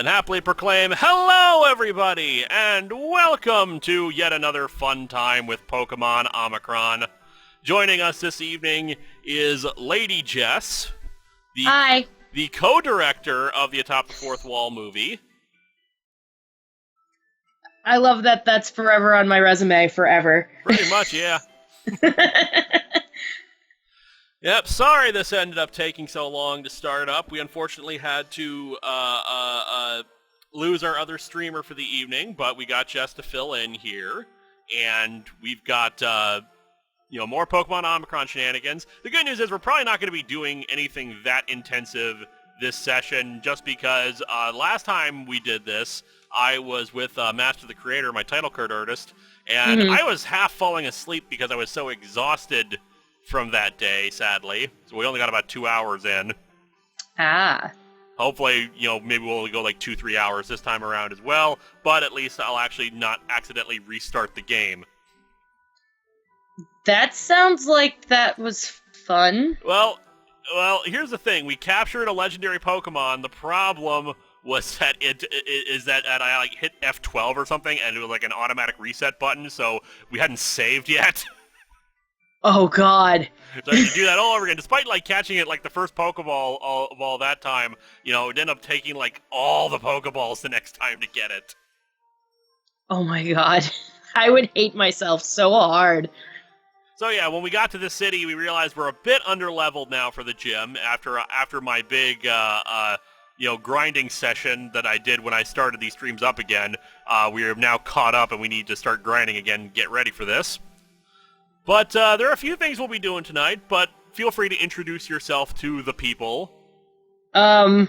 then happily proclaim, hello everybody, and welcome to yet another fun time with Pokémon Omicron. Joining us this evening is Lady Jess, Hi. the co-director of the Atop the Fourth Wall movie. I love that that's forever on my resume, forever. Pretty much, yeah. Yep, sorry this ended up taking so long to start up. We unfortunately had to lose our other streamer for the evening, but we got Jess to fill in here, and we've got more Pokemon Omicron shenanigans. The good news is we're probably not going to be doing anything that intensive this session, just because last time we did this, I was with Master the Creator, my title card artist, and I was half falling asleep because I was so exhausted from that day, sadly. So we only got about 2 hours in. Hopefully, maybe we'll go like 2-3 hours this time around as well, but at least I'll actually not accidentally restart the game. That sounds like that was fun. Well, here's the thing. We captured a legendary Pokemon. The problem was that I hit F12 or something, and it was like an automatic reset button, so we hadn't saved yet. Oh, God. So I had to do that all over again. Despite catching it the first Pokeball of all that time, it ended up taking all the Pokeballs the next time to get it. Oh my God. I would hate myself so hard. So yeah, when we got to the city, we realized we're a bit underleveled now for the gym after my big grinding session that I did when I started these streams up again. We are now caught up and we need to start grinding again and get ready for this. But there are a few things we'll be doing tonight, but feel free to introduce yourself to the people. Hi,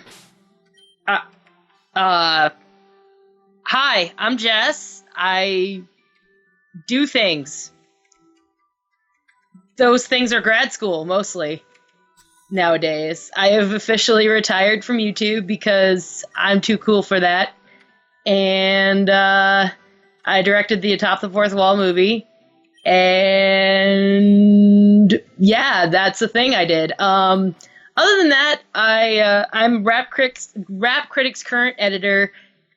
I'm Jess. I do things. Those things are grad school, mostly, nowadays. I have officially retired from YouTube because I'm too cool for that. And I directed the Atop the Fourth Wall movie. And yeah, that's the thing I did. Other than that, I'm Rap Critic's current editor,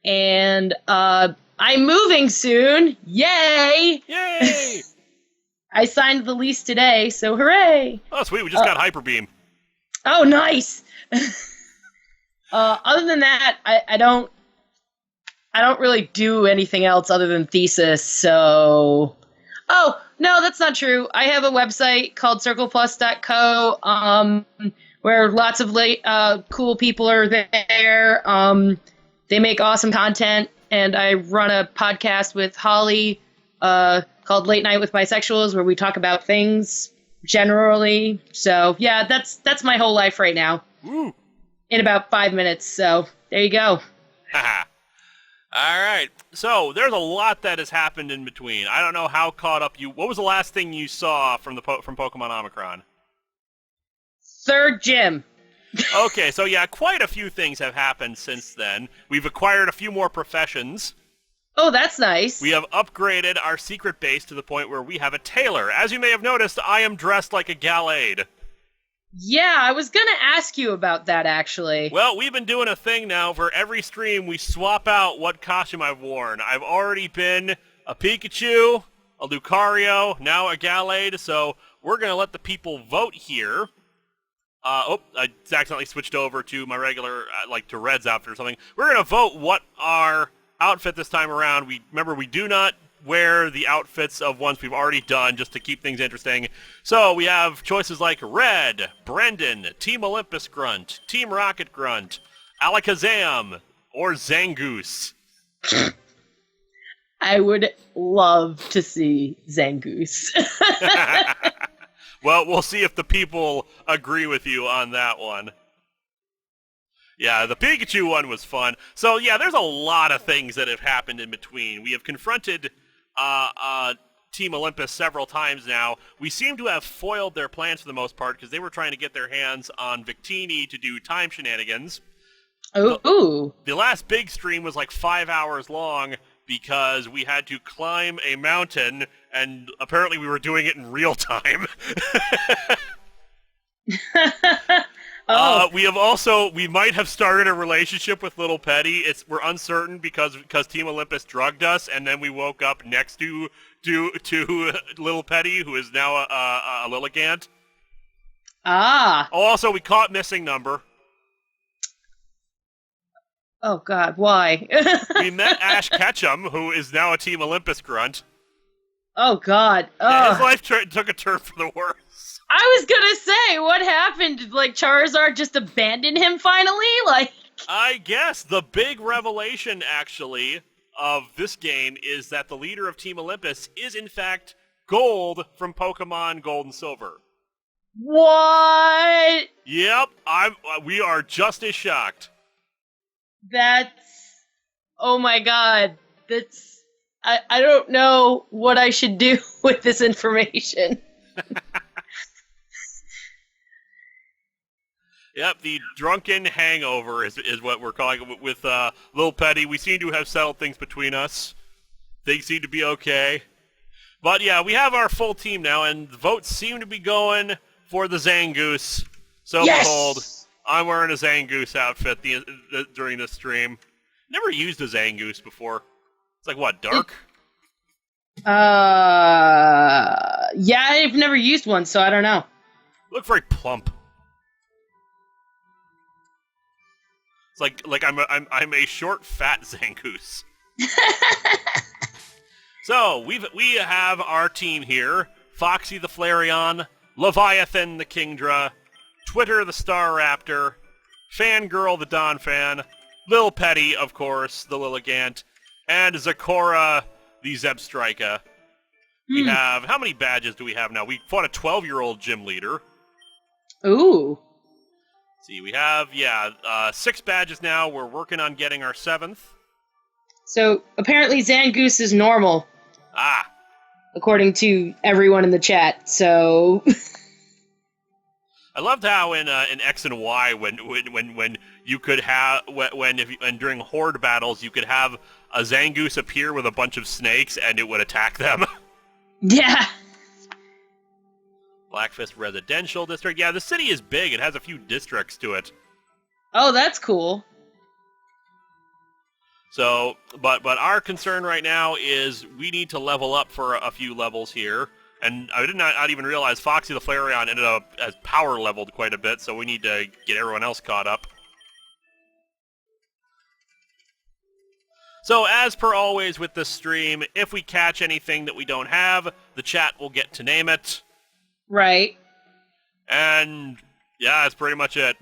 and I'm moving soon. Yay! Yay! I signed the lease today, so hooray! Oh, sweet! We just got Hyper Beam. Oh, nice. Other than that, I don't really do anything else other than thesis. So. Oh, no, that's not true. I have a website called circleplus.co, where lots of cool people are there. They make awesome content, and I run a podcast with Holly called Late Night with Bisexuals, where we talk about things generally. So, yeah, that's my whole life right now. Woo. In about 5 minutes, so there you go. Haha. All right, so there's a lot that has happened in between. I don't know how caught up you. What was the last thing you saw from Pokemon Omicron? Third gym. Okay, so yeah, quite a few things have happened since then. We've acquired a few more professions. Oh, that's nice. We have upgraded our secret base to the point where we have a tailor. As you may have noticed, I am dressed like a Gallade. Yeah, I was going to ask you about that, actually. Well, we've been doing a thing now. For every stream, we swap out what costume I've worn. I've already been a Pikachu, a Lucario, now a Gallade, so we're going to let the people vote here. I accidentally switched over to my regular, to Red's outfit or something. We're going to vote what our outfit this time around. Remember, we do not wear the outfits of ones we've already done, just to keep things interesting. So we have choices like Red, Brendan, Team Olympus Grunt, Team Rocket Grunt, Alakazam, or Zangoose. I would love to see Zangoose. Well, we'll see if the people agree with you on that one. Yeah, the Pikachu one was fun. So yeah, there's a lot of things that have happened in between. We have confronted Team Olympus several times now. We seem to have foiled their plans for the most part because they were trying to get their hands on Victini to do time shenanigans. Ooh. The last big stream was 5 hours long because we had to climb a mountain, and apparently we were doing it in real time. Oh. We might have started a relationship with Little Petty. We're uncertain because Team Olympus drugged us, and then we woke up next to Little Petty, who is now a Lilligant. Ah. Oh, also, we caught missing number. Oh, God, why? We met Ash Ketchum, who is now a Team Olympus grunt. Oh, God. His life took a turn for the worse. I was gonna say, what happened? Like, Charizard just abandoned him finally? Like, I guess the big revelation, actually, of this game is that the leader of Team Olympus is, in fact, Gold from Pokemon Gold and Silver. what? Yep, we are just as shocked. That's... Oh, my God. That's... I don't know what I should do with this information. Yep, the drunken hangover is what we're calling it with Lil Petty. We seem to have settled things between us. Things seem to be okay. But yeah, we have our full team now, and the votes seem to be going for the Zangoose. So Yes! behold, I'm wearing a Zangoose outfit during this stream. Never used a Zangoose before. It's like, what, dark? Yeah, I've never used one, so I don't know. Look very plump. It's like I'm a short, fat Zangoose. So we have our team here: Foxy the Flareon, Leviathan the Kingdra, Twitter the Staraptor, Fangirl the Donphan, Lil Petty, of course, the Lilligant, and Zakora the Zebstrika. We have, how many badges do we have now? We fought a 12-year-old gym leader. Ooh. See, we have, 6 badges now. We're working on getting our 7th. So, apparently Zangoose is normal. Ah. According to everyone in the chat, so... I loved how in X and Y, when you could have, when during horde battles, you could have a Zangoose appear with a bunch of snakes and it would attack them. Yeah. Blackfist Residential District. Yeah, the city is big. It has a few districts to it. Oh, that's cool. So, but our concern right now is we need to level up for a few levels here. And I did not even realize Foxy the Flareon ended up as power leveled quite a bit, so we need to get everyone else caught up. So, as per always with this stream, if we catch anything that we don't have, the chat will get to name it. Right. And, yeah, that's pretty much it.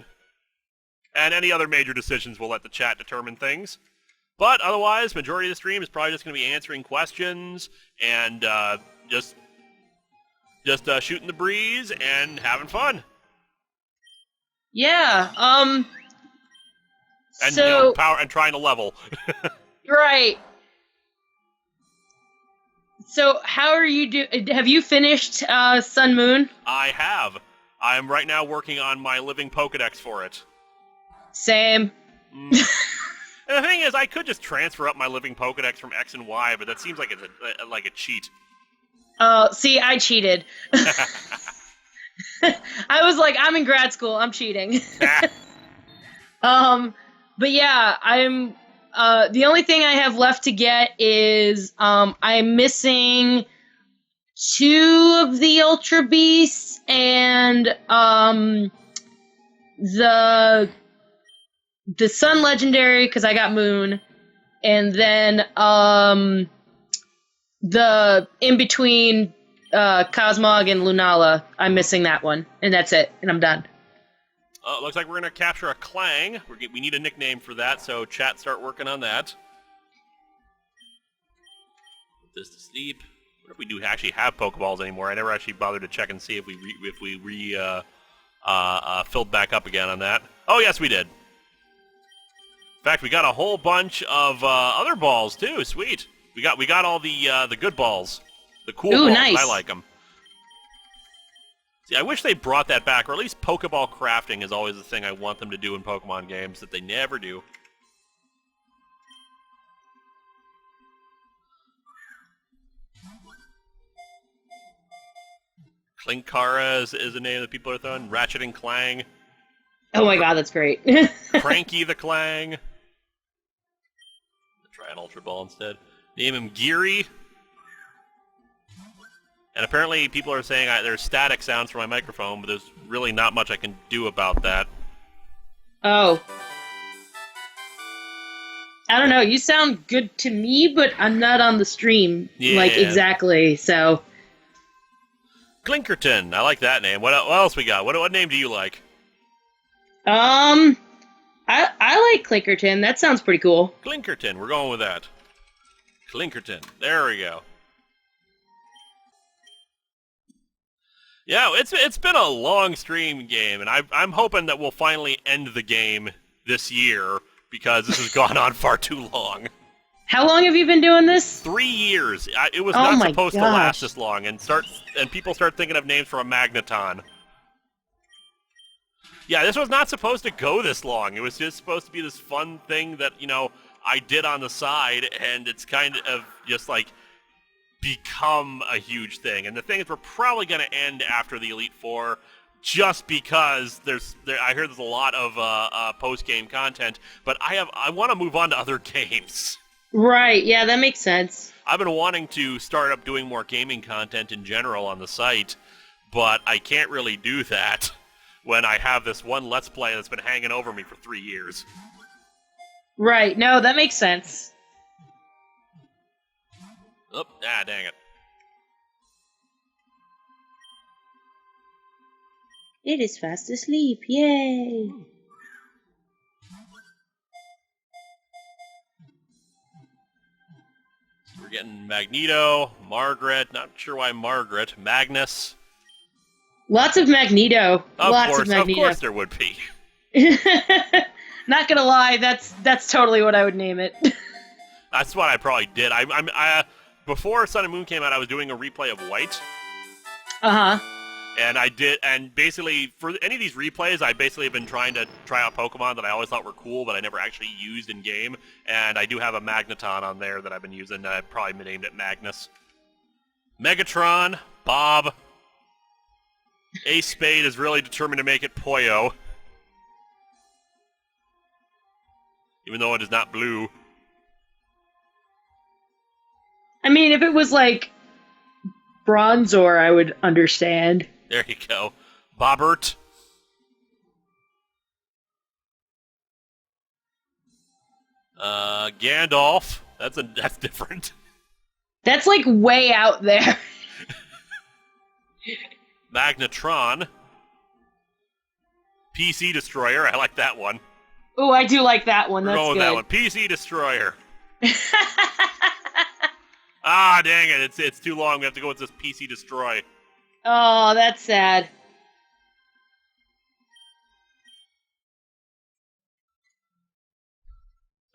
And any other major decisions, we'll let the chat determine things. But otherwise, majority of the stream is probably just going to be answering questions and just shooting the breeze and having fun. Yeah, And, so... power and trying to level. Right. So, how are you have you finished Sun Moon? I have. I'm right now working on my living Pokedex for it. Same. And the thing is, I could just transfer up my living Pokedex from X and Y, but that seems like it's a cheat. Oh, see, I cheated. I was like, I'm in grad school, I'm cheating. But yeah, I'm the only thing I have left to get is I'm missing 2 of the Ultra Beasts and the Sun Legendary because I got Moon, and then the in between Cosmog and Lunala. I'm missing that one, and that's it, and I'm done. Looks like we're going to capture a Clang. We need a nickname for that, so chat, start working on that. Put this to sleep. What if we do actually have Pokeballs anymore? I never actually bothered to check and see if we filled back up again on that. Oh, yes, we did. In fact, we got a whole bunch of other balls, too. Sweet. We got all the good balls. The cool balls. Nice. I like them. See, I wish they brought that back, or at least Pokeball crafting is always the thing I want them to do in Pokemon games that they never do. Linkara is the name that people are throwing. Ratchet and Clang. Oh my god, that's great. Cranky the Clang. Try an Ultra Ball instead. Name him Geary. And apparently people are saying there's static sounds from my microphone, but there's really not much I can do about that. Oh. I don't know, you sound good to me, but I'm not on the stream, exactly, so... Clinkerton, I like that name. What else we got? What name do you like? I like Clinkerton, that sounds pretty cool. Clinkerton, we're going with that. Clinkerton, there we go. Yeah, it's been a long stream game, and I'm hoping that we'll finally end the game this year, because this has gone on far too long. How long have you been doing this? 3 years. It was not supposed to last this long, and people start thinking of names from a Magneton. Yeah, this was not supposed to go this long. It was just supposed to be this fun thing that, I did on the side, and it's kind of just like become a huge thing. And the thing is, we're probably going to end after the Elite Four, just because I hear there's a lot of post-game content, but I want to move on to other games. Right, yeah, that makes sense. I've been wanting to start up doing more gaming content in general on the site, but I can't really do that when I have this one Let's Play that's been hanging over me for 3 years. Right, no, that makes sense. Oh, dang it. It is fast asleep, yay! We're getting Magneto, Margaret, not sure why Margaret, Magnus. Lots of Magneto. Of course there would be. Not gonna lie, that's totally what I would name it. That's what I probably did. Before Sun and Moon came out, I was doing a replay of White. Uh-huh. And basically, for any of these replays, I basically have been trying to try out Pokemon that I always thought were cool, but I never actually used in-game. And I do have a Magneton on there that I've been using, and I've probably named it Magnus. Megatron, Bob. Ace Spade is really determined to make it Poyo. Even though it is not blue. I mean, if it was like Bronzor, I would understand. There you go. Bobbert. Gandalf. That's different. That's like way out there. Magnetron. PC Destroyer. I like that one. Oh, I do like that one. That's good. That one. PC Destroyer. Ah, dang it. It's too long. We have to go with this PC Destroy. Oh, that's sad.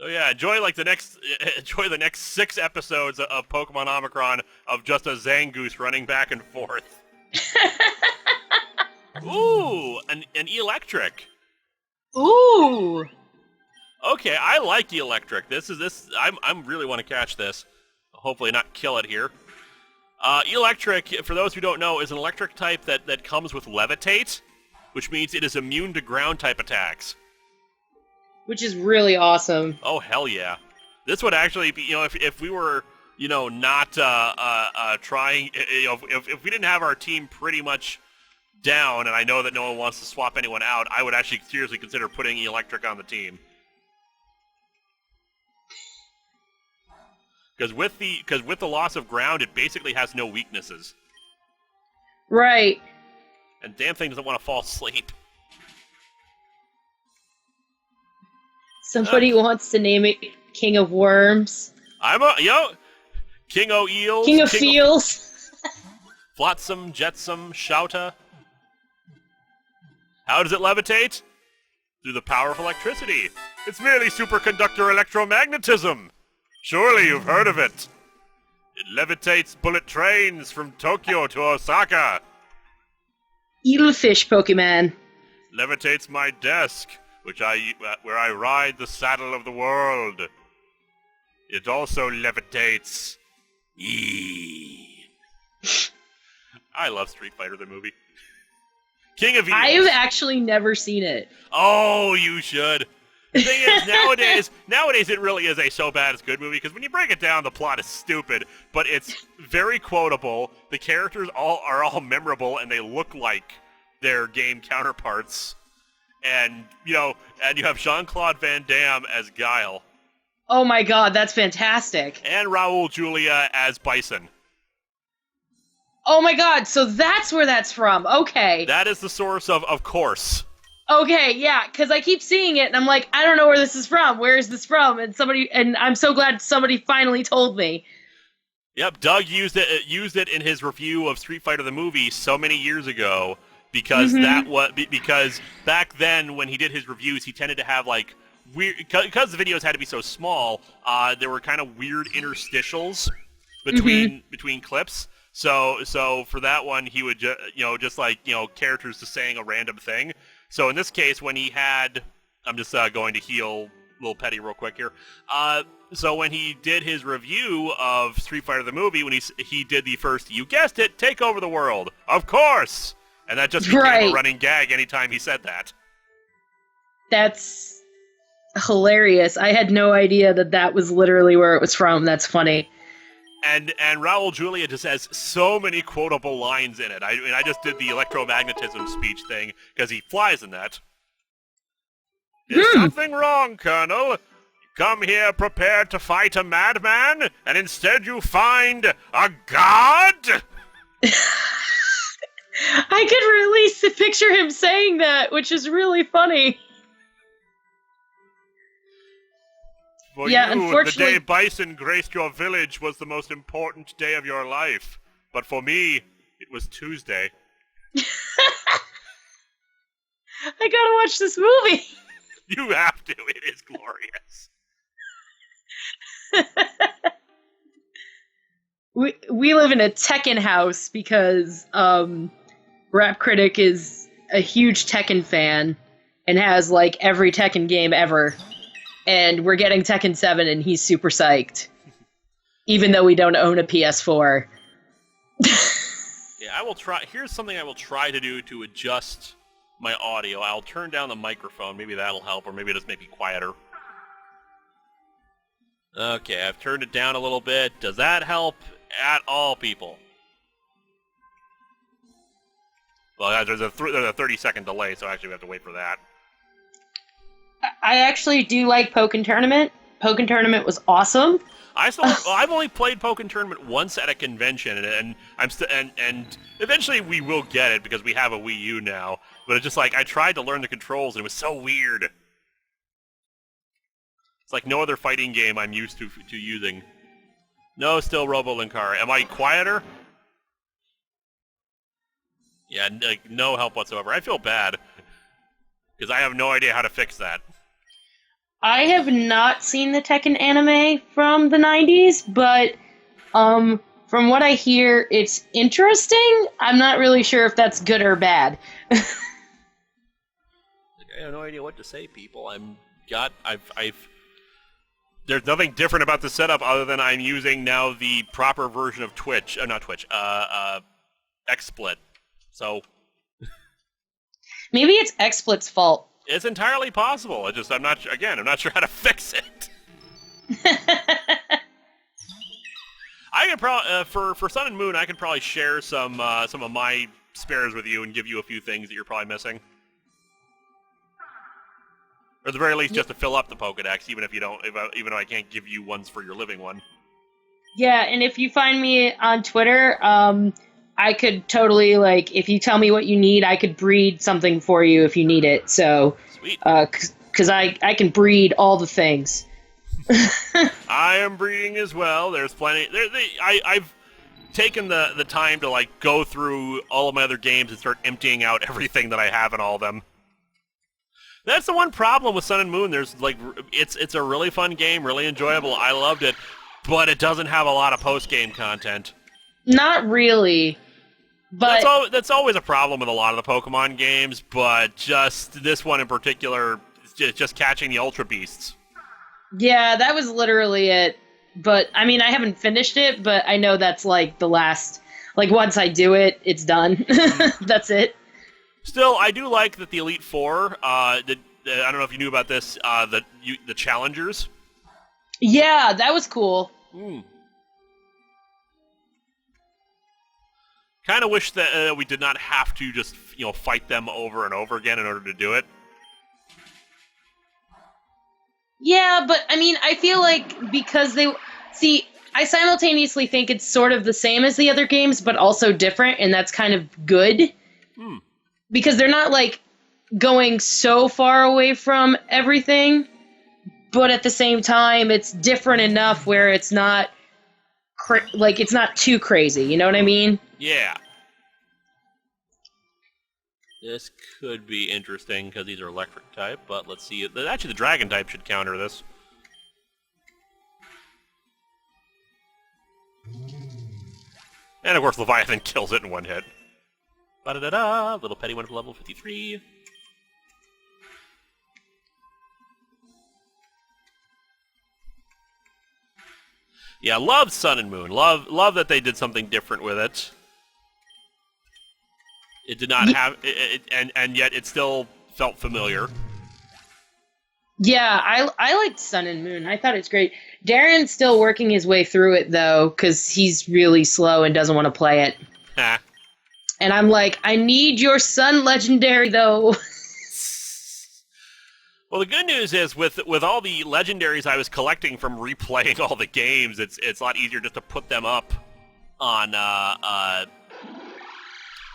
So yeah, enjoy the next 6 episodes of Pokemon Omicron of just a Zangoose running back and forth. Ooh, an electric. Ooh. Okay, I like electric. I'm really want to catch this. Hopefully not kill it here. Electric, for those who don't know, is an electric type that comes with Levitate, which means it is immune to ground type attacks. Which is really awesome. Oh, hell yeah. This would actually be, if we were, not trying, if we didn't have our team pretty much down, and I know that no one wants to swap anyone out, I would actually seriously consider putting electric on the team. Because with the loss of ground, it basically has no weaknesses. Right. And damn thing doesn't want to fall asleep. Somebody wants to name it King of Worms. King o' Eels. King of Feels. Flotsam, Jetsam, Shouta. How does it levitate? Through the power of electricity. It's merely superconductor electromagnetism. Surely you've heard of it. It levitates bullet trains from Tokyo to Osaka. Eelfish Pokemon. Levitates my desk, where I ride the saddle of the world. It also levitates. I love Street Fighter, the movie. King of Evil. I have actually never seen it. Oh, you should. The thing is, nowadays it really is a so bad it's good movie, because when you break it down, the plot is stupid, but it's very quotable. The characters are all memorable, and they look like their game counterparts. And, you have Jean-Claude Van Damme as Guile. Oh my god, that's fantastic. And Raul Julia as Bison. Oh my god, so that's where that's from. Okay. That is the source of course. Okay, yeah, because I keep seeing it, and I'm like, I don't know where this is from. Where is this from? And I'm so glad somebody finally told me. Yep, Doug used it in his review of Street Fighter the movie so many years ago, because because back then when he did his reviews, he tended to have like weird, because the videos had to be so small. There were kind of weird interstitials between clips. So for that one, he would just characters just saying a random thing. So in this case, when he had, I'm just going to heal Lil Petty real quick here. So when he did his review of Street Fighter the movie, when he did the first, you guessed it, take over the world, of course, and that just became a running gag anytime he said that. That's hilarious. I had no idea that was literally where it was from. That's funny. And Raul Julia just has so many quotable lines in it. I just did the electromagnetism speech thing, because he flies in that. Is something wrong, Colonel? You come here prepared to fight a madman, and instead you find a god? I could really picture him saying that, which is really funny. For you, the day Bison graced your village was the most important day of your life. But for me, it was Tuesday. I gotta watch this movie. You have to. It is glorious. We live in a Tekken house because Rap Critic is a huge Tekken fan and has like every Tekken game ever. And we're getting Tekken 7 and he's super psyched. Even though we don't own a PS4. Yeah, I will try. Here's something I will try to do to adjust my audio. I'll turn down the microphone. Maybe that'll help, or maybe it'll just make me quieter. Okay, I've turned it down a little bit. Does that help at all, people? Well, there's a 30-second delay, so actually we have to wait for that. I actually do like Pokken Tournament. Pokken Tournament was awesome. I've only played Pokken Tournament once at a convention, and eventually we will get it because we have a Wii U now. But it's just like I tried to learn the controls, and it was so weird. It's like no other fighting game I'm used to using. No, still Robo Linkara. Am I quieter? Yeah, no help whatsoever. I feel bad because I have no idea how to fix that. I have not seen the Tekken anime from the 90s, but from what I hear, it's interesting. I'm not really sure if that's good or bad. I have no idea what to say, people. There's nothing different about the setup other than I'm using now the proper version of Twitch. Not Twitch. XSplit. So maybe it's XSplit's fault. It's entirely possible. I'm not sure how to fix it. I could probably for Sun and Moon, I could probably share some of my spares with you and give you a few things that you're probably missing. Or at the very least, just to fill up the Pokedex, even though I can't give you ones for your living one. Yeah, and if you find me on Twitter, I could totally, if you tell me what you need, I could breed something for you if you need it. So, sweet. Because I can breed all the things. I am breeding as well. There's plenty. I've taken the time to go through all of my other games and start emptying out everything that I have in all of them. That's the one problem with Sun and Moon. There's it's a really fun game, really enjoyable. I loved it, but it doesn't have a lot of post-game content. Not really. But that's always a problem with a lot of the Pokemon games, but just this one in particular, just catching the Ultra Beasts. Yeah, that was literally it. But, I mean, I haven't finished it, but I know that's the last... once I do it, it's done. That's it. Still, I do like that the Elite Four, I don't know if you knew about this, the Challengers. Yeah, that was cool. Kind of wish that we did not have to just, fight them over and over again in order to do it. Yeah, but I mean, I feel like because I simultaneously think it's sort of the same as the other games, but also different, and that's kind of good. Because they're not, like, going so far away from everything, but at the same time, it's different enough where it's not, it's not too crazy, you know what I mean? Yeah. This could be interesting, because these are electric type, but let's see. Actually, the dragon type should counter this. And, of course, Leviathan kills it in one hit. Ba-da-da-da! Little Petty went to level 53. Yeah, love Sun and Moon. Love that they did something different with it. It did not have... and yet it still felt familiar. Yeah, I liked Sun and Moon. I thought it's great. Darren's still working his way through it, though, because he's really slow and doesn't want to play it. And I'm like, I need your Sun Legendary, though. Well, the good news is, with all the legendaries I was collecting from replaying all the games, it's a lot easier just to put them up on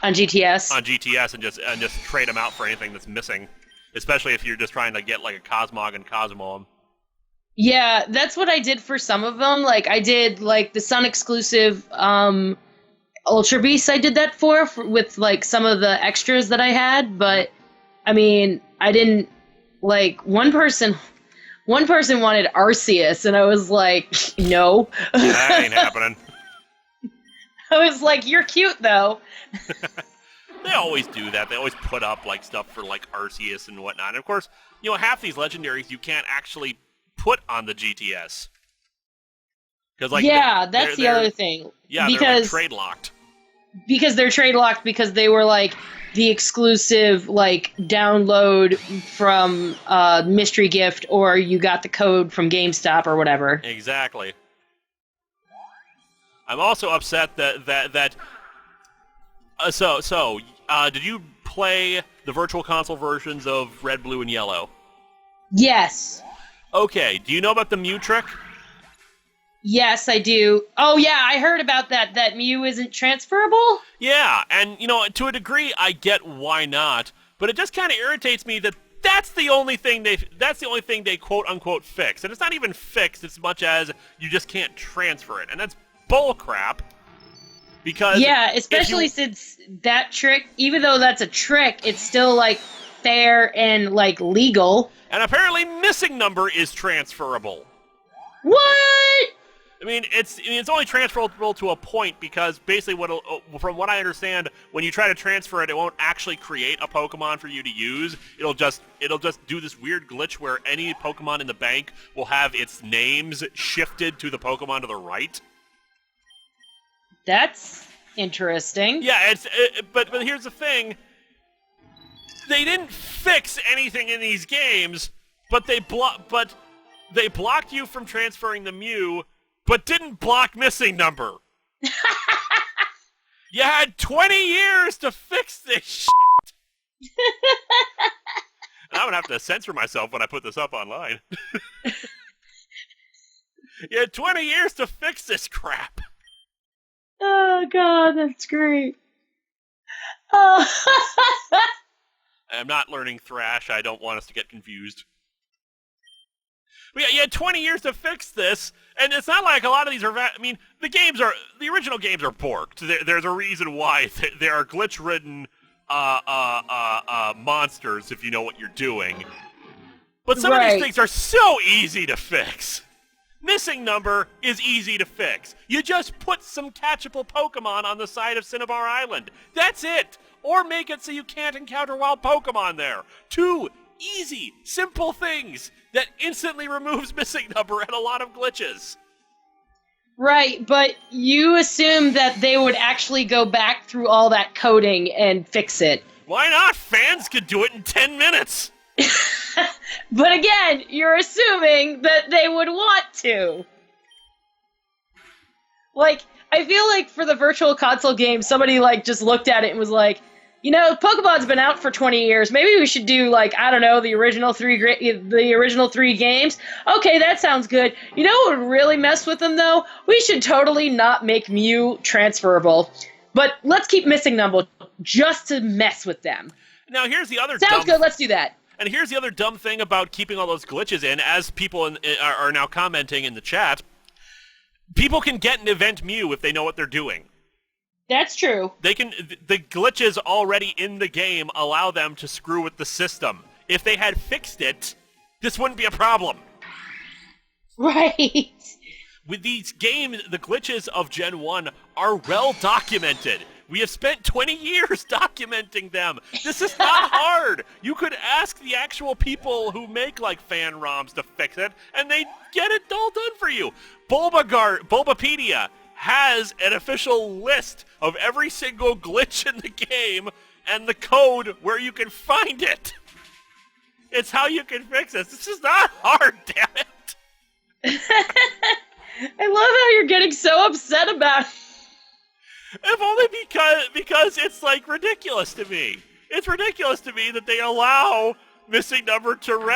GTS. On GTS and just trade them out for anything that's missing, especially if you're just trying to get like a Cosmog and Cosmo. Yeah, that's what I did for some of them. Like I did like the Sun exclusive Ultra Beasts. I did that for with like some of the extras that I had, but I mean, I didn't like one person wanted Arceus, and I was like, no, that ain't happening. I was like, you're cute though. They always do that. They always put up like stuff for like Arceus and whatnot. And of course, half these legendaries you can't actually put on the GTS. Because that's the other thing. Yeah, because they're like trade locked. Because they're trade locked because they were like the exclusive like download from Mystery Gift, or you got the code from GameStop or whatever. Exactly. I'm also upset that did you play the Virtual Console versions of Red, Blue, and Yellow? Yes. Okay, do you know about the Mew trick? Yes, I do. Oh, yeah, I heard about that Mew isn't transferable? Yeah, and, to a degree, I get why not, but it just kind of irritates me that that's the only thing they quote-unquote fix. And it's not even fixed as much as you just can't transfer it, and that's bullcrap. Because yeah, especially since that trick, even though that's a trick, it's still, like, fair and, like, legal. And apparently missing number is transferable. What? I mean, it's only transferable to a point, because basically, from what I understand, when you try to transfer it, it won't actually create a Pokemon for you to use. It'll just do this weird glitch where any Pokemon in the bank will have its names shifted to the Pokemon to the right. That's interesting. Yeah, but here's the thing. They didn't fix anything in these games, but they blocked you from transferring the Mew, but didn't block missing number. You had 20 years to fix this shit. And I'm gonna have to censor myself when I put this up online. You had 20 years to fix this crap. Oh, God, that's great. Oh. I'm not learning Thrash. I don't want us to get confused. But yeah, you had 20 years to fix this, and it's not like a lot of these are... the original games are borked. There's a reason why there are glitch-ridden monsters, if you know what you're doing. But some of these things are so easy to fix. Missing number is easy to fix. You just put some catchable Pokemon on the side of Cinnabar Island. That's it. Or make it so you can't encounter wild Pokemon there. 2 easy, simple things that instantly removes missing number and a lot of glitches. Right, but you assume that they would actually go back through all that coding and fix it. Why not? Fans could do it in 10 minutes. But again, you're assuming that they would want to. Like, I feel like for the Virtual Console game, somebody, like, just looked at it and was like, you know, Pokemon's been out for 20 years. Maybe we should do, like, I don't know, the original three games. Okay, that sounds good. You know what would really mess with them, though? We should totally not make Mew transferable. But let's keep missing them just to mess with them. Now, here's the other Sounds good, let's do that. And here's the other dumb thing about keeping all those glitches in, as people are now commenting in the chat. People can get an event Mew if they know what they're doing. That's true. The glitches already in the game allow them to screw with the system. If they had fixed it, this wouldn't be a problem. Right. With these games, the glitches of Gen 1 are well documented. We have spent 20 years documenting them. This is not hard. You could ask the actual people who make, like, fan ROMs to fix it, and they get it all done for you. Bulbapedia has an official list of every single glitch in the game and the code where you can find it. It's how you can fix this. This is not hard, damn it. I love how you're getting so upset about it. If only because it's, like, ridiculous to me. It's ridiculous to me that they allow missing number to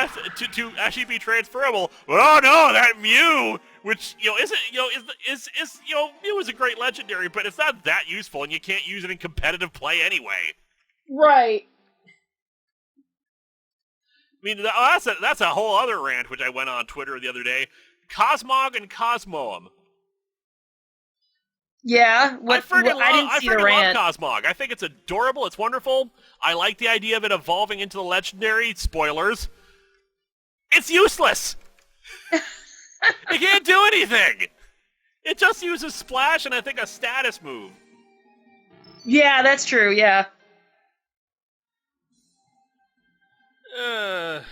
actually be transferable. But oh no, that Mew, which isn't Mew is a great legendary, but it's not that useful, and you can't use it in competitive play anyway. Right. I mean, that's a whole other rant which I went on Twitter the other day. Cosmog and Cosmoem. Yeah, I didn't see the rant. Love Cosmog. I think it's adorable. It's wonderful. I like the idea of it evolving into the legendary. Spoilers. It's useless. It can't do anything. It just uses Splash and I think a status move. Yeah, that's true. Yeah. So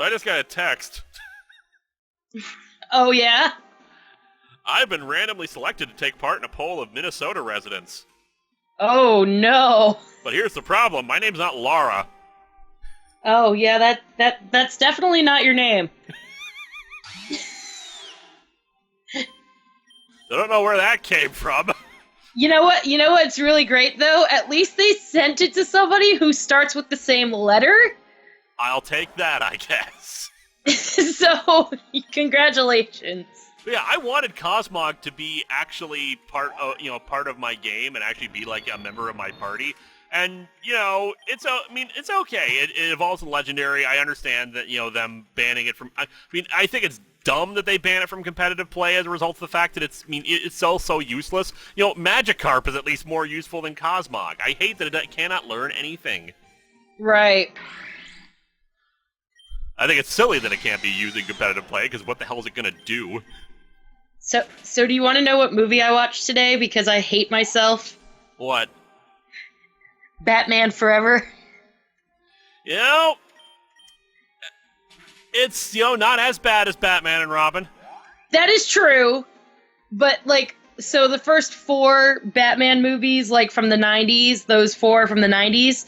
I just got a text. Oh, yeah? I've been randomly selected to take part in a poll of Minnesota residents. Oh, no. But here's the problem. My name's not Laura. Oh, yeah, that's definitely not your name. I don't know where that came from. You know what? You know what's really great, though? At least they sent it to somebody who starts with the same letter. I'll take that, I guess. So, congratulations. But yeah, I wanted Cosmog to be actually part of my game and actually be like a member of my party. And it's okay. It evolves in legendary. I understand that them banning it from. I think it's dumb that they ban it from competitive play as a result of the fact that it's so useless. Magikarp is at least more useful than Cosmog. I hate that it cannot learn anything. Right. I think it's silly that it can't be used in competitive play, because what the hell is it going to do? So do you want to know what movie I watched today? Because I hate myself. What? Batman Forever. It's, not as bad as Batman and Robin. That is true. But, so the first 4 Batman movies, from the 90s, those 4 from the 90s,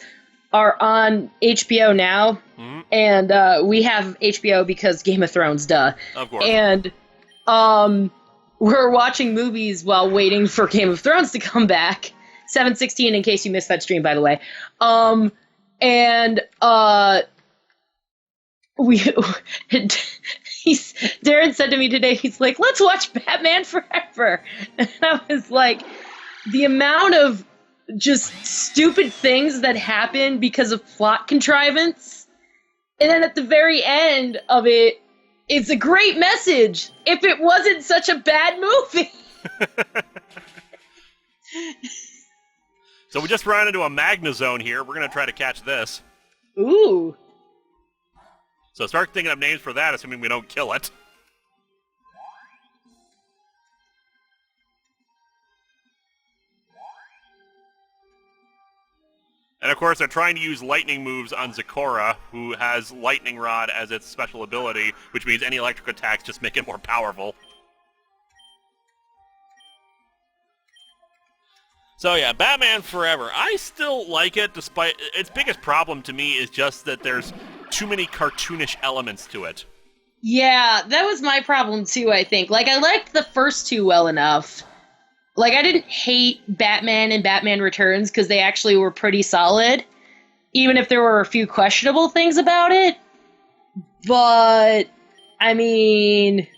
are on HBO now. Mm-hmm. And we have HBO because Game of Thrones, duh. Of course. And we're watching movies while waiting for Game of Thrones to come back. 7/16 in case you missed that stream, by the way. Darren said to me today, he's like, let's watch Batman Forever. And I was like, the amount of just stupid things that happen because of plot contrivance. And then at the very end of it, it's a great message if it wasn't such a bad movie. So we just ran into a Magnezone here. We're going to try to catch this. Ooh. So start thinking of names for that, assuming we don't kill it. And of course, they're trying to use lightning moves on Zecora, who has Lightning Rod as its special ability, which means any electric attacks just make it more powerful. So yeah, Batman Forever. I still like it, despite its biggest problem to me is just that there's too many cartoonish elements to it. Yeah, that was my problem too, I think. Like, I liked the first two well enough. Like, I didn't hate Batman and Batman Returns because they actually were pretty solid, even if there were a few questionable things about it. But, I mean,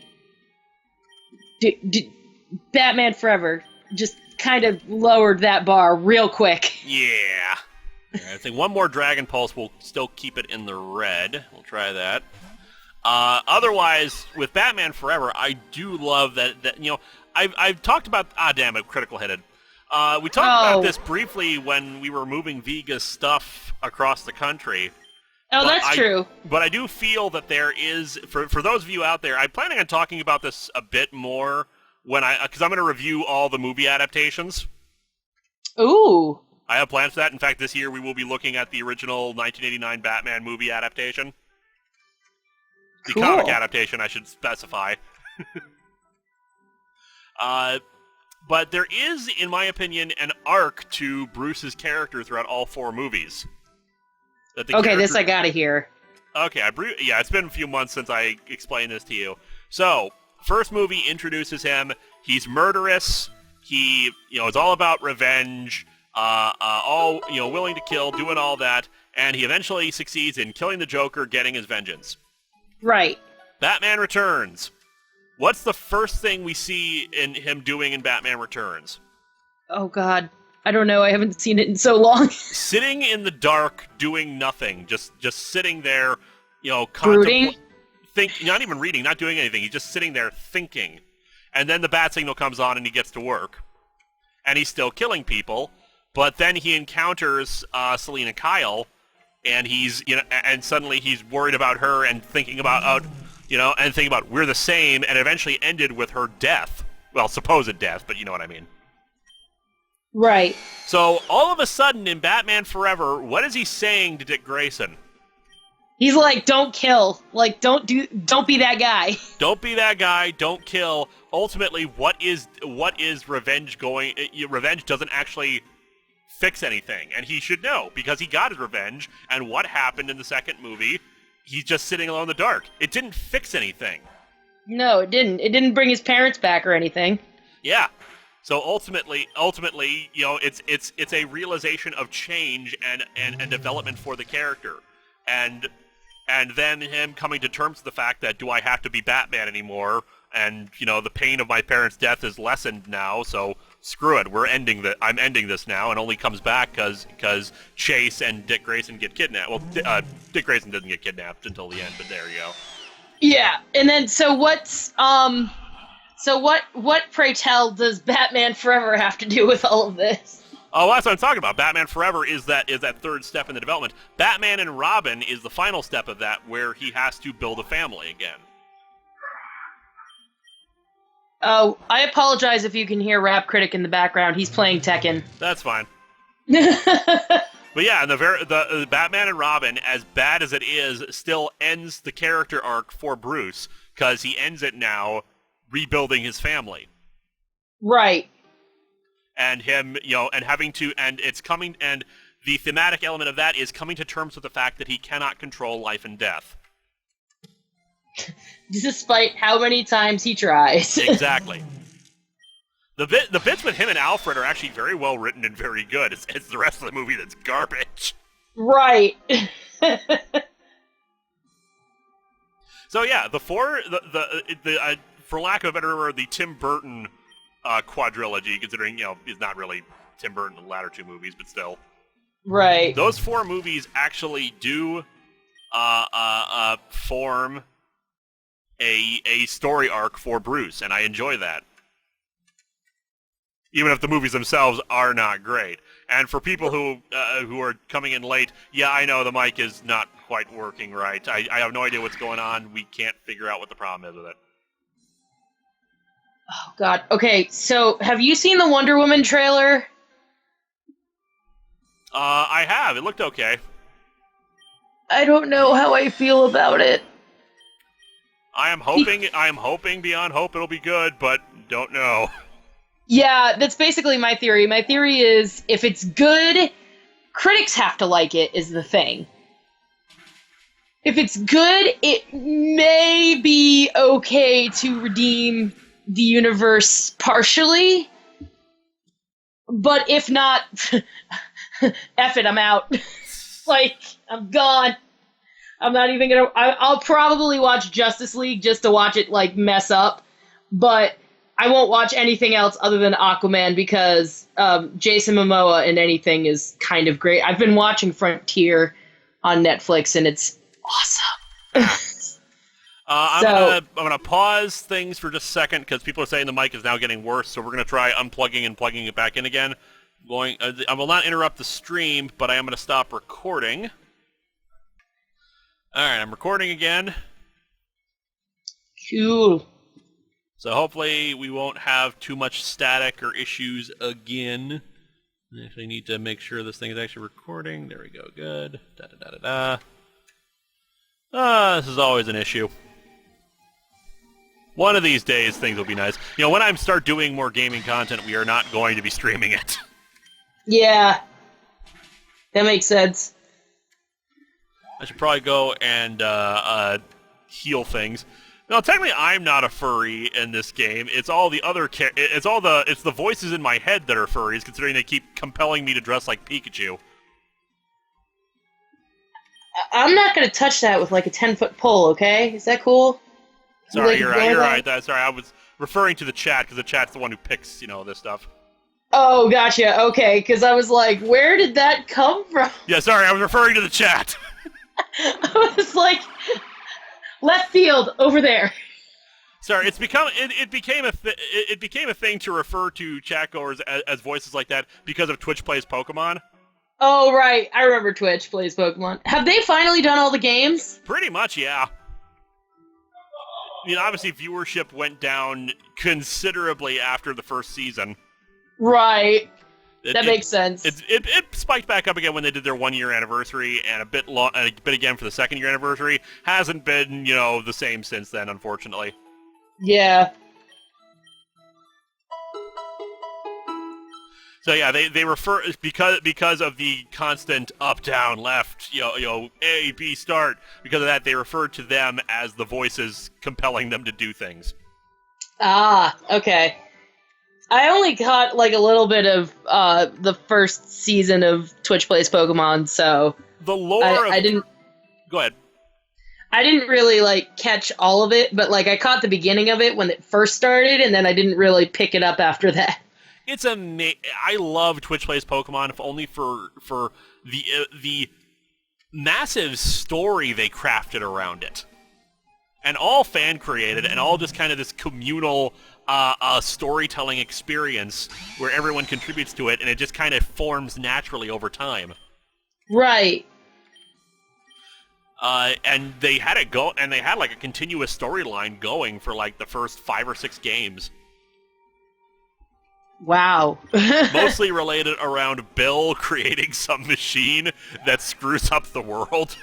Batman Forever just kind of lowered that bar real quick. Yeah. I think one more Dragon Pulse will still keep it in the red. We'll try that. Otherwise, with Batman Forever, I do love that I've talked about... damn it, critical headed. We talked about this briefly when we were moving Viga's stuff across the country. Oh, that's true. But I do feel that there is... For those of you out there, I'm planning on talking about this a bit more because I'm going to review all the movie adaptations. Ooh. I have plans for that. In fact, this year we will be looking at the original 1989 Batman movie adaptation. The comic adaptation, I should specify. But there is, in my opinion, an arc to Bruce's character throughout all four movies. This I gotta hear. Okay, it's been a few months since I explained this to you. So, first movie introduces him. He's murderous. He, is all about revenge. Willing to kill, doing all that, and he eventually succeeds in killing the Joker, getting his vengeance. Right. Batman Returns. What's the first thing we see in him doing in Batman Returns? Oh, God. I don't know. I haven't seen it in so long. Sitting in the dark, doing nothing. Just sitting there, brooding? Not even reading, not doing anything. He's just sitting there thinking. And then the bat signal comes on and he gets to work. And he's still killing people. But then he encounters Selina Kyle, and and suddenly he's worried about her and thinking about, we're the same, and eventually ended with her death. Well, supposed death, but you know what I mean. Right. So all of a sudden in Batman Forever, what is he saying to Dick Grayson? He's like, don't kill. Like, don't be that guy. Don't be that guy. Don't kill. Ultimately, what is revenge going? Revenge doesn't actually fix anything, and he should know because he got his revenge. And what happened in the second movie? He's just sitting alone in the dark. It didn't fix anything. No, it didn't. It didn't bring his parents back or anything. Yeah. So ultimately, it's a realization of change and development for the character, and then him coming to terms with the fact that, do I have to be Batman anymore? And the pain of my parents' death is lessened now, so screw it. I'm ending this now, and only comes back because Chase and Dick Grayson get kidnapped. Well, Dick Grayson doesn't get kidnapped until the end, but there you go. Yeah, and then what, pray tell, does Batman Forever have to do with all of this? Oh, that's what I'm talking about. Batman Forever is that third step in the development. Batman and Robin is the final step of that, where he has to build a family again. Oh, I apologize if you can hear Rap Critic in the background. He's playing Tekken. That's fine. But yeah, the Batman and Robin, as bad as it is, still ends the character arc for Bruce, because he ends it now rebuilding his family. Right. And him, and having to, and it's coming, and the thematic element of that is coming to terms with the fact that he cannot control life and death. Despite how many times he tries. Exactly. The bits with him and Alfred are actually very well written and very good. It's the rest of the movie that's garbage. Right. So yeah, for lack of a better word, the Tim Burton quadrilogy, considering is not really Tim Burton in the latter two movies, but still. Right. Those four movies actually do form a story arc for Bruce, and I enjoy that. Even if the movies themselves are not great. And for people who are coming in late, yeah, I know the mic is not quite working right. I have no idea what's going on. We can't figure out what the problem is with it. Oh, God. Okay, so have you seen the Wonder Woman trailer? I have. It looked okay. I don't know how I feel about it. I am hoping beyond hope it'll be good, but don't know. Yeah, that's basically my theory. My theory is if it's good, critics have to like it, is the thing. If it's good, it may be okay to redeem the universe partially. But if not, F it, I'm out. Like, I'm gone. I'm not even gonna... I'll probably watch Justice League just to watch it, like, mess up. But I won't watch anything else other than Aquaman because Jason Momoa in anything is kind of great. I've been watching Frontier on Netflix, and it's awesome. I'm gonna pause things for just a second because people are saying the mic is now getting worse, so we're gonna try unplugging and plugging it back in again. I will not interrupt the stream, but I am gonna stop recording. All right, I'm recording again. Cool. So hopefully we won't have too much static or issues again. I actually need to make sure this thing is actually recording. There we go. Good. This is always an issue. One of these days, things will be nice. You know, when I start doing more gaming content, we are not going to be streaming it. Yeah. That makes sense. I should probably go and heal things. No, technically, I'm not a furry in this game. It's all the other. It's the voices in my head that are furries, considering they keep compelling me to dress like Pikachu. I'm not gonna touch that with like a 10-foot pole. Okay, is that cool? Sorry, you're right. Sorry, I was referring to the chat because the chat's the one who picks, this stuff. Oh, gotcha. Okay, because I was like, where did that come from? Yeah, sorry, I was referring to the chat. I was like, left field over there. Sorry, it became a thing to refer to chatgoers as voices like that because of Twitch Plays Pokemon. Oh right, I remember Twitch Plays Pokemon. Have they finally done all the games? Pretty much, yeah. Obviously viewership went down considerably after the first season. Right. That makes sense. It spiked back up again when they did their 1 year anniversary, and a bit again for the 2nd year anniversary. Hasn't been, the same since then, unfortunately. Yeah. So yeah, they refer because of the constant up, down, left, A, B, start. Because of that, they refer to them as the voices compelling them to do things. Ah, okay. I only caught like a little bit of the first season of Twitch Plays Pokemon, so the lore. I didn't. Go ahead. I didn't really catch all of it, but I caught the beginning of it when it first started, and then I didn't really pick it up after that. It's I love Twitch Plays Pokemon, if only for the massive story they crafted around it, and all fan created, and all just kind of this communal storytelling experience where everyone contributes to it, and it just kind of forms naturally over time. Right. And they had a continuous storyline going for the first 5 or 6 games. Wow. Mostly related around Bill creating some machine that screws up the world.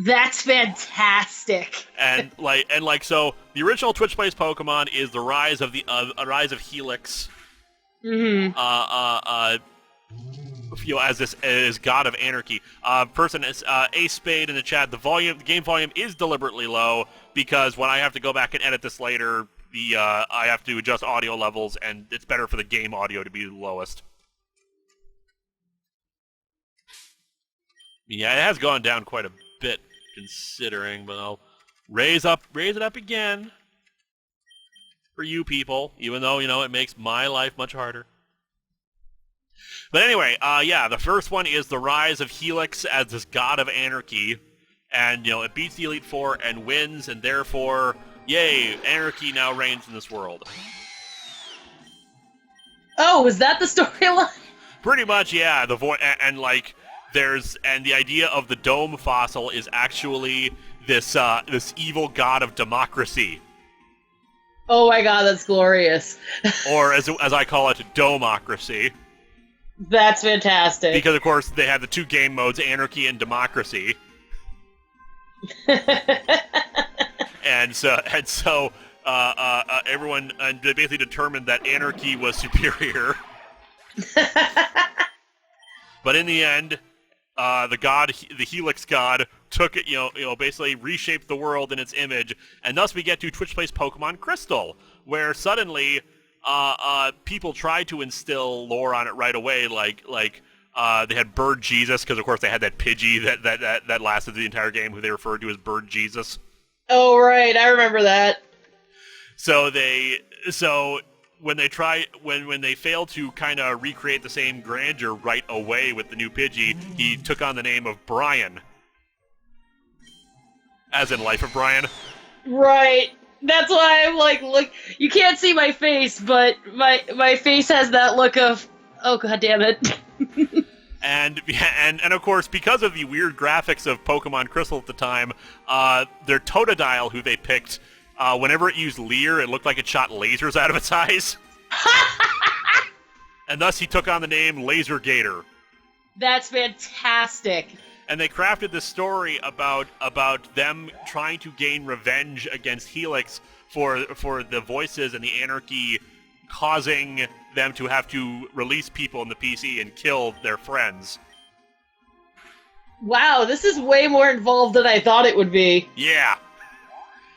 That's fantastic. And so the original Twitch Plays Pokemon is the rise of Helix. Mm-hmm. As God of Anarchy. Person is Ace Spade in the chat. The game volume is deliberately low because when I have to go back and edit this later, I have to adjust audio levels, and it's better for the game audio to be the lowest. Yeah, it has gone down quite a bit considering, but I'll raise it up again for you people, even though it makes my life much harder. But anyway, the first one is the rise of Helix as this God of Anarchy, and it beats the Elite Four and wins, and therefore, yay, anarchy now reigns in this world. Oh, is that the storyline? Pretty much, yeah. The the idea of the dome fossil is actually this evil god of democracy. Oh my god, that's glorious. Or as I call it, domocracy. That's fantastic. Because of course they have the 2 game modes, anarchy and democracy. And so everyone they basically determined that anarchy was superior. But in the end, the Helix god, took it, basically reshaped the world in its image, and thus we get to Twitch Plays Pokemon Crystal, where suddenly people tried to instill lore on it right away, like they had Bird Jesus, because of course they had that Pidgey that lasted the entire game, who they referred to as Bird Jesus. Oh right, I remember that. So when they failed to kind of recreate the same grandeur right away with the new Pidgey, he took on the name of Brian, as in Life of Brian. Right. That's why I'm like, look, you can't see my face, but my face has that look of, oh god damn it. And of course, because of the weird graphics of Pokemon Crystal at the time, their Totodile, who they picked, whenever it used Leer, it looked like it shot lasers out of its eyes. And thus he took on the name Laser Gator. That's fantastic. And they crafted this story about them trying to gain revenge against Helix for the voices and the anarchy causing them to have to release people in the PC and kill their friends. Wow, this is way more involved than I thought it would be. Yeah.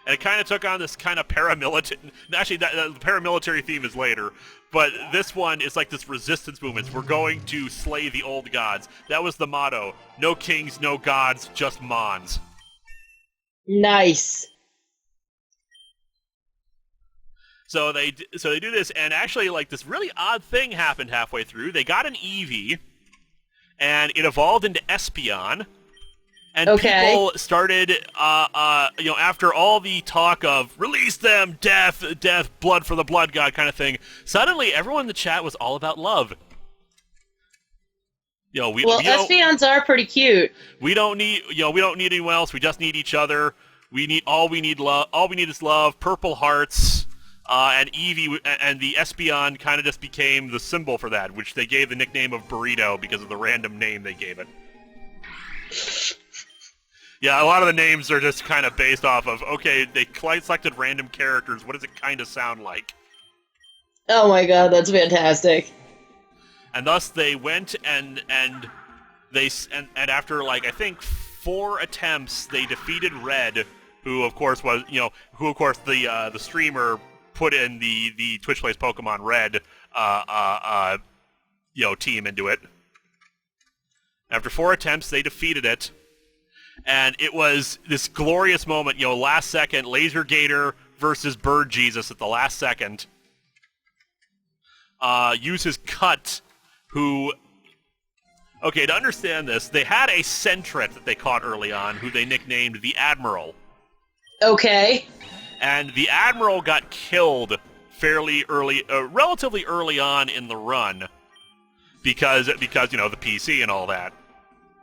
And it kind of took on this kind of paramilitary... Actually, the paramilitary theme is later. But this one is like this resistance movement. We're going to slay the old gods. That was the motto. No kings, no gods, just mons. Nice. So they do this, and actually, like, this really odd thing happened halfway through. They got an Eevee, and it evolved into Espeon. And people started, after all the talk of release them, death, blood for the blood god kind of thing, suddenly everyone in the chat was all about love. Espeons are pretty cute. We don't need anyone else. We just need each other. All we need is love. Purple hearts, and Eevee and the Espeon kind of just became the symbol for that, which they gave the nickname of Burrito because of the random name they gave it. Yeah, a lot of the names are just kind of based off of, okay, they selected random characters. What does it kind of sound like? Oh my god, that's fantastic. And thus they went and after, like, I think 4 attempts, they defeated Red, who of course the streamer put in the Twitch Plays Pokemon Red team into it. After 4 attempts, they defeated it. And it was this glorious moment, last second, Laser Gator versus Bird Jesus at the last second. Uses Cut, who... Okay, to understand this, they had a Sentret that they caught early on, who they nicknamed the Admiral. Okay. And the Admiral got killed fairly early, relatively early on in the run, because the PC and all that.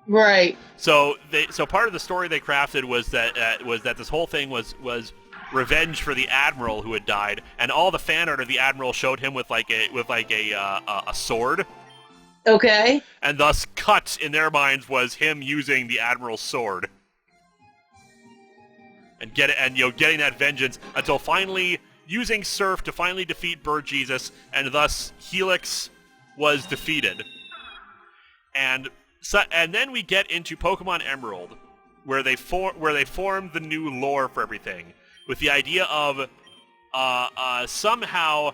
Right. So part of the story they crafted was that this whole thing was revenge for the Admiral who had died, and all the fan art of the Admiral showed him with a sword. Okay. And thus, Cut in their minds was him using the Admiral's sword, and getting that vengeance until finally using Surf to finally defeat Bird Jesus, and thus Helix was defeated. And then we get into Pokemon Emerald, where they form the new lore for everything, with the idea of somehow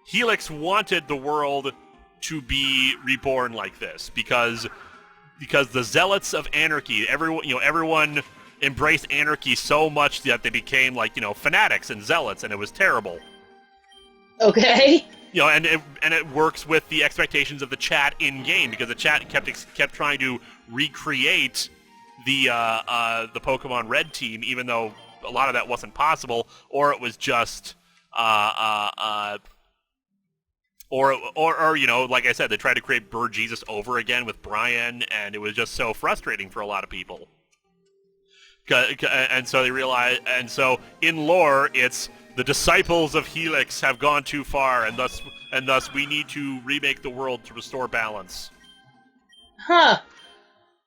Helix wanted the world to be reborn like this, because the zealots of anarchy, everyone embraced anarchy so much that they became fanatics and zealots, and it was terrible. Okay. And it works with the expectations of the chat in game, because the chat kept trying to recreate the Pokemon Red team, even though a lot of that wasn't possible, or it was just like I said, they tried to create Bird Jesus over again with Brian, and it was just so frustrating for a lot of people. And so they realized, and so in lore, it's the disciples of Helix have gone too far, and thus we need to remake the world to restore balance. Huh.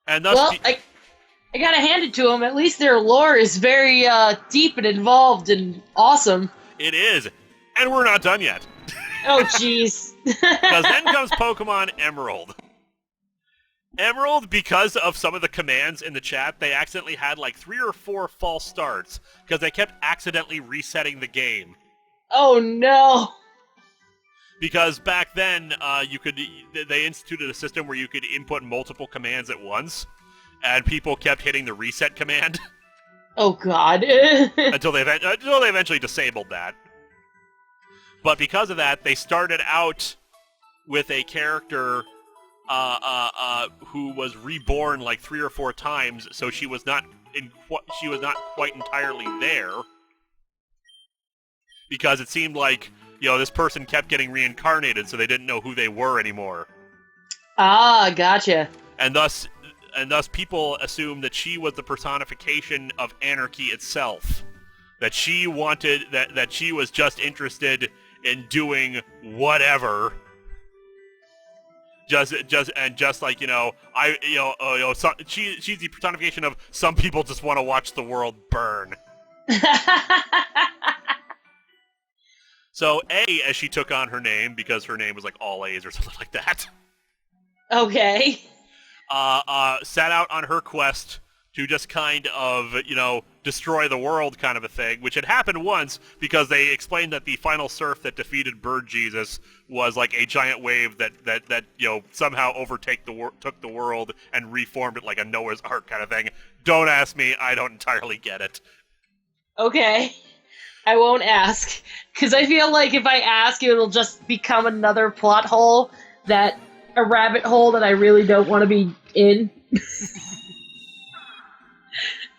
And thus, I gotta hand it to them. At least their lore is very deep and involved and awesome. It is. And we're not done yet. Oh, jeez. Because then comes Pokemon Emerald. Emerald, because of some of the commands in the chat, they accidentally had like 3 or 4 false starts because they kept accidentally resetting the game. Oh, no. Because back then, they instituted a system where you could input multiple commands at once, and people kept hitting the reset command. Oh, God. until they eventually disabled that. But because of that, they started out with a character who was reborn like 3 or 4 times, so she was not quite entirely there. Because it seemed like, this person kept getting reincarnated, so they didn't know who they were anymore. Ah, gotcha. And thus people assumed that she was the personification of anarchy itself. That she wanted, that she was just interested in doing whatever. She's the personification of some people just want to watch the world burn. So A, as she took on her name, because her name was like all A's or something like that. Okay. Set out on her quest to just kind of, destroy the world kind of a thing, which had happened once because they explained that the final surf that defeated Bird Jesus was like a giant wave that somehow took the world and reformed it like a Noah's Ark kind of thing. Don't ask me, I don't entirely get it. Okay. I won't ask, because I feel like if I ask, it'll just become another plot hole, a rabbit hole that I really don't want to be in.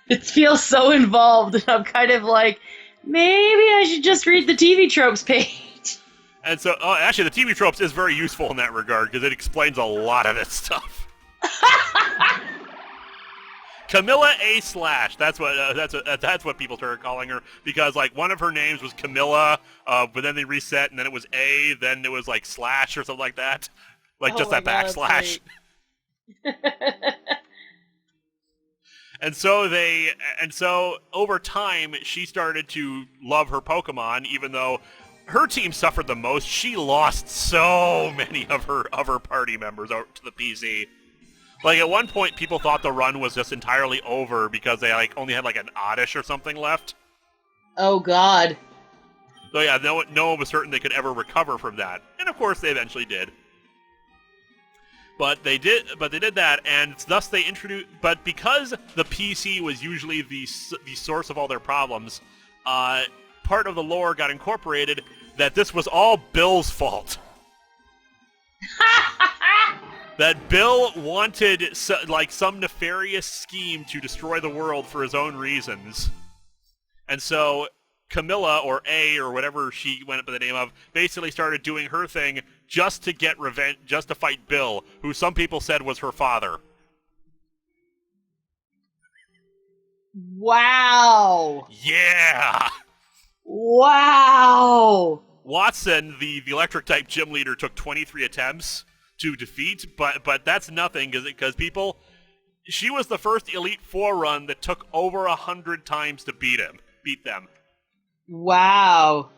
It feels so involved, and I'm kind of like, maybe I should just read the TV Tropes page. And so, actually, the TV Tropes is very useful in that regard, because it explains a lot of this stuff. Camilla A. Slash. That's what people started calling her, because like one of her names was Camilla, but then they reset, and then it was A, then it was like Slash or something like that, like just that backslash. And so over time, she started to love her Pokemon, even though her team suffered the most. She lost so many of her party members out to the PC. Like, at one point, people thought the run was just entirely over because they, only had, an Oddish or something left. Oh, God. So, yeah, no one was certain they could ever recover from that. And, of course, they eventually did. But they did that, and thus they introduced... But because the PC was usually the source of all their problems, part of the lore got incorporated that this was all Bill's fault. That Bill wanted, some nefarious scheme to destroy the world for his own reasons. And so Camilla, or A, or whatever she went up by the name of, basically started doing her thing just to get revenge, just to fight Bill, who some people said was her father. Wow! Yeah! Wow! Watson, the electric-type gym leader, took 23 attempts to defeat, but that's nothing, because she was the first Elite Four run that took over 100 times to beat them. Wow.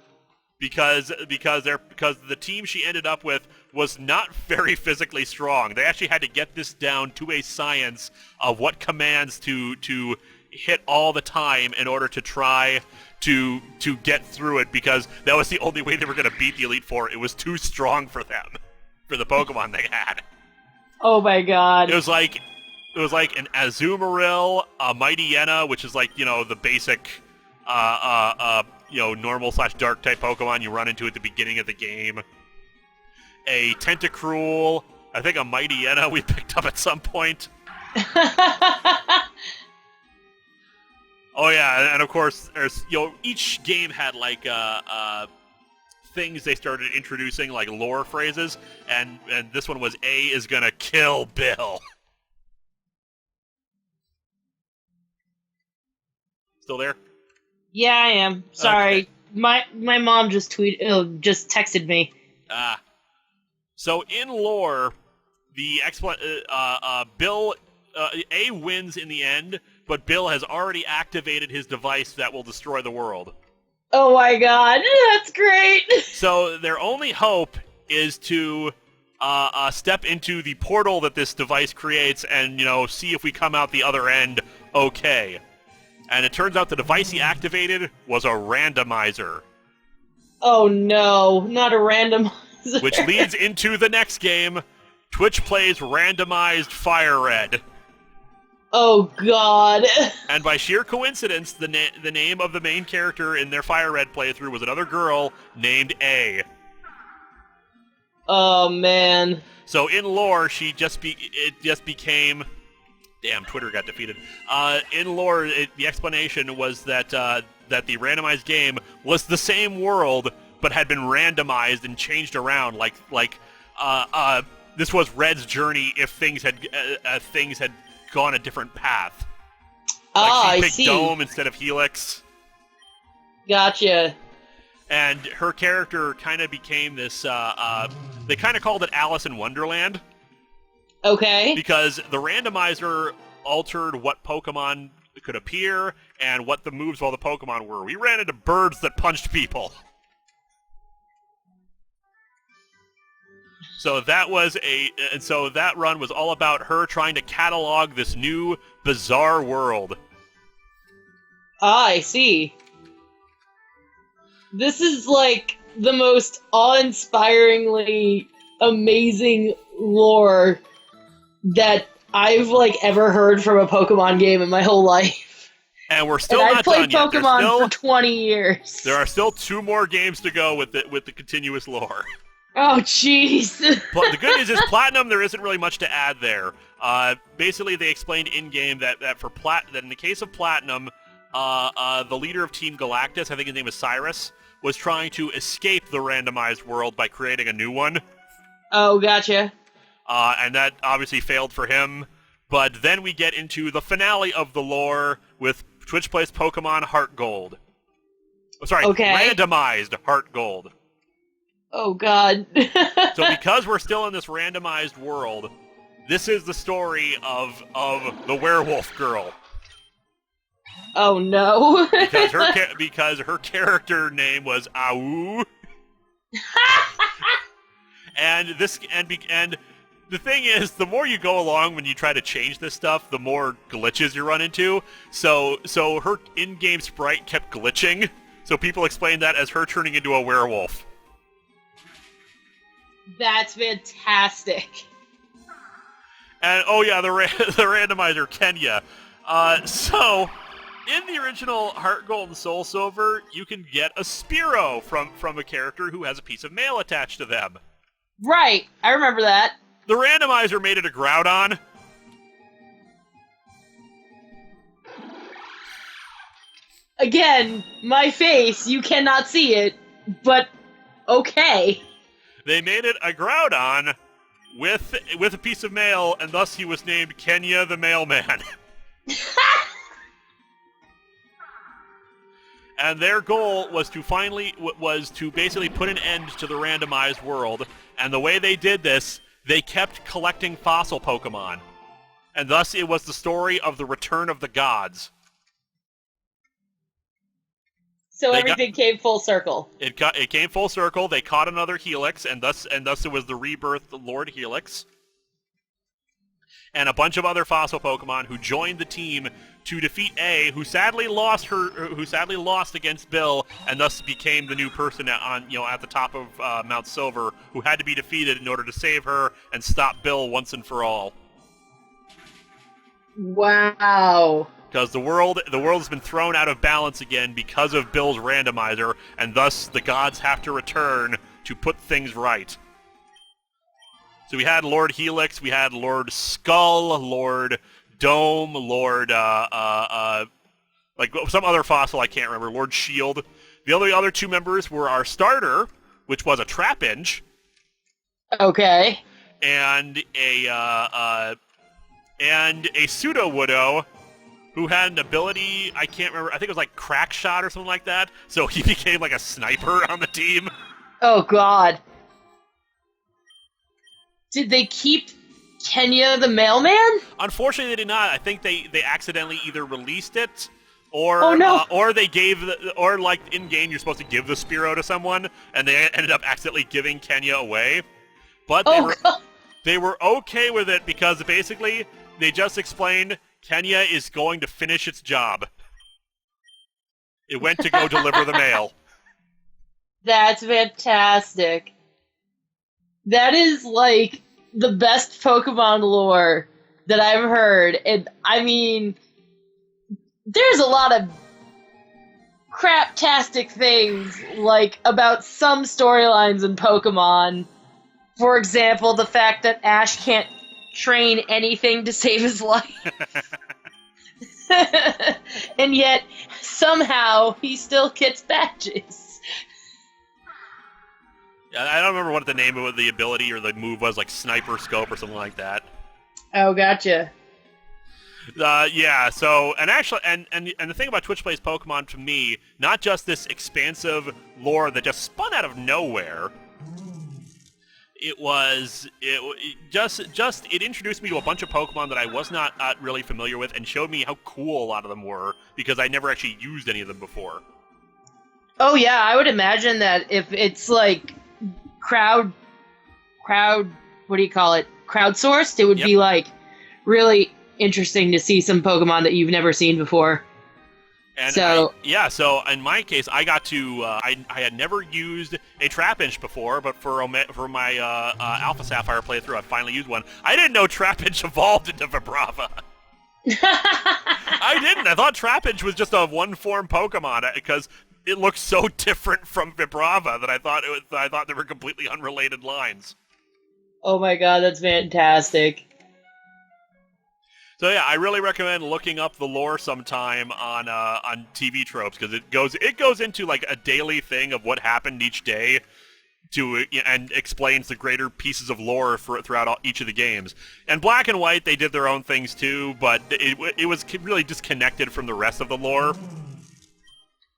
Because the team she ended up with was not very physically strong. They actually had to get this down to a science of what commands to hit all the time in order to try to get through it, because that was the only way they were going to beat the Elite Four. It was too strong for them, for the Pokemon they had. Oh my god. It was like an Azumarill, a Mightyena, which is the basic normal/dark type Pokemon you run into at the beginning of the game. A Tentacruel, I think a Mightyena we picked up at some point. Oh yeah, and of course there's each game had things they started introducing, like lore phrases, and this one was A is gonna kill Bill. Still there? Yeah, I am. Sorry. Okay. My mom just texted me. So in lore, Bill A wins in the end, but Bill has already activated his device that will destroy the world. Oh my god, that's great! So their only hope is to step into the portal that this device creates and, see if we come out the other end okay. And it turns out the device he activated was a randomizer. Oh no, not a randomizer. Which leads into the next game. Twitch plays Randomized Fire Red. Oh god. And by sheer coincidence, the name of the main character in their Fire Red playthrough was another girl named A. Oh man. So in lore, it just became. Damn, Twitter got defeated. In lore, the explanation was that the randomized game was the same world, but had been randomized and changed around. This was Red's journey if things had gone a different path. She picked I see. Dome instead of Helix. Gotcha. And her character kind of became this, they kind of called it Alice in Wonderland. Okay. Because the randomizer altered what Pokemon could appear and what the moves of all the Pokemon were. We ran into birds that punched people. So that run was all about her trying to catalog this new bizarre world. I see. This is like the most awe-inspiringly amazing lore that I've ever heard from a Pokemon game in my whole life. And we're still and not done yet. I've played Pokemon for 20 years. There are still 2 more games to go with the continuous lore. Oh, jeez. But the good news is Platinum, there isn't really much to add there. Basically, they explained in-game that in the case of Platinum, the leader of Team Galactus, I think his name is Cyrus, was trying to escape the randomized world by creating a new one. Oh, gotcha. And that obviously failed for him. But then we get into the finale of the lore with Twitch Plays Pokemon Heart Gold. Oh, sorry, okay. Randomized Heart Gold. Oh, God. So because we're still in this randomized world, this is the story of the werewolf girl. Oh, no. because her character name was Au. And the thing is, the more you go along when you try to change this stuff, the more glitches you run into. So her in-game sprite kept glitching. So people explained that as her turning into a werewolf. That's fantastic. And oh yeah, the randomizer Kenya. So in the original Heart Gold and Soul Silver, you can get a Spearow from a character who has a piece of mail attached to them. Right, I remember that. The randomizer made it a Groudon. Again, my face, you cannot see it, but okay. They made it a Groudon with a piece of mail, and thus he was named Kenya the Mailman. And their goal was to basically put an end to the randomized world. And the way they did this, they kept collecting fossil Pokemon. And thus it was the story of the return of the gods. So everything came full circle. It came full circle. They caught another Helix, and thus it was the rebirth of Lord Helix. And a bunch of other fossil Pokemon who joined the team to defeat A, who sadly lost against Bill, and thus became the new person at the top of Mount Silver, who had to be defeated in order to save her and stop Bill once and for all. Wow. Because the world has been thrown out of balance again because of Bill's randomizer, and thus the gods have to return to put things right. So we had Lord Helix, we had Lord Skull, Lord Dome, Lord some other fossil I can't remember, Lord Shield. The other 2 members were our starter, which was a Trapinch. Okay. And a Pseudo-Widow, who had an ability, I can't remember, I think it was like Crack Shot or something like that, so he became like a sniper on the team. Oh, God. Did they keep Kenya the Mailman? Unfortunately, they did not. I think they accidentally either released it Or, Oh, no. or they gave, or like in game, you're supposed to give the Spearow to someone, and they ended up accidentally giving Kenya away. But they were okay with it because basically they just explained Kenya is going to finish its job. It went to go deliver the mail. That's fantastic. That is like the best Pokemon lore that I've heard. And I mean, there's a lot of craptastic things like about some storylines in Pokemon. For example, the fact that Ash can't train anything to save his life. And yet, somehow, he still gets badges. I don't remember what the name of the ability or the move was, like Sniper Scope or something like that. Oh, gotcha. Yeah, so, and actually, and the thing about Twitch Plays Pokemon to me, not just this expansive lore that just spun out of nowhere, it introduced me to a bunch of Pokemon that I was not really familiar with and showed me how cool a lot of them were because I never actually used any of them before. Oh yeah, I would imagine that if it's like crowd, what do you call it? Crowdsourced, it would be like really interesting to see some Pokemon that you've never seen before. And so in my case, I got to I had never used a Trapinch before, but for my Alpha Sapphire playthrough, I finally used one. I didn't know Trapinch evolved into Vibrava. I didn't. I thought Trapinch was just a one-form Pokemon because it looked so different from Vibrava that I thought they were completely unrelated lines. Oh my god, that's fantastic. So yeah, I really recommend looking up the lore sometime on TV Tropes because it goes into like a daily thing of what happened each day and explains the greater pieces of lore throughout each of the games. And Black and White, they did their own things too, but it was really disconnected from the rest of the lore.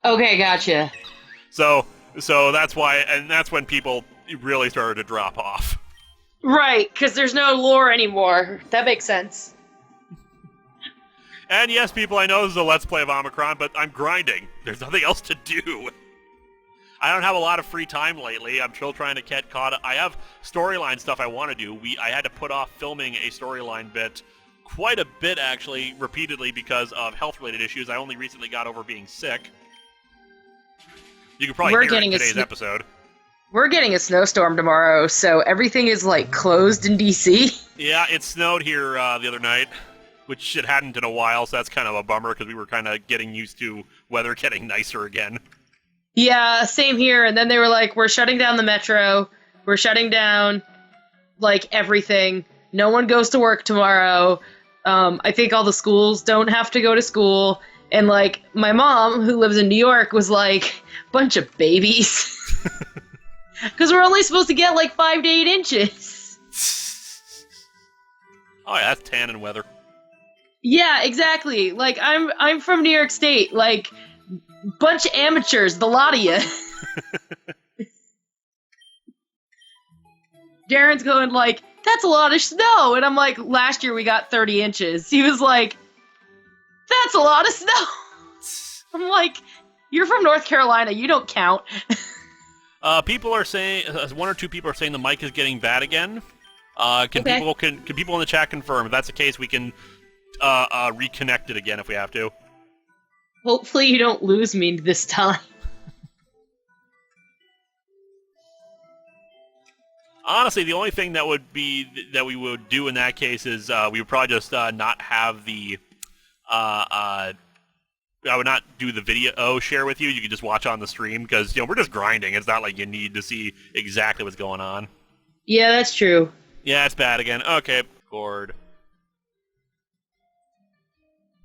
Okay, gotcha. So that's why, and that's when people really started to drop off. Right, because there's no lore anymore. That makes sense. And yes, people, I know this is a Let's Play of Omicron, but I'm grinding. There's nothing else to do. I don't have a lot of free time lately. I'm still trying to get caught up. I have storyline stuff I want to do. I had to put off filming a storyline bit quite a bit, actually, repeatedly because of health-related issues. I only recently got over being sick. You can probably hear it in today's episode. We're getting a snowstorm tomorrow, so everything is, like, closed in D.C. Yeah, it snowed here the other night, which it hadn't in a while, so that's kind of a bummer because we were kind of getting used to weather getting nicer again. Yeah, same here. And then they were like, we're shutting down the metro. We're shutting down, like, everything. No one goes to work tomorrow. I think all the schools don't have to go to school. And, like, my mom, who lives in New York, was like, bunch of babies. Because we're only supposed to get, like, 5 to 8 inches. Oh, yeah, that's tannin weather. Yeah, exactly. Like, I'm from New York State. Like, bunch of amateurs, the lot of you. Darren's going like, that's a lot of snow. And I'm like, last year we got 30 inches. He was like, that's a lot of snow. I'm like, you're from North Carolina. You don't count. People are saying, one or two people are saying the mic is getting bad again. Can people in the chat confirm? If that's the case, we can reconnect it again if we have to. Hopefully you don't lose me this time. Honestly, the only thing that we would do in that case is we would probably just not have the I would not do the video share with you. You could just watch on the stream because we're just grinding. It's not like you need to see exactly what's going on. Yeah, that's true. Yeah, it's bad again. Okay, record.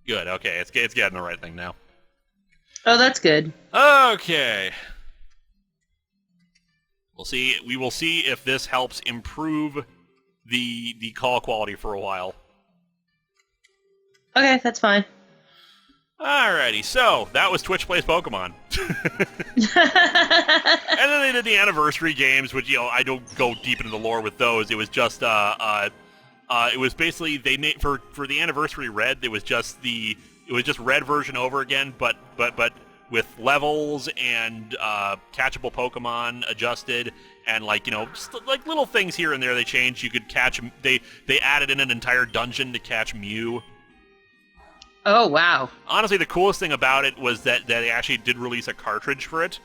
Good. Okay, it's getting the right thing now. Oh, that's good. Okay. We will see if this helps improve the call quality for a while. Okay, that's fine. Alrighty, so that was Twitch Plays Pokemon. And then they did the anniversary games, which I don't go deep into the lore with those. It was just it was basically they made for the anniversary Red. It was just the It was just red version over again, but with levels and catchable Pokemon adjusted, and just like little things here and there they changed. You could catch. They added in an entire dungeon to catch Mew. Oh wow! Honestly, the coolest thing about it was that they actually did release a cartridge for it.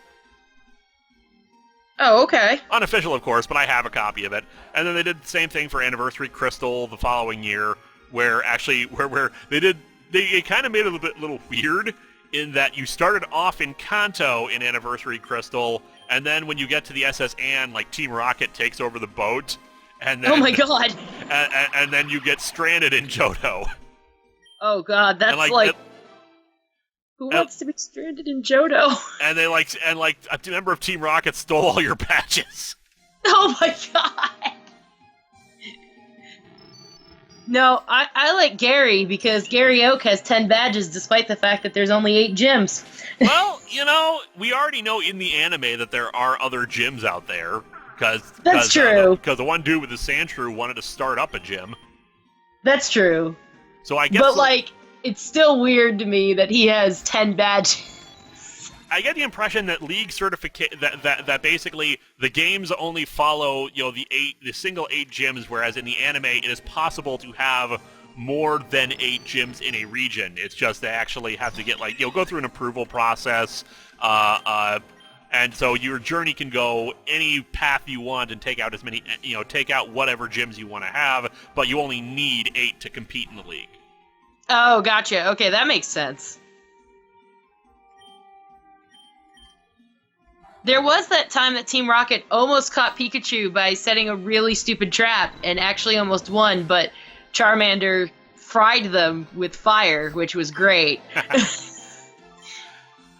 Oh, okay. Unofficial, of course, but I have a copy of it. And then they did the same thing for Anniversary Crystal the following year, where they kind of made it a little weird in that you started off in Kanto in Anniversary Crystal, and then when you get to the SS Anne, Team Rocket takes over the boat, and then, oh my god! And then you get stranded in Johto. Oh god, that's who wants to be stranded in Johto? And they a member of Team Rocket stole all your patches. Oh my god! No, I like Gary because Gary Oak has 10 badges despite the fact that there's only 8 gyms. Well, we already know in the anime that there are other gyms out there. That's true. Because the one dude with the Sandshrew wanted to start up a gym. That's true. So I guess... But, it's still weird to me that he has 10 badges. I get the impression that league certification that basically the games only follow the single 8 gyms, whereas in the anime it is possible to have more than 8 gyms in a region. It's just they actually have to get go through an approval process, and so your journey can go any path you want and take out as many take out whatever gyms you want to have, but you only need 8 to compete in the league. Oh, gotcha. Okay, that makes sense. There was that time that Team Rocket almost caught Pikachu by setting a really stupid trap and actually almost won, but Charmander fried them with fire, which was great.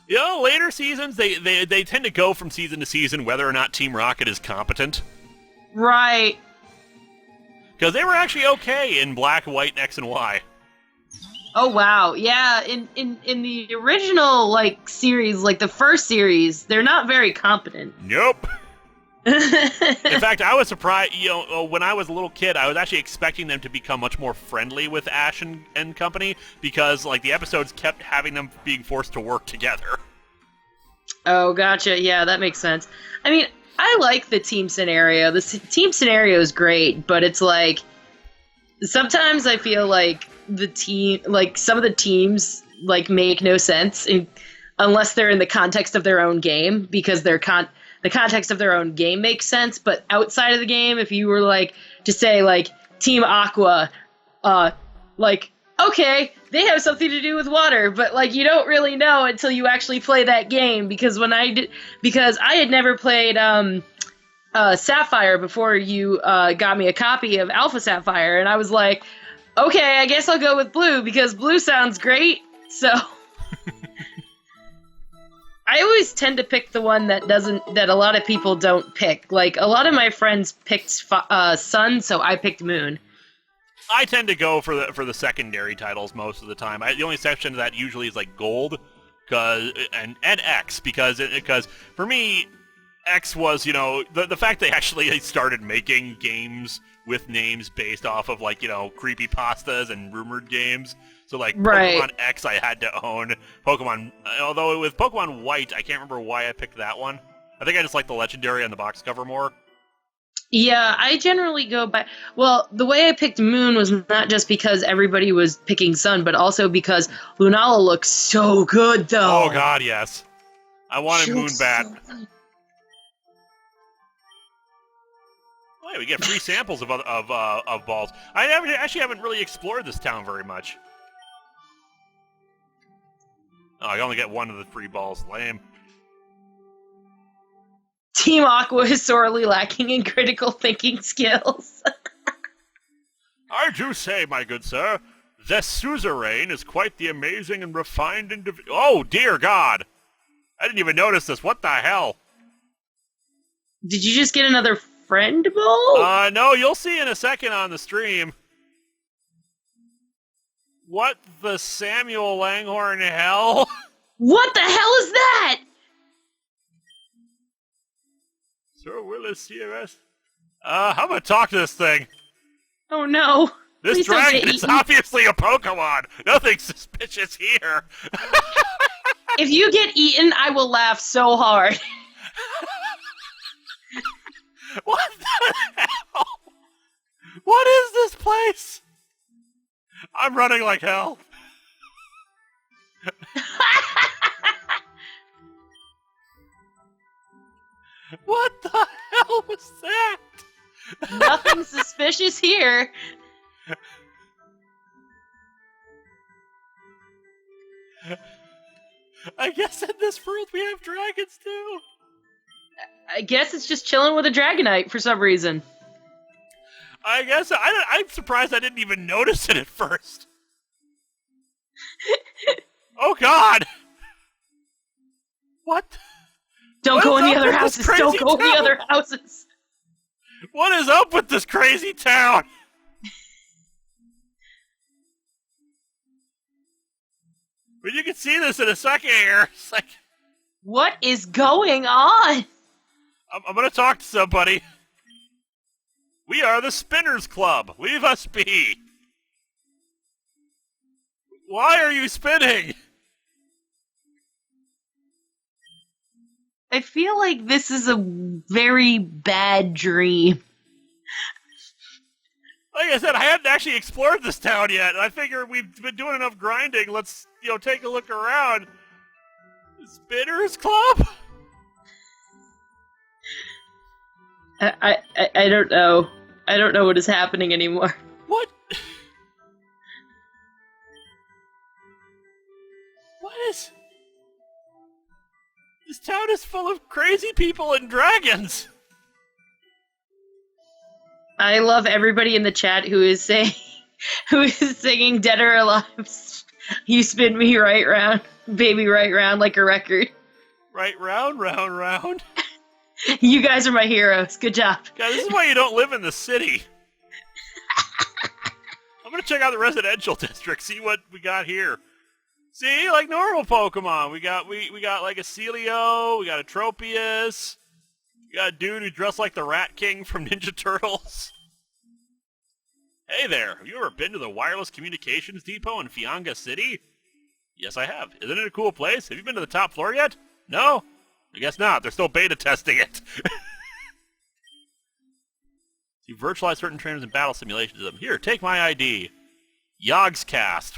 Later seasons, they tend to go from season to season whether or not Team Rocket is competent. Right. Because they were actually okay in Black, White, X, and Y. Oh wow, yeah. In the original series, the first series, they're not very competent. Nope. In fact, I was surprised. When I was a little kid, I was actually expecting them to become much more friendly with Ash and company because the episodes kept having them being forced to work together. Oh, gotcha. Yeah, that makes sense. I mean, I like the team scenario. The team scenario is great, but it's sometimes I feel the team, some of the teams, make no sense unless they're in the context of their own game, because the context of their own game makes sense. But outside of the game, if you were to say Team Aqua, okay, they have something to do with water, but you don't really know until you actually play that game. Because because I had never played Sapphire before you got me a copy of Alpha Sapphire, and I was like, okay, I guess I'll go with blue because blue sounds great. So I always tend to pick the one that a lot of people don't pick. A lot of my friends picked Sun, so I picked Moon. I tend to go for the secondary titles most of the time. The only exception to that usually is Gold, and X, because for me, X was the fact they actually started making games with names based off of creepypastas and rumored games. So right. Pokemon X I had to own. Although with Pokemon White, I can't remember why I picked that one. I think I just like the legendary on the box cover more. Yeah, I generally go by... Well, the way I picked Moon was not just because everybody was picking Sun, but also because Lunala looks so good, though. Oh god, yes. I wanted Moon bad. So yeah, we get free samples of balls. I actually haven't really explored this town very much. Oh, I only get one of the free balls. Lame. Team Aqua is sorely lacking in critical thinking skills. I do say, my good sir, this suzerain is quite the amazing and refined individual. Oh, dear God! I didn't even notice this. What the hell? Did you just get another friend ball? No, you'll see in a second on the stream. What the Samuel Langhorn hell? What the hell is that? Sir Willis CRS. I'm gonna talk to this thing. Oh no. This Please don't dragon get is eaten. obviously a Pokemon. Nothing suspicious here. If you get eaten, I will laugh so hard. What the hell? What is this place? I'm running like hell. What the hell was that? Nothing suspicious here. I guess in this world we have dragons too. I guess it's just chilling with a Dragonite for some reason. I guess I'm surprised I didn't even notice it at first. Oh God! What? Don't What go is in the up other with this houses. Don't crazy go in the town? other houses. What is up with this crazy town? But you can see this in a second here. It's like What is going on? I'm gonna talk to somebody. We are the Spinners Club. We must be. Why are you spinning? I feel like this is a very bad dream. Like I said, I hadn't actually explored this town yet. I figure we've been doing enough grinding. Let's, take a look around. Spinners Club? I don't know. I don't know what is happening anymore. What? What is... This town is full of crazy people and dragons. I love everybody in the chat who is singing Dead or Alive. You spin me right round, baby right round like a record. Right, round, round, round. You guys are my heroes. Good job. Guys, this is why you don't live in the city. I'm gonna check out the residential district, see what we got here. See, like normal Pokemon, we got like a Celio, we got a Tropius, we got a dude who dressed like the Rat King from Ninja Turtles. Hey there, have you ever been to the Wireless Communications Depot in Fianga City? Yes, I have. Isn't it a cool place? Have you been to the top floor yet? No? I guess not. They're still beta testing it. You virtualize certain trainers in battle simulations of them. Here, take my ID. Yogscast.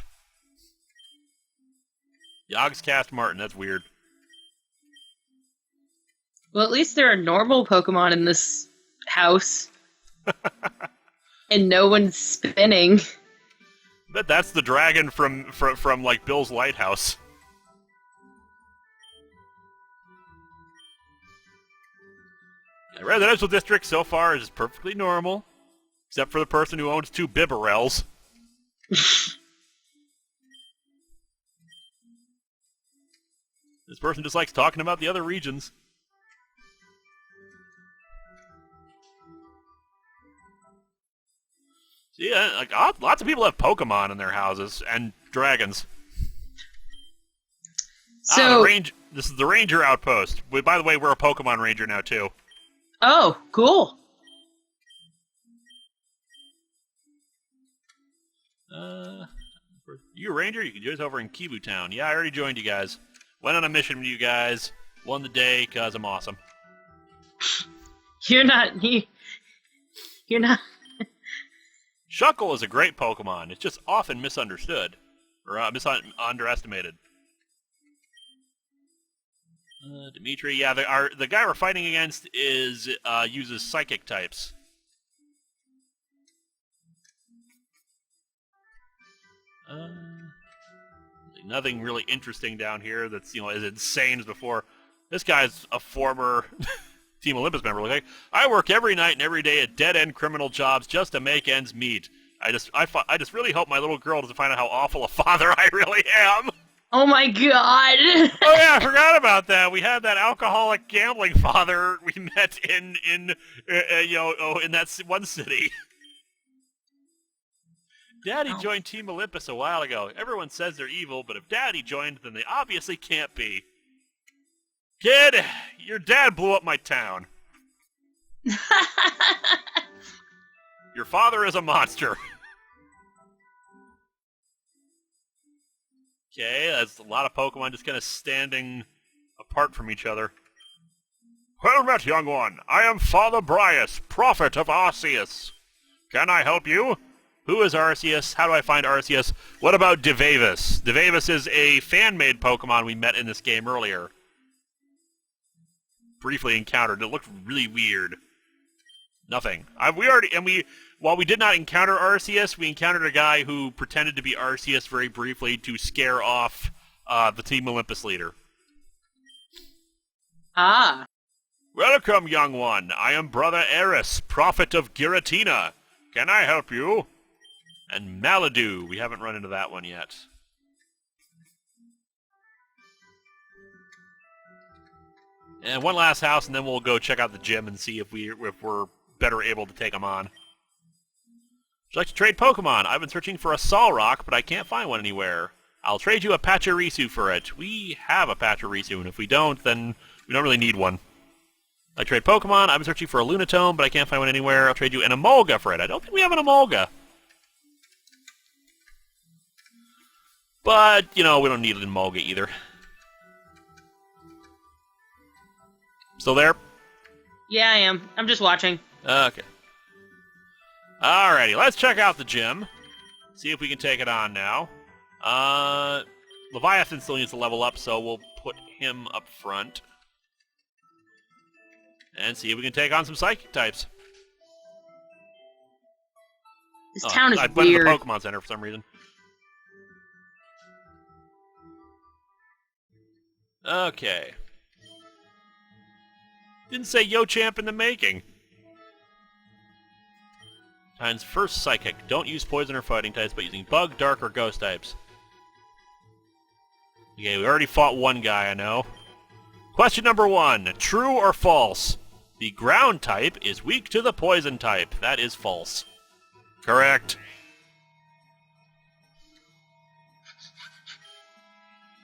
Yogscast Martin, that's weird. Well, at least there are normal Pokemon in this house. And no one's spinning. Bet that's the dragon from like Bill's Lighthouse. The residential district so far is perfectly normal, except for the person who owns 2 Bibarels. This person just likes talking about the other regions. See, like lots of people have Pokemon in their houses and dragons. So, this is the Ranger Outpost. By the way, we're a Pokemon Ranger now too. oh, cool. You a Ranger? You can join us over in Kibu Town. Yeah, I already joined you guys. Went on a mission with you guys. Won the day because I'm awesome. You're not. You're not. Shuckle is a great Pokemon. It's just often misunderstood. Or underestimated. Dimitri, yeah, the guy we're fighting against uses psychic types. Nothing really interesting down here that's as insane as before. This guy's a former Team Olympus member. Like, I work every night and every day at dead-end criminal jobs just to make ends meet. I just really hope my little girl doesn't find out how awful a father I really am. Oh my god. Oh yeah, I forgot about that. We had that alcoholic gambling father we met in that one city. Daddy joined Team Olympus a while ago. Everyone says they're evil, but if Daddy joined, then they obviously can't be. Kid, your dad blew up my town. Your father is a monster. Okay, that's a lot of Pokemon just kind of standing apart from each other. Well met, young one. I am Father Brias, prophet of Arceus. Can I help you? Who is Arceus? How do I find Arceus? What about Devavis? Devavis is a fan-made Pokemon we met in this game earlier. Briefly encountered. It looked really weird. Nothing. While we did not encounter Arceus, we encountered a guy who pretended to be Arceus very briefly to scare off the Team Olympus leader. Ah. Welcome, young one. I am Brother Eris, prophet of Giratina. Can I help you? And Maladu. We haven't run into that one yet. And one last house, and then we'll go check out the gym and see if we're better able to take them on. Would you like to trade Pokemon? I've been searching for a Solrock, but I can't find one anywhere. I'll trade you a Pachirisu for it. We have a Pachirisu, and if we don't, then we don't really need one. I trade Pokemon. I've been searching for a Lunatone, but I can't find one anywhere. I'll trade you an Emolga for it. I don't think we have an Emolga. But, we don't need an Emolga either. Still there? Yeah, I am. I'm just watching. Okay. Alrighty, let's check out the gym. See if we can take it on now. Leviathan still needs to level up, so we'll put him up front. And see if we can take on some Psychic types. This town is I went to weird. the Pokemon Center for some reason. Okay. Didn't say Yo-Champ in the making. Time's first Psychic. Don't use Poison or Fighting types, but using Bug, Dark, or Ghost types. Okay, we already fought one guy, I know. Question number 1. True or false? The Ground type is weak to the Poison type. That is false. Correct.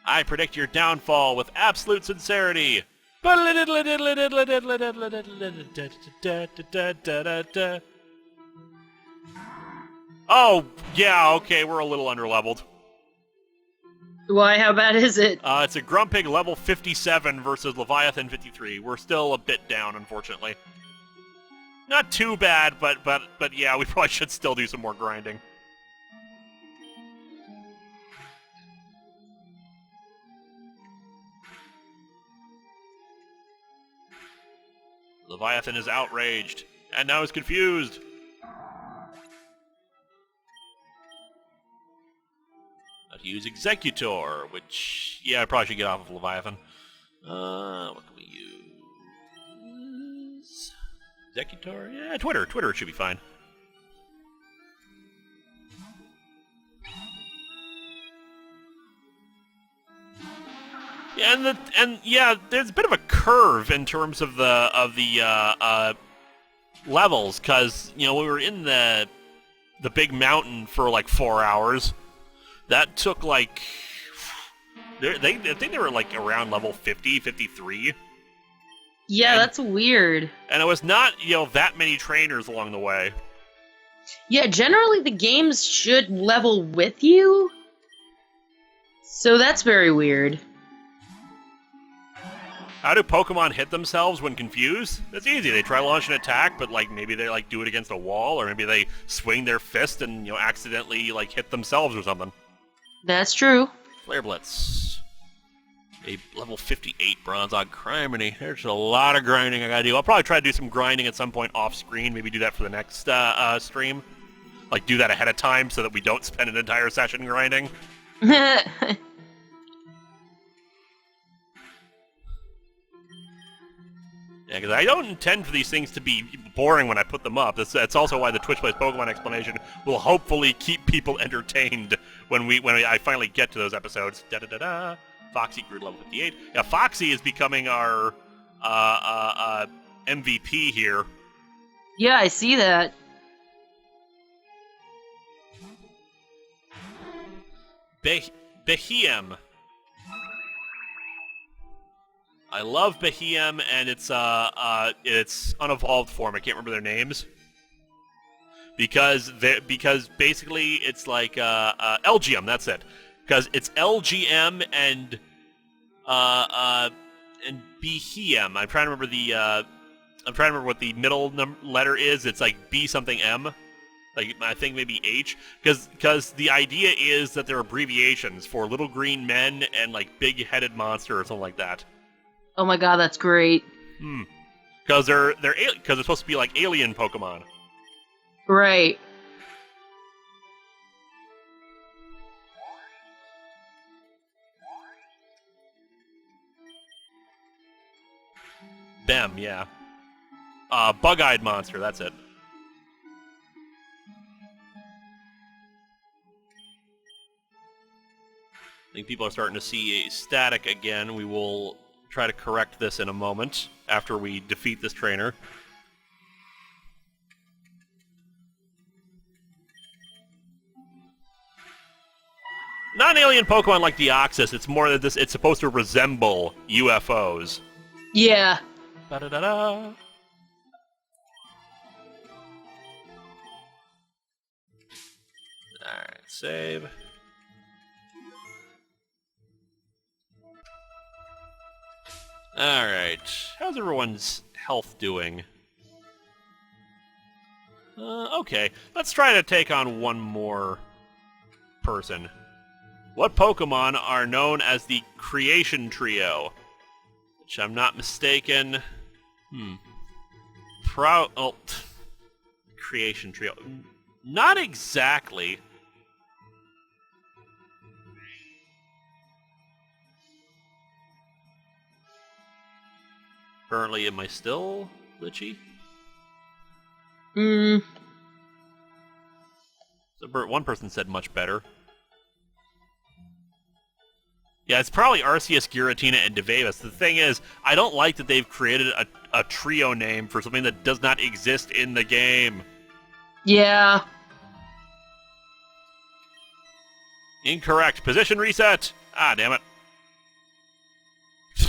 I predict your downfall with absolute sincerity. Oh, yeah, okay, we're a little underleveled. Why, how bad is it? It's a Grumpig level 57 versus Leviathan 53. We're still a bit down, unfortunately. Not too bad, but yeah, we probably should still do some more grinding. Leviathan is outraged, and now is confused. To use Executor, which, yeah, I probably should get off of Leviathan. What can we use? Executor? Yeah, Twitter. Twitter should be fine. Yeah, and there's a bit of a curve in terms of the levels, because we were in the big mountain for like 4 hours. That took like I think they were like around level 50, 53. Yeah, that's weird. And it was not that many trainers along the way. Yeah, generally the games should level with you. So that's very weird. How do Pokemon hit themselves when confused? It's easy. They try to launch an attack, but maybe they do it against a wall, or maybe they swing their fist and accidentally hit themselves or something. That's true. Flare Blitz. A level 58 Bronzong Criminy. There's a lot of grinding I gotta do. I'll probably try to do some grinding at some point off screen. Maybe do that for the next stream. Do that ahead of time so that we don't spend an entire session grinding. Yeah, because I don't intend for these things to be boring when I put them up. That's also why the Twitch Plays Pokemon explanation will hopefully keep people entertained when I finally get to those episodes. Da-da-da-da. Foxy grew to level 58. Yeah, Foxy is becoming our MVP here. Yeah, I see that. Behem. I love Behem and its unevolved form. I can't remember their names. Because basically it's like Elgium, that's it. Because it's LGM and BHM. I'm trying to remember what the middle letter is. It's like B something M. Like, I think maybe H. Because the idea is that they're abbreviations for little green men and, like, big-headed monster or something like that. Oh my god, that's great. Because they're supposed to be like alien Pokemon. Right. Bem, yeah. Bug-eyed monster, that's it. I think people are starting to see static again. We will try to correct this in a moment after we defeat this trainer. Not an alien Pokemon like Deoxys. It's more that it's supposed to resemble UFOs. Yeah. Ba-da-da-da. Alright, save. Alright, how's everyone's health doing? Okay, let's try to take on one more person. What Pokemon are known as the Creation Trio? Which I'm not mistaken... Creation Trio. Not exactly. Currently, am I still glitchy? So one person said much better. Yeah, it's probably Arceus, Giratina, and Devavis. The thing is, I don't like that they've created a trio name for something that does not exist in the game. Yeah. Incorrect. Position reset! Ah, damn it.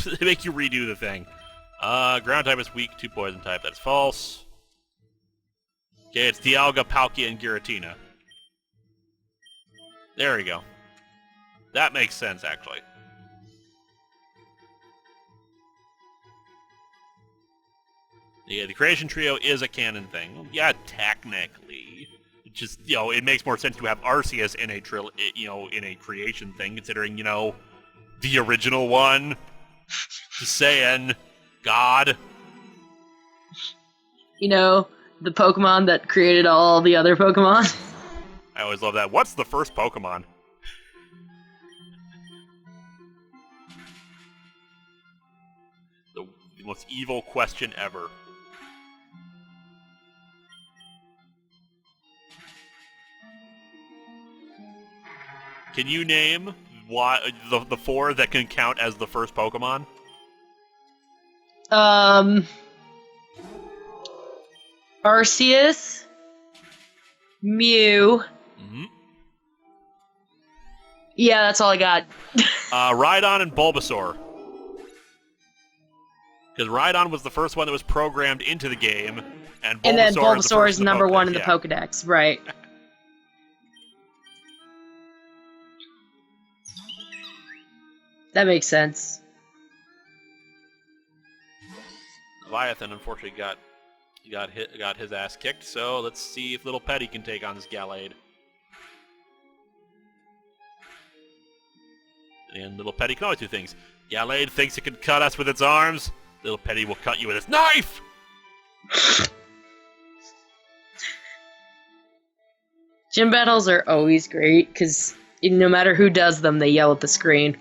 They make you redo the thing. Ground type is weak to poison type. That's false. Okay, it's Dialga, Palkia, and Giratina. There we go. That makes sense, actually. Yeah, the Creation Trio is a canon thing. Well, yeah, technically. It just, it makes more sense to have Arceus in in a creation thing, considering, the original one. Just saying. God. The Pokemon that created all the other Pokemon. I always love that. What's the first Pokemon? The most evil question ever. Can you name the four that can count as the first Pokemon? Arceus, Mew. Mm-hmm. Yeah, that's all I got. Rhydon and Bulbasaur. Because Rhydon was the first one that was programmed into the game, and then Bulbasaur is the number Pokedex, one in the Pokedex, right? That makes sense. Leviathan unfortunately got his ass kicked, so let's see if Little Petty can take on this Gallade. And Little Petty can always do things. Gallade thinks it can cut us with its arms. Little Petty will cut you with its knife! Gym battles are always great, because no matter who does them, they yell at the screen.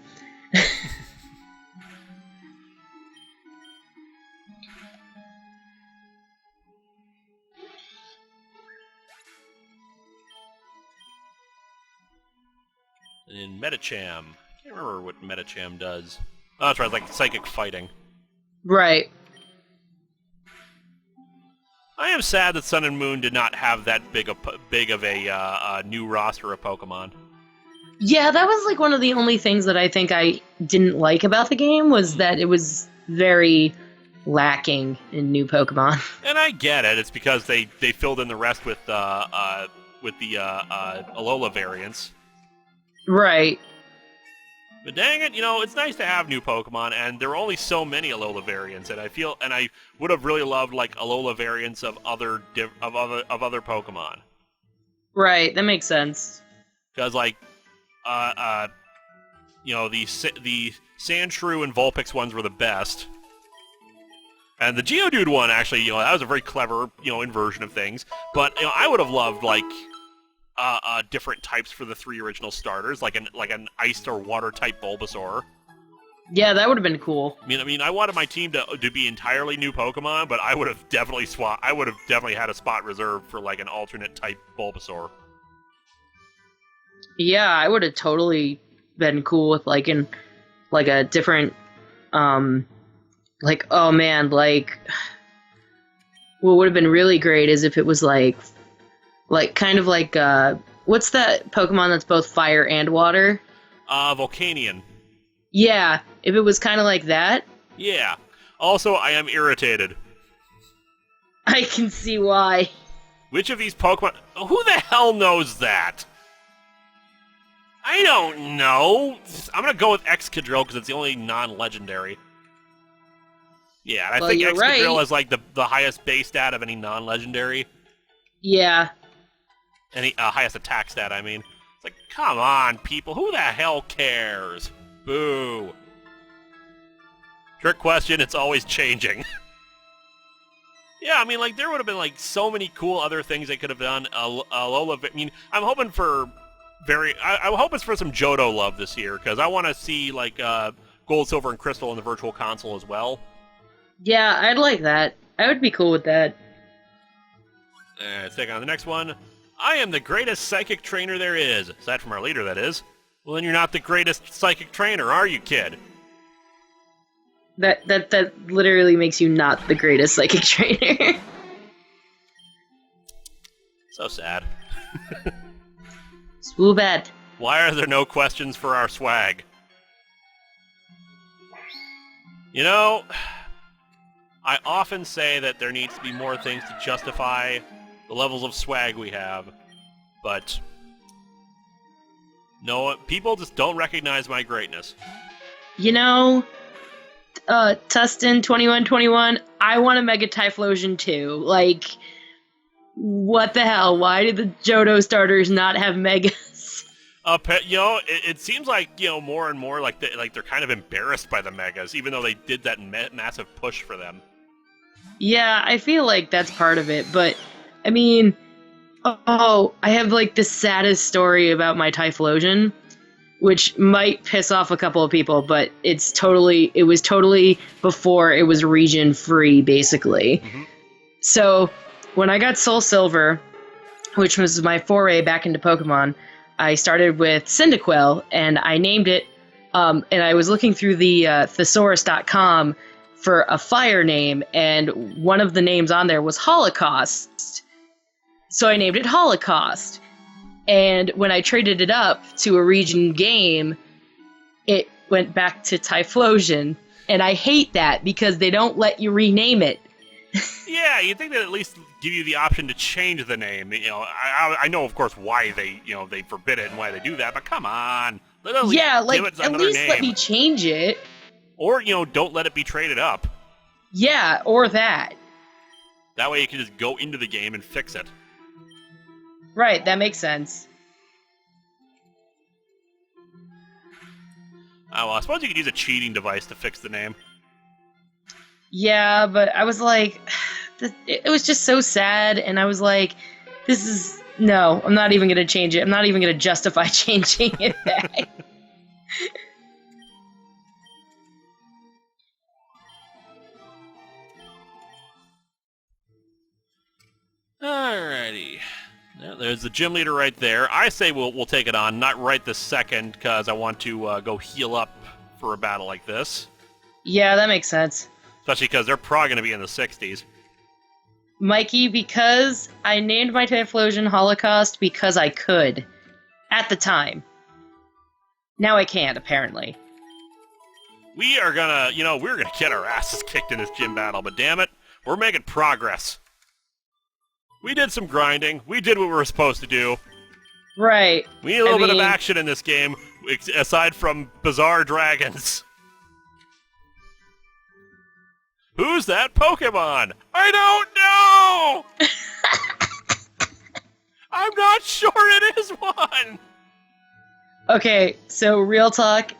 And in Medicham, I can't remember what Medicham does. Oh, that's right, like psychic fighting. Right. I am sad that Sun and Moon did not have that big of a new roster of Pokemon. Yeah, that was like one of the only things that I think I didn't like about the game was that it was very lacking in new Pokemon. And I get it. It's because they filled in the rest with the Alola variants. Right. But dang it, it's nice to have new Pokemon, and there are only so many Alola variants, and I would have really loved like Alola variants of other Pokemon. Right, that makes sense. Because like, the Sandshrew and Vulpix ones were the best, and the Geodude one actually, that was a very clever, inversion of things. But I would have loved like. Different types for the 3 original starters, like an ice or water type Bulbasaur. Yeah, that would have been cool. I mean, I wanted my team to be entirely new Pokemon, but I would have definitely had a spot reserved for like an alternate type Bulbasaur. Yeah, I would have totally been cool with like a different, like, oh man, like what would have been really great is if it was like kind of like, what's that Pokemon that's both fire and water? Volcanion. Yeah, if it was kind of like that. Yeah. Also, I am irritated. I can see why. Which of these Pokemon... Who the hell knows that? I don't know. I'm gonna go with Excadrill because it's the only non-legendary. Yeah, and I think Excadrill is like the highest base stat of any non-legendary. Yeah. Any highest attack stat, I mean. It's like, come on, people. Who the hell cares? Boo. Trick question, it's always changing. Yeah, I mean, like, there would have been, like, so many cool other things they could have done. Alola, I mean, I'm hoping for I'm hoping for some Johto love this year, because I want to see, like, Gold, Silver, and Crystal in the Virtual Console as well. Yeah, I'd like that. I would be cool with that. Let's take on the next one. I am the greatest psychic trainer there is. Aside from our leader, that is. Well, then you're not the greatest psychic trainer, are you, kid? That literally makes you not the greatest psychic trainer. So sad. So bad. Why are there no questions for our swag? I often say that there needs to be more things to justify the levels of swag we have, but no, people just don't recognize my greatness. Tustin2121, I want a Mega Typhlosion too. Like, what the hell? Why did the Johto starters not have Megas? It seems like, more and more like they're kind of embarrassed by the Megas, even though they did that massive push for them. Yeah, I feel like that's part of it, but I mean, I have like the saddest story about my Typhlosion, which might piss off a couple of people, but it was totally before it was region free, basically. Mm-hmm. So when I got Soul Silver, which was my foray back into Pokemon, I started with Cyndaquil, and I named it, and I was looking through the thesaurus.com for a fire name, and one of the names on there was Holocaust. So I named it Holocaust. And when I traded it up to a region game, it went back to Typhlosion. And I hate that because they don't let you rename it. Yeah, you'd think they'd at least give you the option to change the name. I know, of course, why they forbid it and why they do that, but come on. At least name. Let me change it. Or, don't let it be traded up. Yeah, or that. That way you can just go into the game and fix it. Right, that makes sense. Oh, well, I suppose you could use a cheating device to fix the name. Yeah, but I was like, it was just so sad, and I was like, no, I'm not even going to change it. I'm not even going to justify changing it back. Alrighty. There's the gym leader right there. I say we'll take it on, not right this second, because I want to go heal up for a battle like this. Yeah, that makes sense. Especially because they're probably going to be in the 60s. Mikey, because I named my Typhlosion Holocaust because I could. At the time. Now I can't, apparently. We are gonna, we're gonna get our asses kicked in this gym battle, but damn it, we're making progress. We did some grinding. We did what we were supposed to do. Right. We need a little bit of action in this game. aside from bizarre dragons. Who's that Pokemon? I don't know! I'm not sure it is one! Okay, so real talk,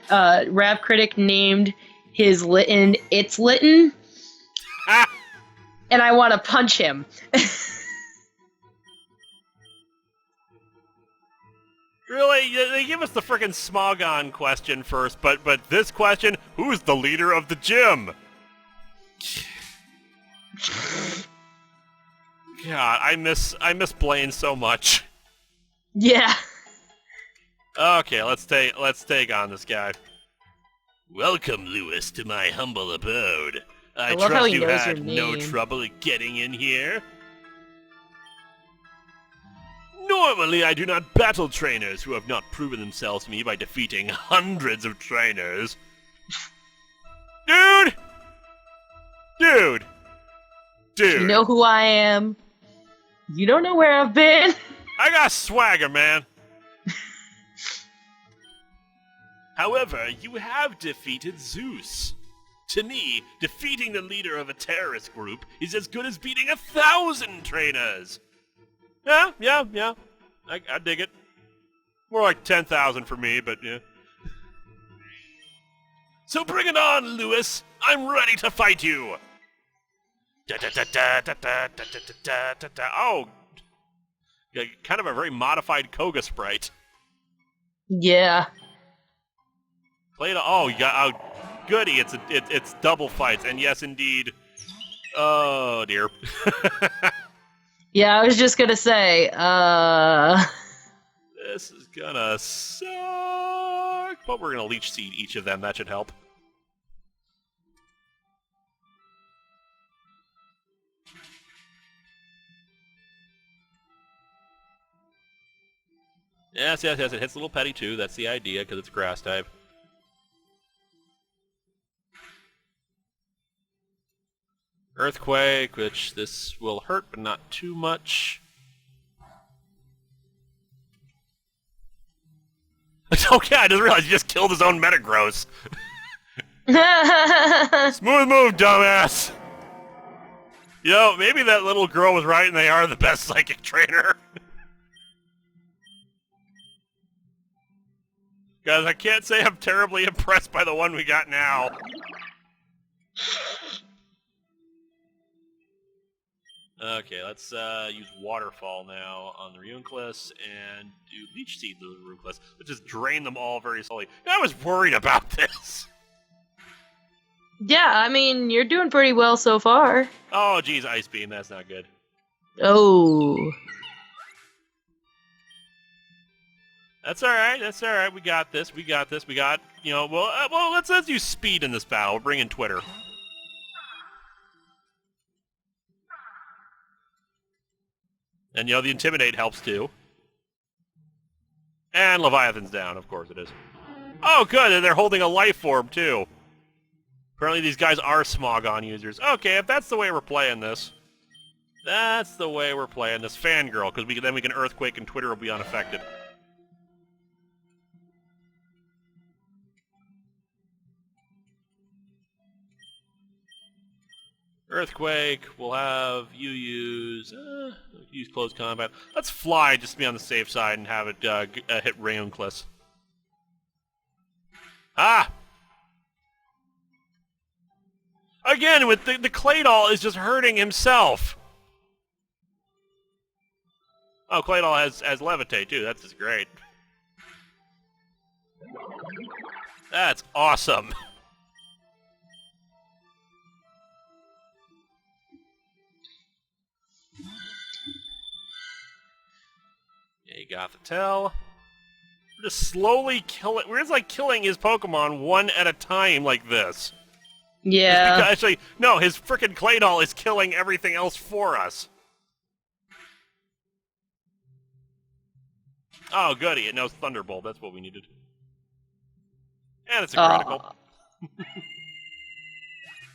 Rap Critic named his Litten It's Litten, and I want to punch him. Really? They give us the frickin' Smogon question first, but this question, who's the leader of the gym? God, I miss Blaine so much. Yeah. Okay, let's take on this guy. Welcome, Lewis, to my humble abode. I love how trust he you knows had your no name. trouble getting in here. Normally, I do not battle trainers who have not proven themselves to me by defeating hundreds of trainers. Dude! You know who I am. You don't know where I've been. I got swagger, man. However, you have defeated Zeus. To me, defeating the leader of a terrorist group is as good as beating 1,000 trainers. Yeah. I dig it. More like 10,000 for me, but yeah. So bring it on, Lewis. I'm ready to fight you. Oh, kind of a very modified Koga sprite. Yeah. Oh, you got goody! It's double fights, and yes, indeed. Oh dear. Yeah, I was just gonna say, This is gonna suck, but we're gonna leech seed each of them. That should help. Yes, it hits a little petty too. That's the idea, because it's grass type. Earthquake, which this will hurt, but not too much. Okay, I just realized he just killed his own Metagross. Smooth move, dumbass. Yo, maybe that little girl was right and they are the best psychic trainer. Guys, I can't say I'm terribly impressed by the one we got now. Okay, let's use Waterfall now on the Reuniclus and do Leech Seed the Reuniclus. Let's just drain them all very slowly. I was worried about this. yeah, I mean, you're doing pretty well so far. Oh, geez, Ice Beam. That's not good. Oh. That's all right. We got this. We got, well, let's use speed in this battle. We'll bring in Twitter. And, the Intimidate helps, too. And Leviathan's down, of course it is. Oh, good, and they're holding a life orb, too. Apparently these guys are Smogon users. Okay, if that's the way we're playing this, Fangirl, because then we can Earthquake and Twitter will be unaffected. Earthquake, we'll have you use close combat. Let's fly just to be on the safe side and have it hit Reuniclus. Ah! Again, with the Claydol is just hurting himself. Oh, Claydol has Levitate too. That's just great. That's awesome. Yeah, you got the tell. We're just slowly killing. We're just like killing his Pokemon one at a time like this. Yeah. Actually, no, his frickin' Claydol is killing everything else for us. Oh, goody, it knows Thunderbolt. That's what we needed. And it's a critical.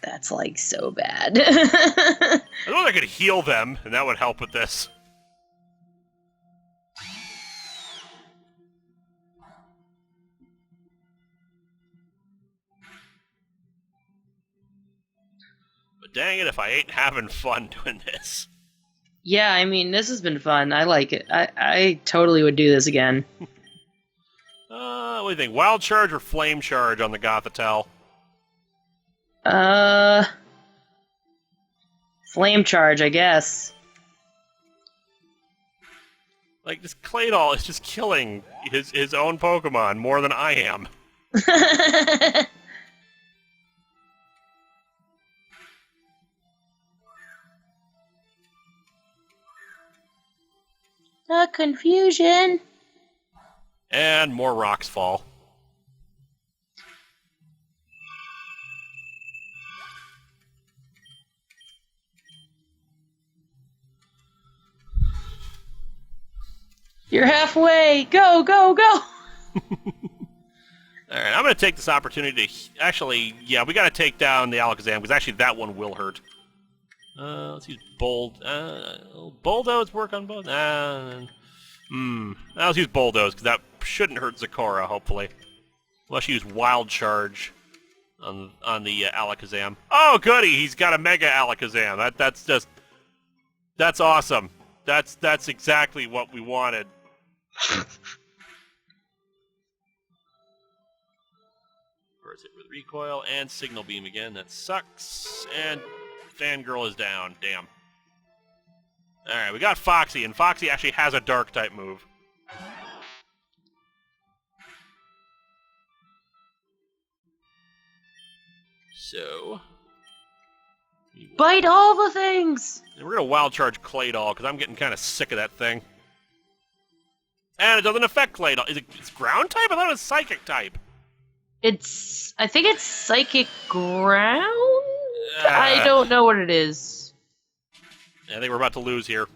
That's, like, so bad. I thought I could heal them, and that would help with this. But dang it if I ain't having fun doing this. Yeah, I mean, this has been fun. I like it. I totally would do this again. What do you think? Wild Charge or Flame Charge on the Gothitelle? Flame Charge, I guess. Like, this Claydol is just killing his own Pokemon more than I am. Confusion. And more rocks fall. You're halfway. Go, go, go. Alright, I'm going to take this opportunity to... Actually, yeah, we got to take down the Alakazam, because actually that one will hurt. Let's use Bulldoze work on both? Let's use Bulldoze, because that shouldn't hurt Zecora, hopefully. Let's use Wild Charge on the Alakazam. Oh, goody! He's got a Mega Alakazam. That's awesome. That's exactly what we wanted. First hit with Recoil and Signal Beam again. That sucks. And Fangirl is down. Damn. Alright, we got Foxy, and Foxy actually has a Dark-type move. So... Bite all the things! And we're going to Wild Charge Claydol, because I'm getting kind of sick of that thing. And it doesn't affect Claydol. It's Ground-type? I thought it was Psychic-type. I think it's Psychic Ground? I don't know what it is. I think we're about to lose here.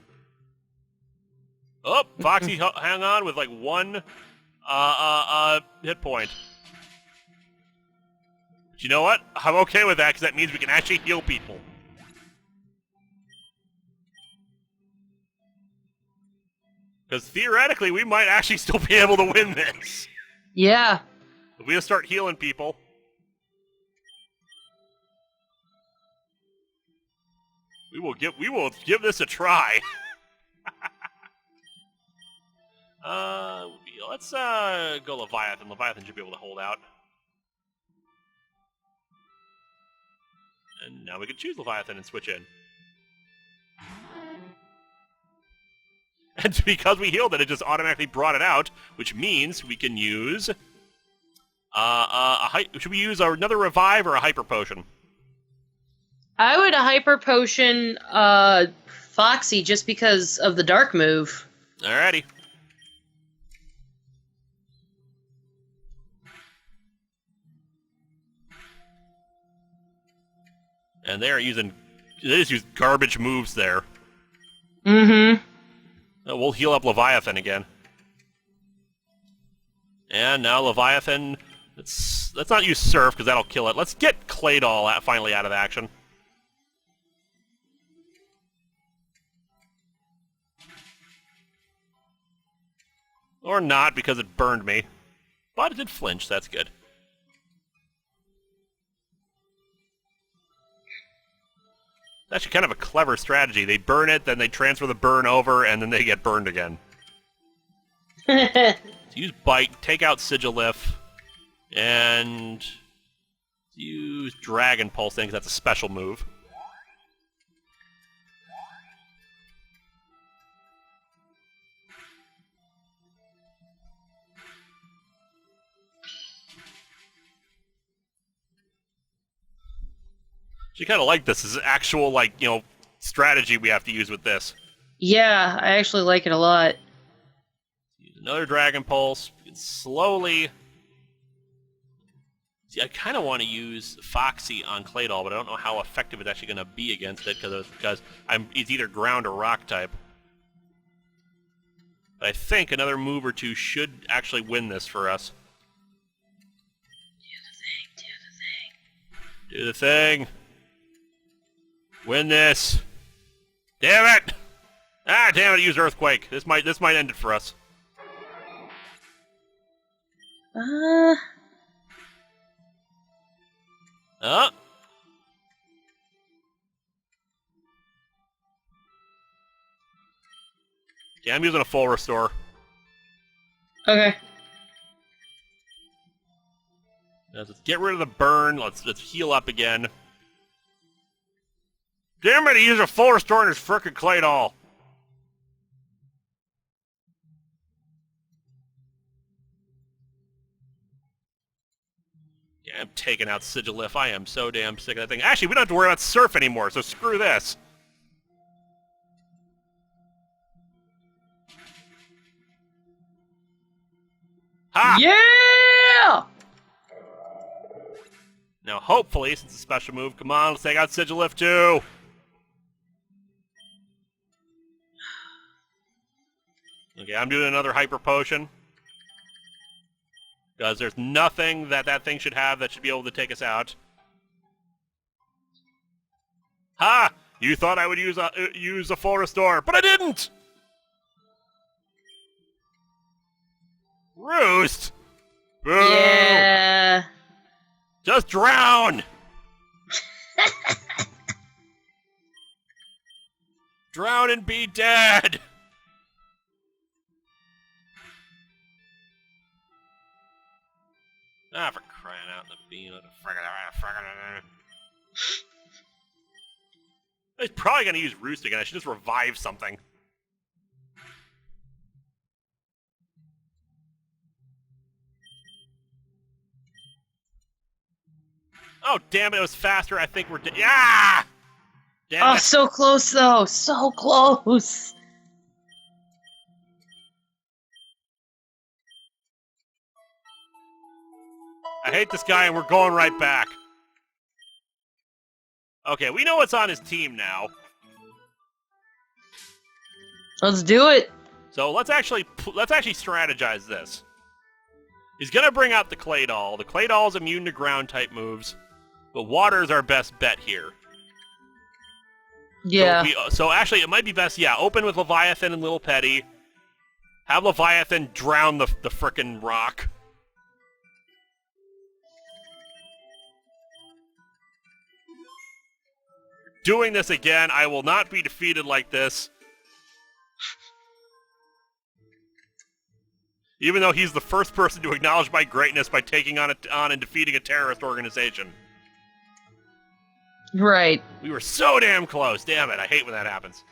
Oh, Foxy hang on with like one hit point. But you know what? I'm okay with that because that means we can actually heal people. Because theoretically, we might actually still be able to win this. Yeah. If we just start healing people. We will give this a try. Let's go Leviathan. Leviathan should be able to hold out. And now we can choose Leviathan and switch in. And because we healed it, it just automatically brought it out, which means we can use should we use another revive or a hyper potion? I would hyper potion Foxy just because of the dark move. Alrighty. And they just use garbage moves there. Mm-hmm. We'll heal up Leviathan again. And now Leviathan, let's not use Surf because that'll kill it. Let's get Claydol finally out of action. Or not, because it burned me. But it did flinch, that's good. Actually kind of a clever strategy. They burn it, then they transfer the burn over, and then they get burned again. So use Bite, take out Sigilif, and use Dragon Pulse then, because that's a special move. She kind of like this. This is actual, strategy we have to use with this. Yeah, I actually like it a lot. Use another Dragon Pulse. We can slowly... See, I kind of want to use Foxy on Claydol, but I don't know how effective it's actually going to be against it, because it's either ground or rock type. But I think another move or two should actually win this for us. Do the thing. Win this. Damn it! Ah, damn it, I used Earthquake. This might end it for us. Yeah, I'm using a full restore. Okay. Let's get rid of the burn. Let's heal up again. Damn it, he used a full restore in his frickin' clay doll. Yeah, I'm taking out Sigilif. I am so damn sick of that thing. Actually, we don't have to worry about Surf anymore, so screw this. Ha! Yeah! Now, hopefully, since it's a special move, come on, let's take out Sigilif too. Okay, I'm doing another Hyper Potion. Because there's nothing that thing should have that should be able to take us out. Ha! You thought I would use a full restore, but I didn't! Roost! Boo! Yeah. Just drown! Drown and be dead! Ah, for crying out in the bean. He's probably going to use Roost again. I should just revive something. Oh, damn it. It was faster. I think we're dead. Yeah! Damn Oh, it. so close, though. So close. I hate this guy, and we're going right back. Okay, we know what's on his team now. Let's do it. So let's actually strategize this. He's gonna bring out the Clay Doll. The Clay Doll is immune to ground type moves, but water is our best bet here. Yeah. So actually, it might be best. Yeah, open with Leviathan and Little Petty. Have Leviathan drown the frickin' rock. Doing this again, I will not be defeated like this. Even though he's the first person to acknowledge my greatness by taking on and defeating a terrorist organization. Right. We were so damn close. Damn it, I hate when that happens.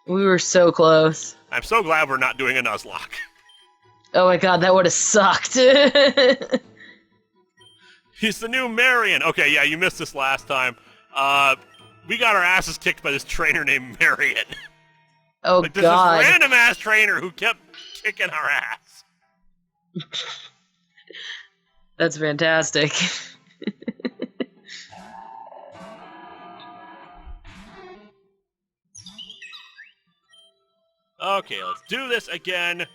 We were so close. I'm so glad we're not doing a Nuzlocke. Oh my god, that would have sucked. He's the new Marion. Okay, yeah, you missed this last time. We got our asses kicked by this trainer named Marion. Oh like, god. This random-ass trainer who kept kicking our ass. That's fantastic. Okay, let's do this again.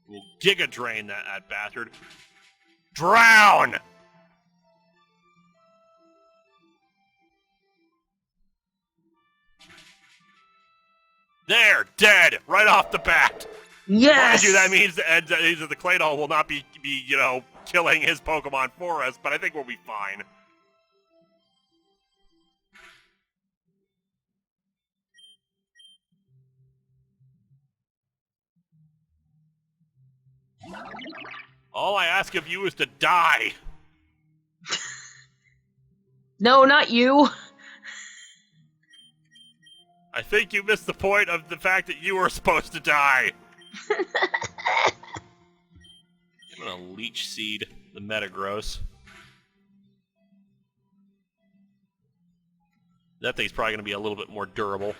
We'll Giga Drain that bastard. Drown! There, dead, right off the bat. Yes! Mind you, that means that the Clay Doll will not be killing his Pokemon for us, but I think we'll be fine. All I ask of you is to die. No, not you. I think you missed the point of the fact that you were supposed to die. I'm gonna Leech Seed the Metagross. That thing's probably gonna be a little bit more durable.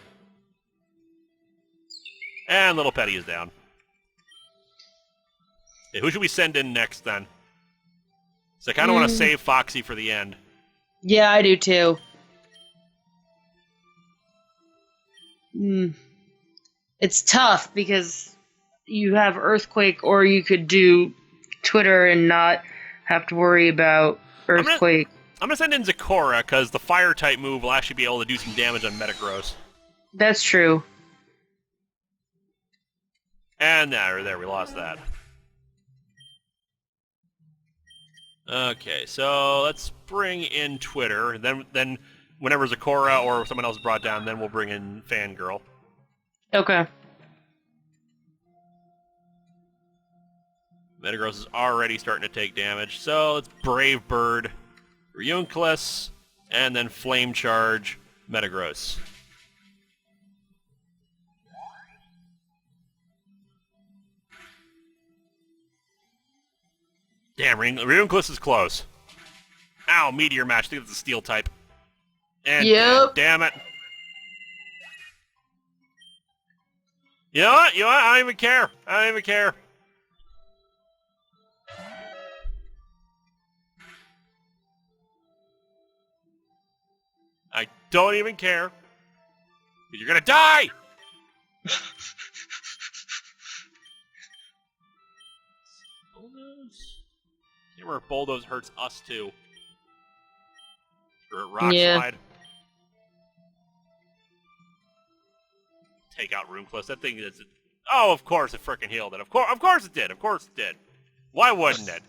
And Little Petty is down. Okay, who should we send in next then? So I kind of want to save Foxy for the end. Yeah, I do too. It's tough because you have Earthquake, or you could do Twitter and not have to worry about Earthquake. I'm gonna send in Zecora because the Fire type move will actually be able to do some damage on Metagross. That's true. And there, we lost that. Okay, so let's bring in Twitter. Then whenever Zecora or someone else is brought down, then we'll bring in Fangirl. Okay. Metagross is already starting to take damage, so let's Brave Bird, Reuniclus, and then Flame Charge Metagross. Damn, Reuniclus is close. Ow, Meteor Match. I think it's a Steel type. And Yep. damn it. You know what? I don't even care. I don't even care. I don't even care. You're gonna die! Remember, Bulldoze hurts us too. Or Rock Slide. Take out Reuniclus. That thing is... Oh, of course it frickin' healed it. Of course it did. Of course it did. Why wouldn't it?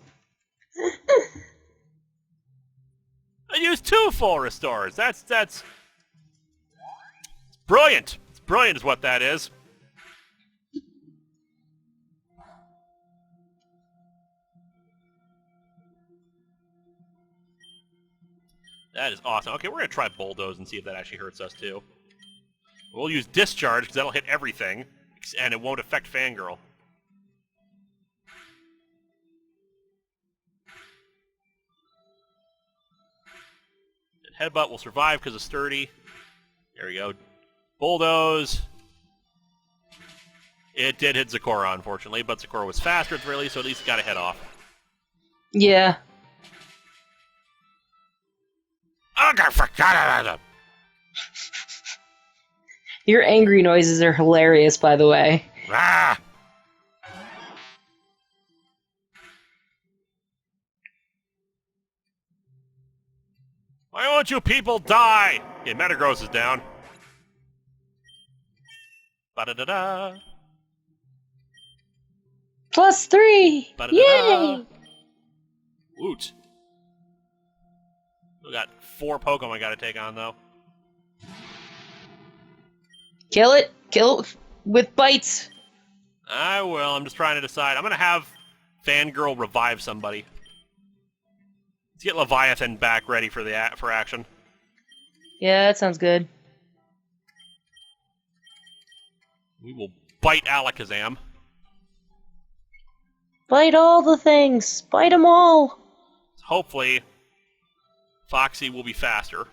I used 2 full restores. That's... It's brilliant. It's brilliant is what that is. That is awesome. Okay, we're going to try Bulldoze and see if that actually hurts us, too. We'll use Discharge, because that'll hit everything, and it won't affect Fangirl. And Headbutt will survive because of Sturdy. There we go. Bulldoze. It did hit Zecora, unfortunately, but Zecora was faster at the very least, so at least it got a head off. Yeah. Oh, I forgot about them. Your angry noises are hilarious, by the way. Ah! Why won't you people die? Okay, Metagross is down. Ba-da-da-da. +3! Ba-da-da-da. Yay! Woot. We got 4 Pokemon I gotta take on, though. Kill it. Kill it with bites. I will. I'm just trying to decide. I'm gonna have Fangirl revive somebody. Let's get Leviathan back ready for for action. Yeah, that sounds good. We will bite Alakazam. Bite all the things. Bite them all. Hopefully, Foxy will be faster.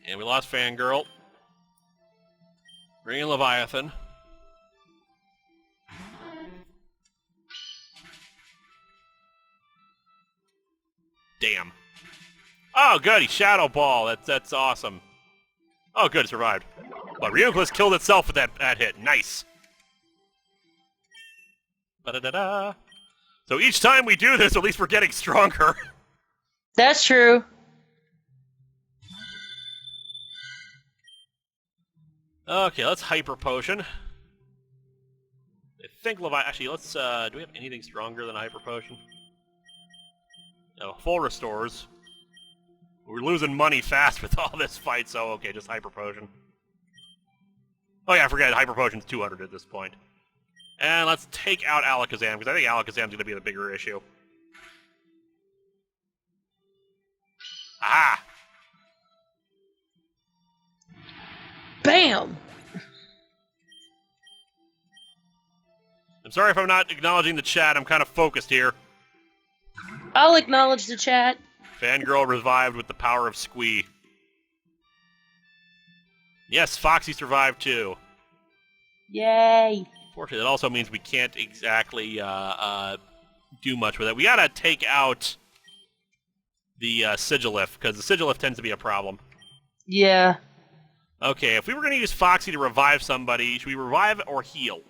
And we lost Fangirl. Bring in Leviathan. Damn. Oh, good. He Shadow Ball. That's awesome. Oh, good. It survived. But Reuniclus killed itself with that hit. Nice. Ba-da-da-da. So each time we do this, at least we're getting stronger. That's true. Okay, let's Hyper Potion. I think Actually, let's, do we have anything stronger than a Hyper Potion? No, full restores. We're losing money fast with all this fight, so okay, just Hyper Potion. Oh yeah, I forget, Hyper Potion's 200 at this point. And let's take out Alakazam, because I think Alakazam's gonna be the bigger issue. Ah! Bam! I'm sorry if I'm not acknowledging the chat, I'm kind of focused here. I'll acknowledge the chat. Fangirl revived with the power of Squee. Yes, Foxy survived too. Yay! Fortunately, that also means we can't exactly do much with it. We gotta take out the Sigilif, because the Sigilif tends to be a problem. Yeah. Okay, if we were gonna use Foxy to revive somebody, should we revive or heal?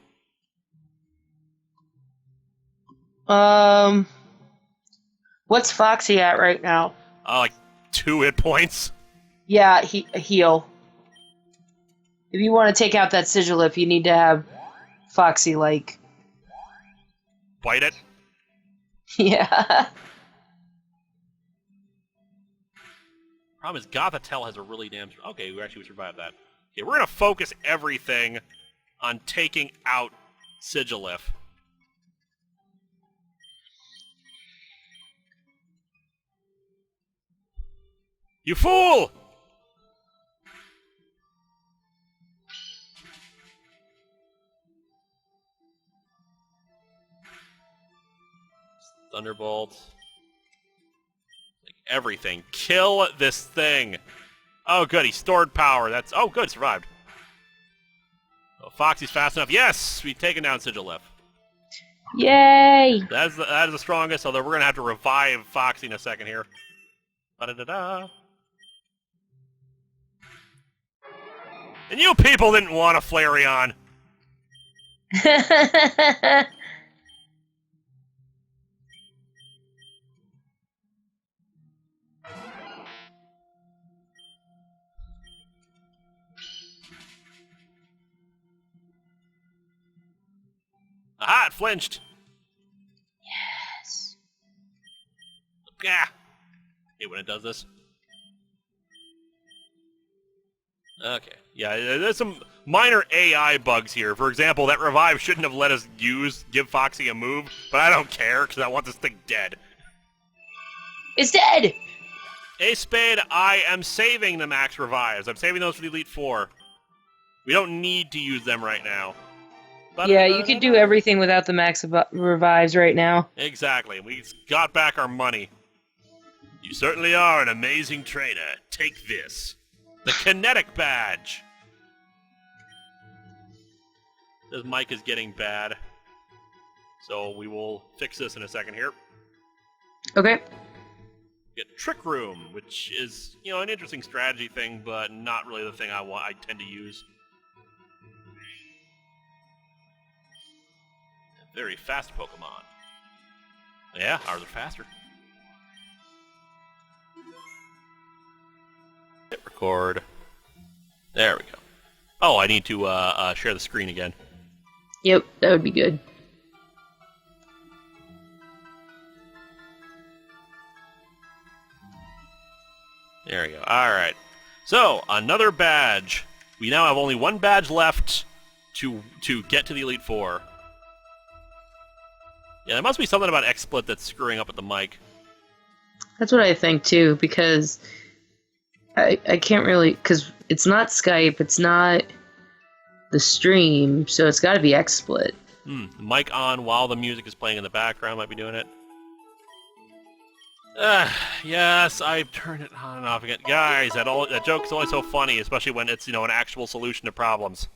What's Foxy at right now? Like 2 hit points. Yeah, heal. If you want to take out that Sigilif, you need to have Foxy, like... Bite it? Yeah. Problem is, Gothitelle has a really damn... Okay, we survived that. Okay, we're gonna focus everything on taking out Sigilif. You fool! Thunderbolt. Like everything. Kill this thing. Oh, good. He stored power. That's... Oh, good. Survived. Oh, Foxy's fast enough. Yes! We've taken down Sigilif. Yay! That is the strongest, although we're going to have to revive Foxy in a second here. Ba-da-da-da. And you people didn't want a Flareon. Aha, it flinched. Yes. Yeah. Hate when it does this. Okay. Yeah, there's some minor AI bugs here. For example, that revive shouldn't have let us give Foxy a move, but I don't care because I want this thing dead. It's dead! Ace Spade, I am saving the max revives. I'm saving those for the Elite Four. We don't need to use them right now. Yeah, you could do everything without the max revives right now. Exactly. We got back our money. You certainly are an amazing trainer. Take this. The Kinetic Badge. This mic is getting bad. So we will fix this in a second here. Okay. Get Trick Room, which is, an interesting strategy thing, but not really the thing I tend to use. A very fast Pokemon. Yeah, ours are faster. Hit record. There we go. Oh, I need to share the screen again. Yep, that would be good. There we go. Alright. So, another badge. We now have only one badge left to get to the Elite Four. Yeah, there must be something about XSplit that's screwing up with the mic. That's what I think, too, because I can't really... Because it's not Skype, it's not the stream, so it's got to be XSplit. The mic on while the music is playing in the background might be doing it. Yes, I've turned it on and off again. Guys, that joke's only so funny, especially when it's, an actual solution to problems.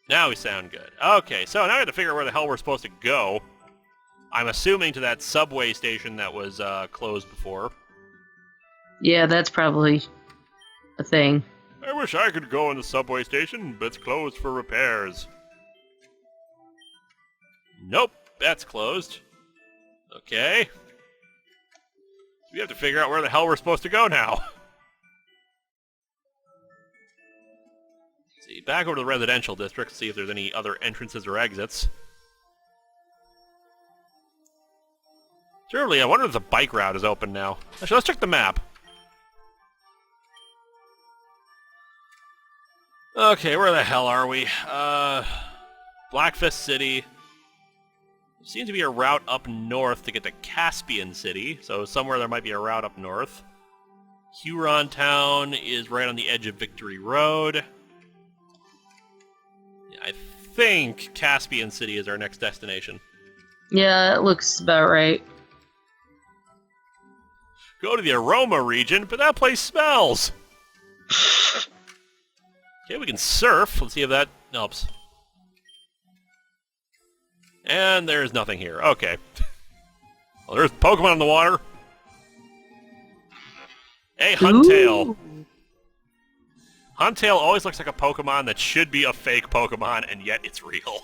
Now we sound good. Okay, so now we have to figure out where the hell we're supposed to go. I'm assuming to that subway station that was closed before. Yeah, that's probably a thing. I wish I could go in the subway station, but it's closed for repairs. Nope, that's closed. Okay. We have to figure out where the hell we're supposed to go now. Let's see, back over to the residential district, see if there's any other entrances or exits. Surely, I wonder if the bike route is open now. Actually, let's check the map. Okay, where the hell are we? Blackfist City. Seems to be a route up north to get to Caspian City, so somewhere there might be a route up north. Huron Town is right on the edge of Victory Road. Yeah, I think Caspian City is our next destination. Yeah, that looks about right. Go to the Aroma region, but that place smells! Okay, we can surf. Let's see if that helps. And there's nothing here. Okay. Well, there's Pokemon in the water. Hey, Huntail. Ooh. Huntail always looks like a Pokemon that should be a fake Pokemon, and yet it's real.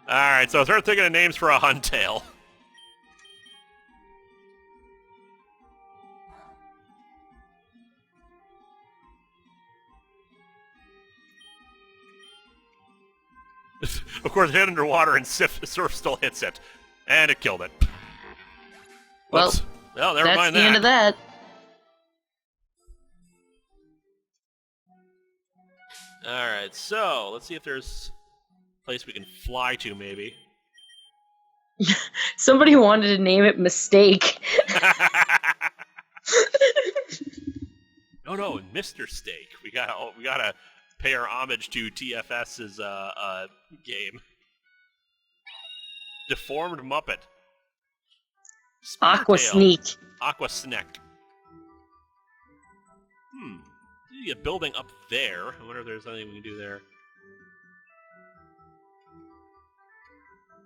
Alright, so start thinking of names for a Huntail. Of course, it hit underwater and Surf still hits it. And it killed it. Well, never that's mind the end of that. Alright, so let's see if there's a place we can fly to, maybe. Somebody wanted to name it Mistake. No, Mr. Steak. We gotta pay our homage to TFS's game. Deformed Muppet. Aqua Speartail. Sneak. Aqua Sneck. See a building up there. I wonder if there's anything we can do there.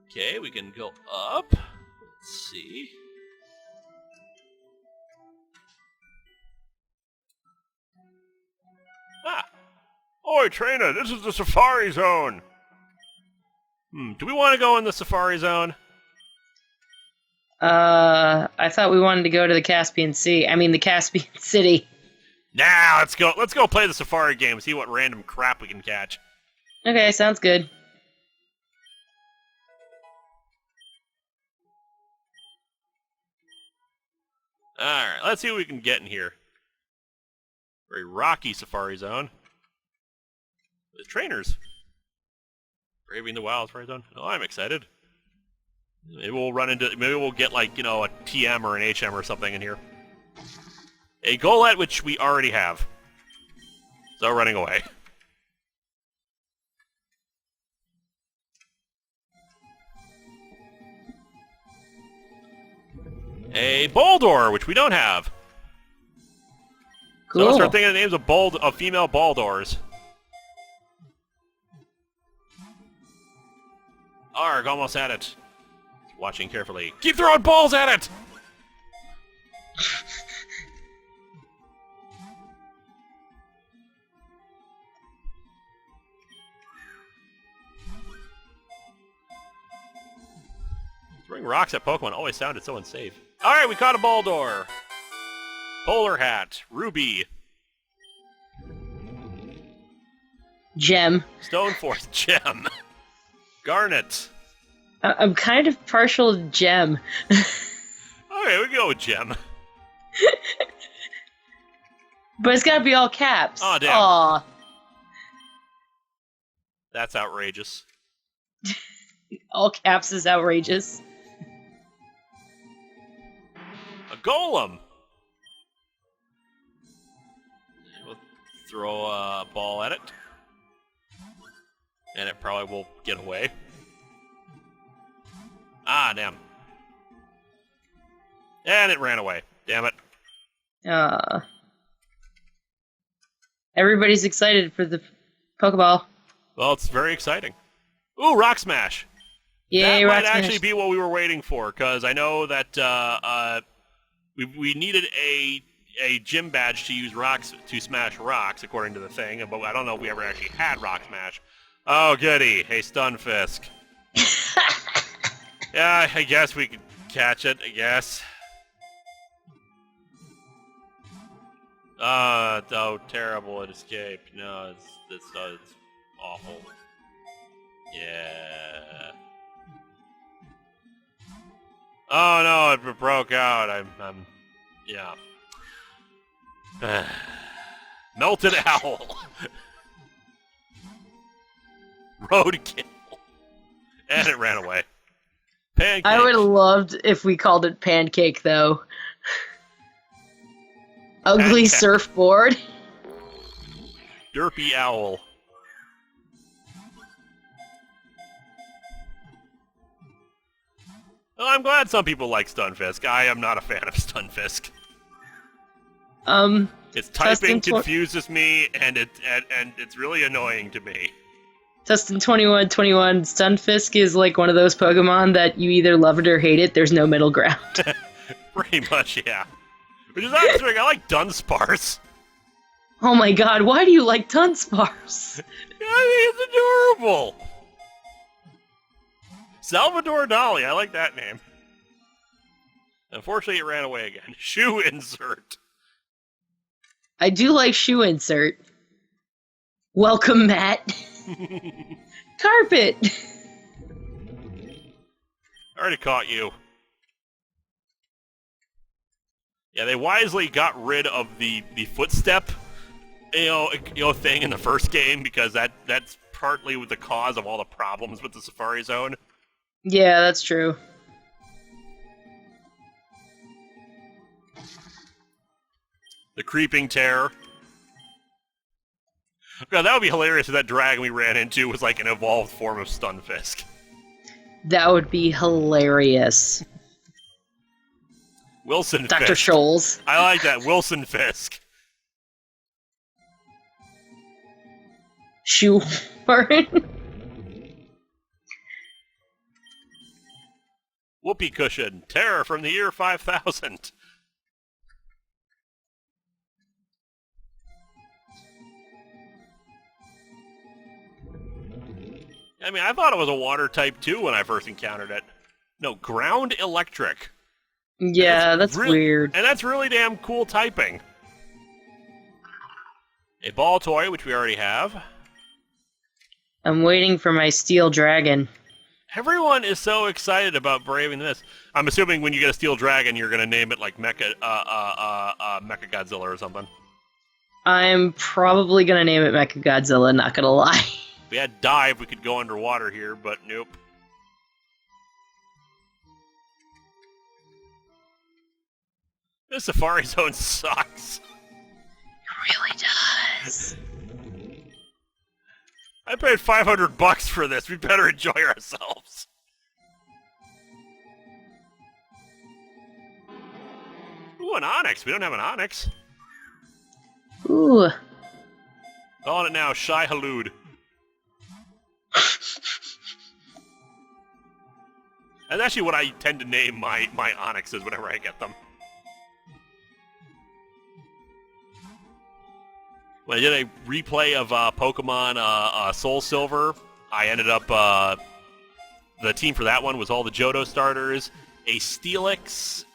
Okay, we can go up. Let's see. Ah! Oi, trainer, this is the Safari Zone! Do we want to go in the Safari Zone? I thought we wanted to go to the Caspian Sea. I mean, the Caspian City. Nah, let's go. Let's go play the Safari game. See what random crap we can catch. Okay, sounds good. All right, let's see what we can get in here. Very rocky Safari Zone. The trainers. Braving the Wild Safari Zone. Oh, I'm excited. Maybe we'll get like, a TM or an HM or something in here. A Golett, which we already have. So running away. A Boldor, which we don't have. Cool. So let's start thinking of names of female Baldors. Arg, almost at it. Watching carefully. Keep throwing balls at it! Throwing rocks at Pokemon always sounded so unsafe. Alright, we caught a Baldor. Polar Hat. Ruby. Gem. Stoneforth. Gem. Garnet. I'm kind of partial to Gem. Okay, we can go with Gem. But it's gotta be all caps. Aw, damn. Aw. That's outrageous. All caps is outrageous. A Golem! We'll throw a ball at it. And it probably will get away. Ah, damn. And it ran away. Damn it. Everybody's excited for the Pokeball. Well, it's very exciting. Ooh, Rock Smash! Yay, that Rock might Smash. actually be what we were waiting for, because I know that we needed a gym badge to use rocks to smash rocks, according to the thing, but I don't know if we ever actually had Rock Smash. Oh, goody. Hey, Stunfisk. Yeah, I guess we could catch it, I guess. Oh, terrible, it escaped. No, it's awful. Yeah. Oh no, it broke out. Yeah. Melted Owl. Roadkill. And it ran away. Pancake. I would have loved if we called it Pancake, though. Ugly Pancake. Surfboard. Derpy Owl. Well, I'm glad some people like Stunfisk. I am not a fan of Stunfisk. Its typing confuses me, and it's really annoying to me. Tustin 2121, Stunfisk is like one of those Pokemon that you either love it or hate it. There's no middle ground. Pretty much, yeah. Which is interesting. I like Dunsparce. Oh my god, why do you like Dunsparce? I think it's adorable. Salvador Dali, I like that name. Unfortunately, it ran away again. Shoe insert. I do like Shoe Insert. Welcome, Matt. Carpet. I already caught you. Yeah, they wisely got rid of the footstep thing in the first game, because that's partly with the cause of all the problems with the Safari Zone. Yeah, that's true. The Creeping Terror. God, that would be hilarious if that dragon we ran into was like an evolved form of Stunfisk. That would be hilarious. Wilson Dr. Fisk. Scholes. I like that. Wilson Fisk. Shoehorn. Whoopee Cushion. Terror from the year 5000. I mean, I thought it was a water type too when I first encountered it. No, ground electric. Yeah, that's weird. And that's really damn cool typing. A ball toy, which we already have. I'm waiting for my steel dragon. Everyone is so excited about braving this. I'm assuming when you get a steel dragon, you're going to name it like Mecha Godzilla or something. I'm probably gonna name it Mechagodzilla, not gonna lie. If we had dive, we could go underwater here, but nope. This Safari Zone sucks. It really does. I paid $500 for this. We better enjoy ourselves. Ooh, an Onyx. We don't have an Onyx. Ooh. Calling it now, Shai Halud. That's actually what I tend to name my Onyxes whenever I get them. When I did a replay of Pokemon Soul Silver, I ended up... the team for that one was all the Johto starters, a Steelix,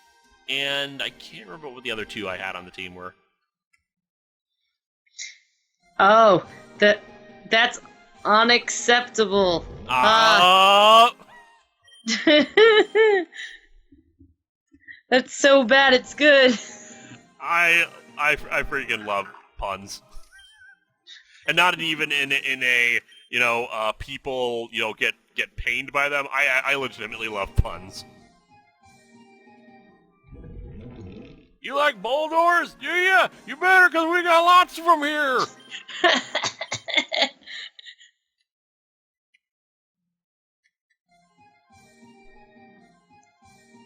and I can't remember what the other two I had on the team were. Oh, that's unacceptable. That's so bad, it's good. I freaking love puns. And not even in a people get pained by them. I legitimately love puns. You like Boldors? Do ya? You better, because we got lots of them here.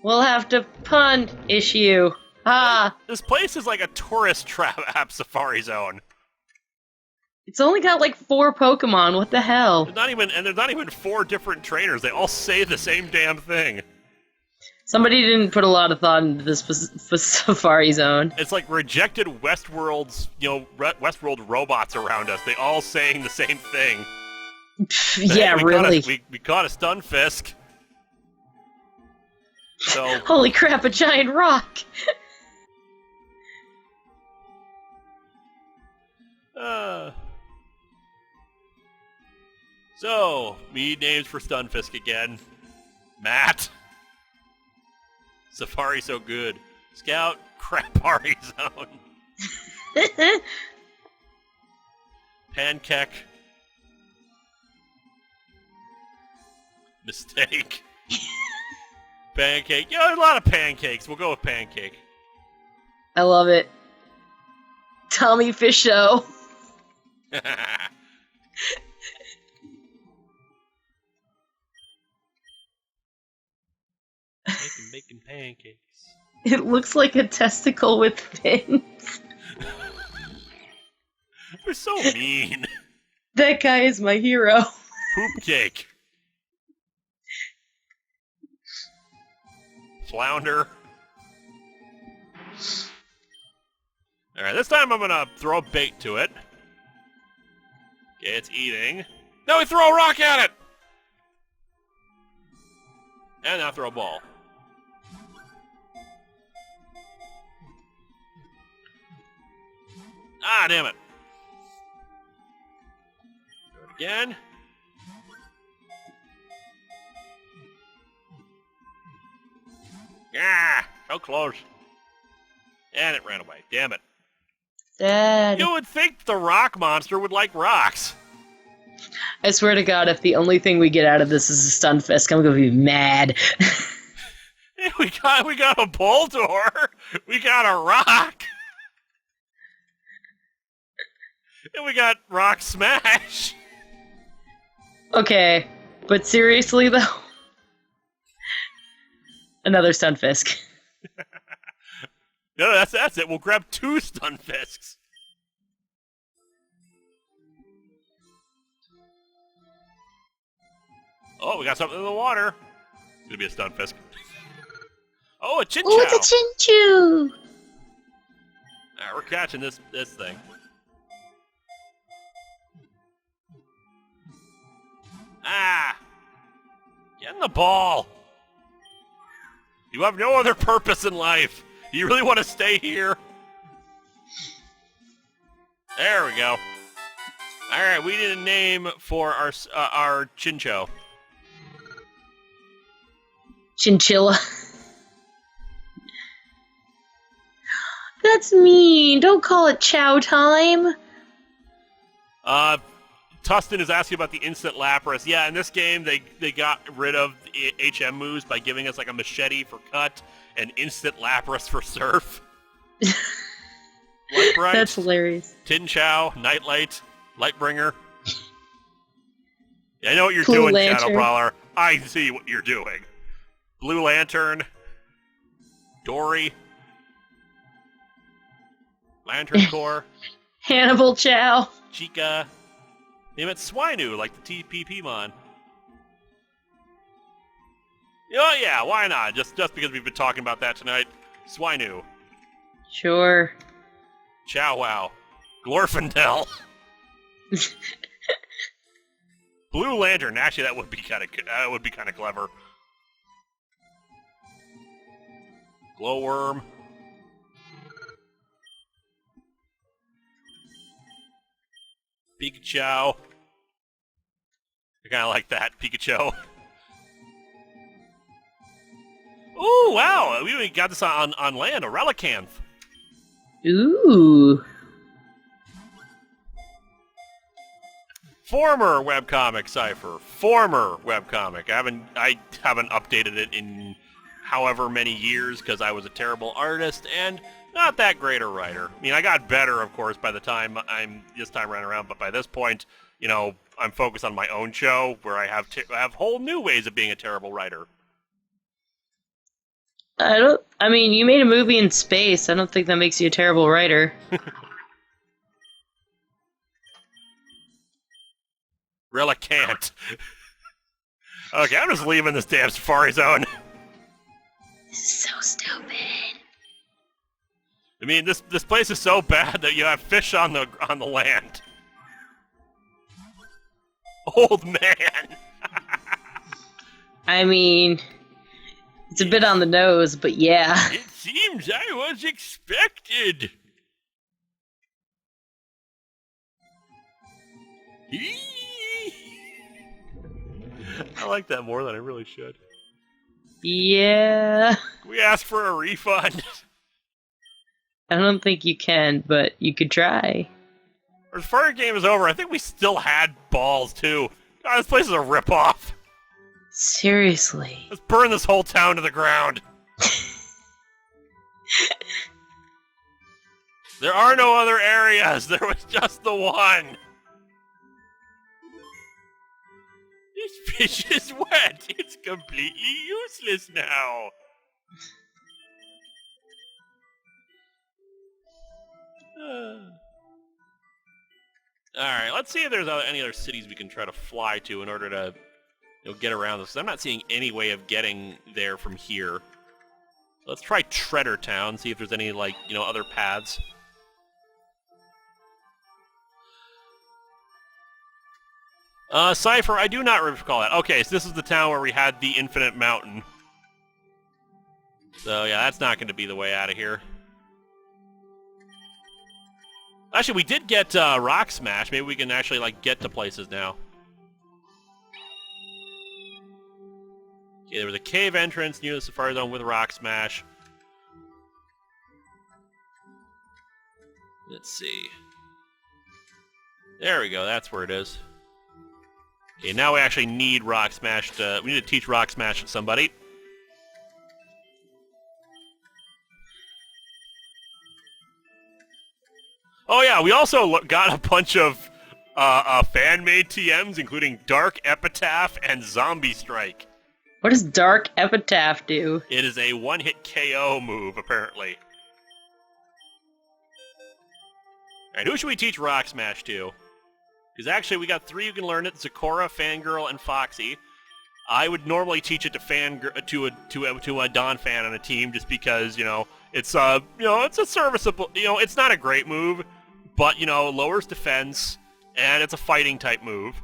We'll have to pun issue. This place is like a tourist trap Safari Zone. It's only got like 4 Pokemon. What the hell? There's not even 4 different trainers. They all say the same damn thing. Somebody didn't put a lot of thought into this Safari Zone. It's like rejected Westworld's, Westworld robots around us. They all saying the same thing. Yeah, hey, really. We caught a Stunfisk. So Holy crap, a giant rock! So, we need names for Stunfisk again. Matt. Safari so good. Scout, Crapari Zone. Pancake. Mistake. Pancake. Yeah, there's a lot of pancakes. We'll go with pancake. I love it. Tommy Fisho. Making pancakes. It looks like a testicle with fins. They're so mean. That guy is my hero. Poop cake. Flounder. Alright, this time I'm gonna throw a bait to it. Okay, it's eating. Now we throw a rock at it! And now throw a ball. Ah, damn it. Do it again. Ah, so close. And it ran away. Damn it. Dad. You would think the rock monster would like rocks. I swear to God, if the only thing we get out of this is a Stunfisk, I'm gonna be mad. We got a Boldor. We got a rock. And we got Rock Smash. Okay, but seriously though, another Stunfisk. No, that's it. We'll grab 2 Stunfisks. Oh, we got something in the water. It's gonna be a Stunfisk. Oh, a Chinchou. Oh, it's a Chinchou. Alright, we're catching this thing. Ah! Get in the ball! You have no other purpose in life. You really want to stay here? There we go. Alright, we need a name for our Chinchou. Chinchilla. That's mean. Don't call it chow time. Tustin is asking about the instant Lapras. Yeah, in this game, they got rid of the HM moves by giving us like a machete for cut and instant Lapras for surf. Lightbright, That's hilarious. Tinchou, Nightlight, Lightbringer. Yeah, I know what you're Blue doing, Lantern. Shadow Brawler. I see what you're doing. Blue Lantern, Dory, Lantern Core, Hannibal Chow. Chica. Name it Swinoo, like the TPP-mon. Oh yeah, why not? Just because we've been talking about that tonight. Swinoo. Sure. Chow Wow. Glorfindel. Blue Lantern. Actually, that would be kind of clever. Glowworm. Pikachu. I kind of like that, Pikachu. Ooh, wow! We even got this on land, a Relicanth. Ooh. Former webcomic Cypher. Former webcomic. I haven't updated it in however many years because I was a terrible artist and not that great a writer. I mean, I got better, of course, by the time I'm this time around, but by this point, you know, I'm focused on my own show where I have whole new ways of being a terrible writer. I mean, you made a movie in space. I don't think that makes you a terrible writer. Relicanth. Okay, I'm just leaving this damn Safari Zone. This is so stupid. I mean, this place is so bad that you have fish on the land. Old man. I mean, it's a bit on the nose, but yeah. It seems I was expected. I like that more than I really should. Yeah. We asked for a refund. I don't think you can, but you could try. Our Fire game is over. I think we still had balls, too. God, this place is a ripoff. Seriously. Let's burn this whole town to the ground. There are no other areas. There was just the one. This fish is wet. It's completely useless now. Alright, let's see if there's any other cities we can try to fly to in order to get around this. I'm not seeing any way of getting there from here. So let's try Treader Town, see if there's any, other paths. Cypher, I do not recall that. Okay, so this is the town where we had the Infinite Mountain. So, yeah, that's not going to be the way out of here. Actually, we did get Rock Smash. Maybe we can actually, get to places now. Okay, there was a cave entrance near the Safari Zone with Rock Smash. Let's see. There we go. That's where it is. Okay, now we actually need Rock Smash to... We need to teach Rock Smash to somebody. Oh yeah, we also got a bunch of fan-made TMs, including Dark Epitaph and Zombie Strike. What does Dark Epitaph do? It is a one-hit KO move, apparently. Alright, who should we teach Rock Smash to? Because actually, we got 3 who can learn it: Zakora, Fangirl, and Foxy. I would normally teach it to a Don fan on a team, just because it's it's a serviceable. It's not a great move, but lowers defense, and it's a fighting type move.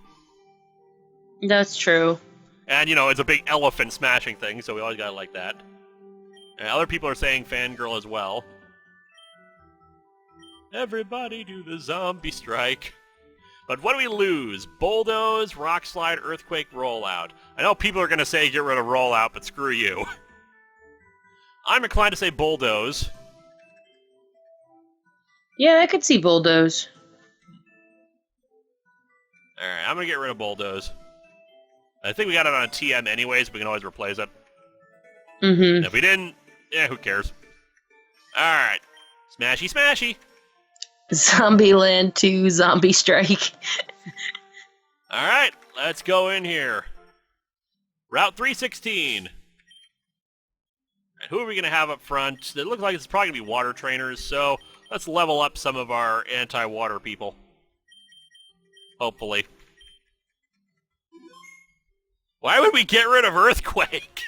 That's true. And it's a big elephant smashing thing, so we always gotta like that. And other people are saying Fangirl as well. Everybody do the Zombie Strike. But what do we lose? Bulldoze, Rock Slide, Earthquake, Rollout. I know people are going to say get rid of Rollout, but screw you. I'm inclined to say Bulldoze. Yeah, I could see Bulldoze. Alright, I'm going to get rid of Bulldoze. I think we got it on a TM anyways, but we can always replace it. Mm-hmm. And if we didn't, who cares? Alright. Smashy, smashy! Zombieland 2 Zombie Strike. Alright, let's go in here. Route 316. And who are we going to have up front? It looks like it's probably going to be water trainers, so let's level up some of our anti-water people. Hopefully. Why would we get rid of Earthquake?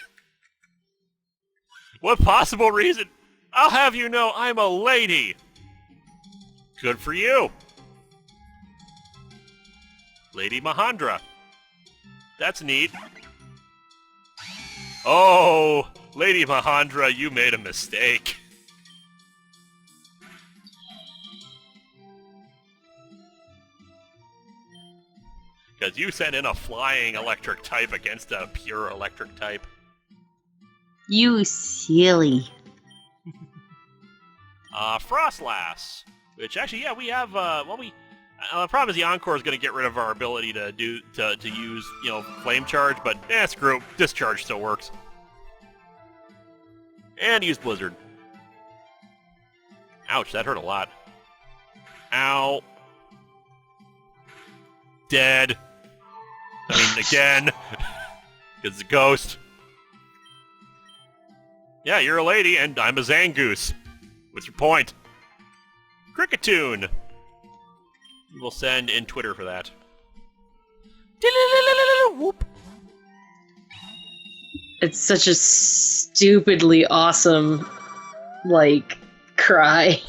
What possible reason? I'll have you know I'm a lady. Good for you. Lady Mahandra. That's neat. Oh, Lady Mahandra, you made a mistake. Because you sent in a flying electric type against a pure electric type. You silly. Frostlass. Which actually, yeah, we have. The problem is the Encore is going to get rid of our ability to use flame charge, but screw it. Discharge still works. And use Blizzard. Ouch, that hurt a lot. Ow. Dead. I mean, again. It's a ghost. Yeah, you're a lady, and I'm a Zangoose. What's your point? Cricketoon! We'll send in Twitter for that. Whoop. It's such a stupidly awesome, cry.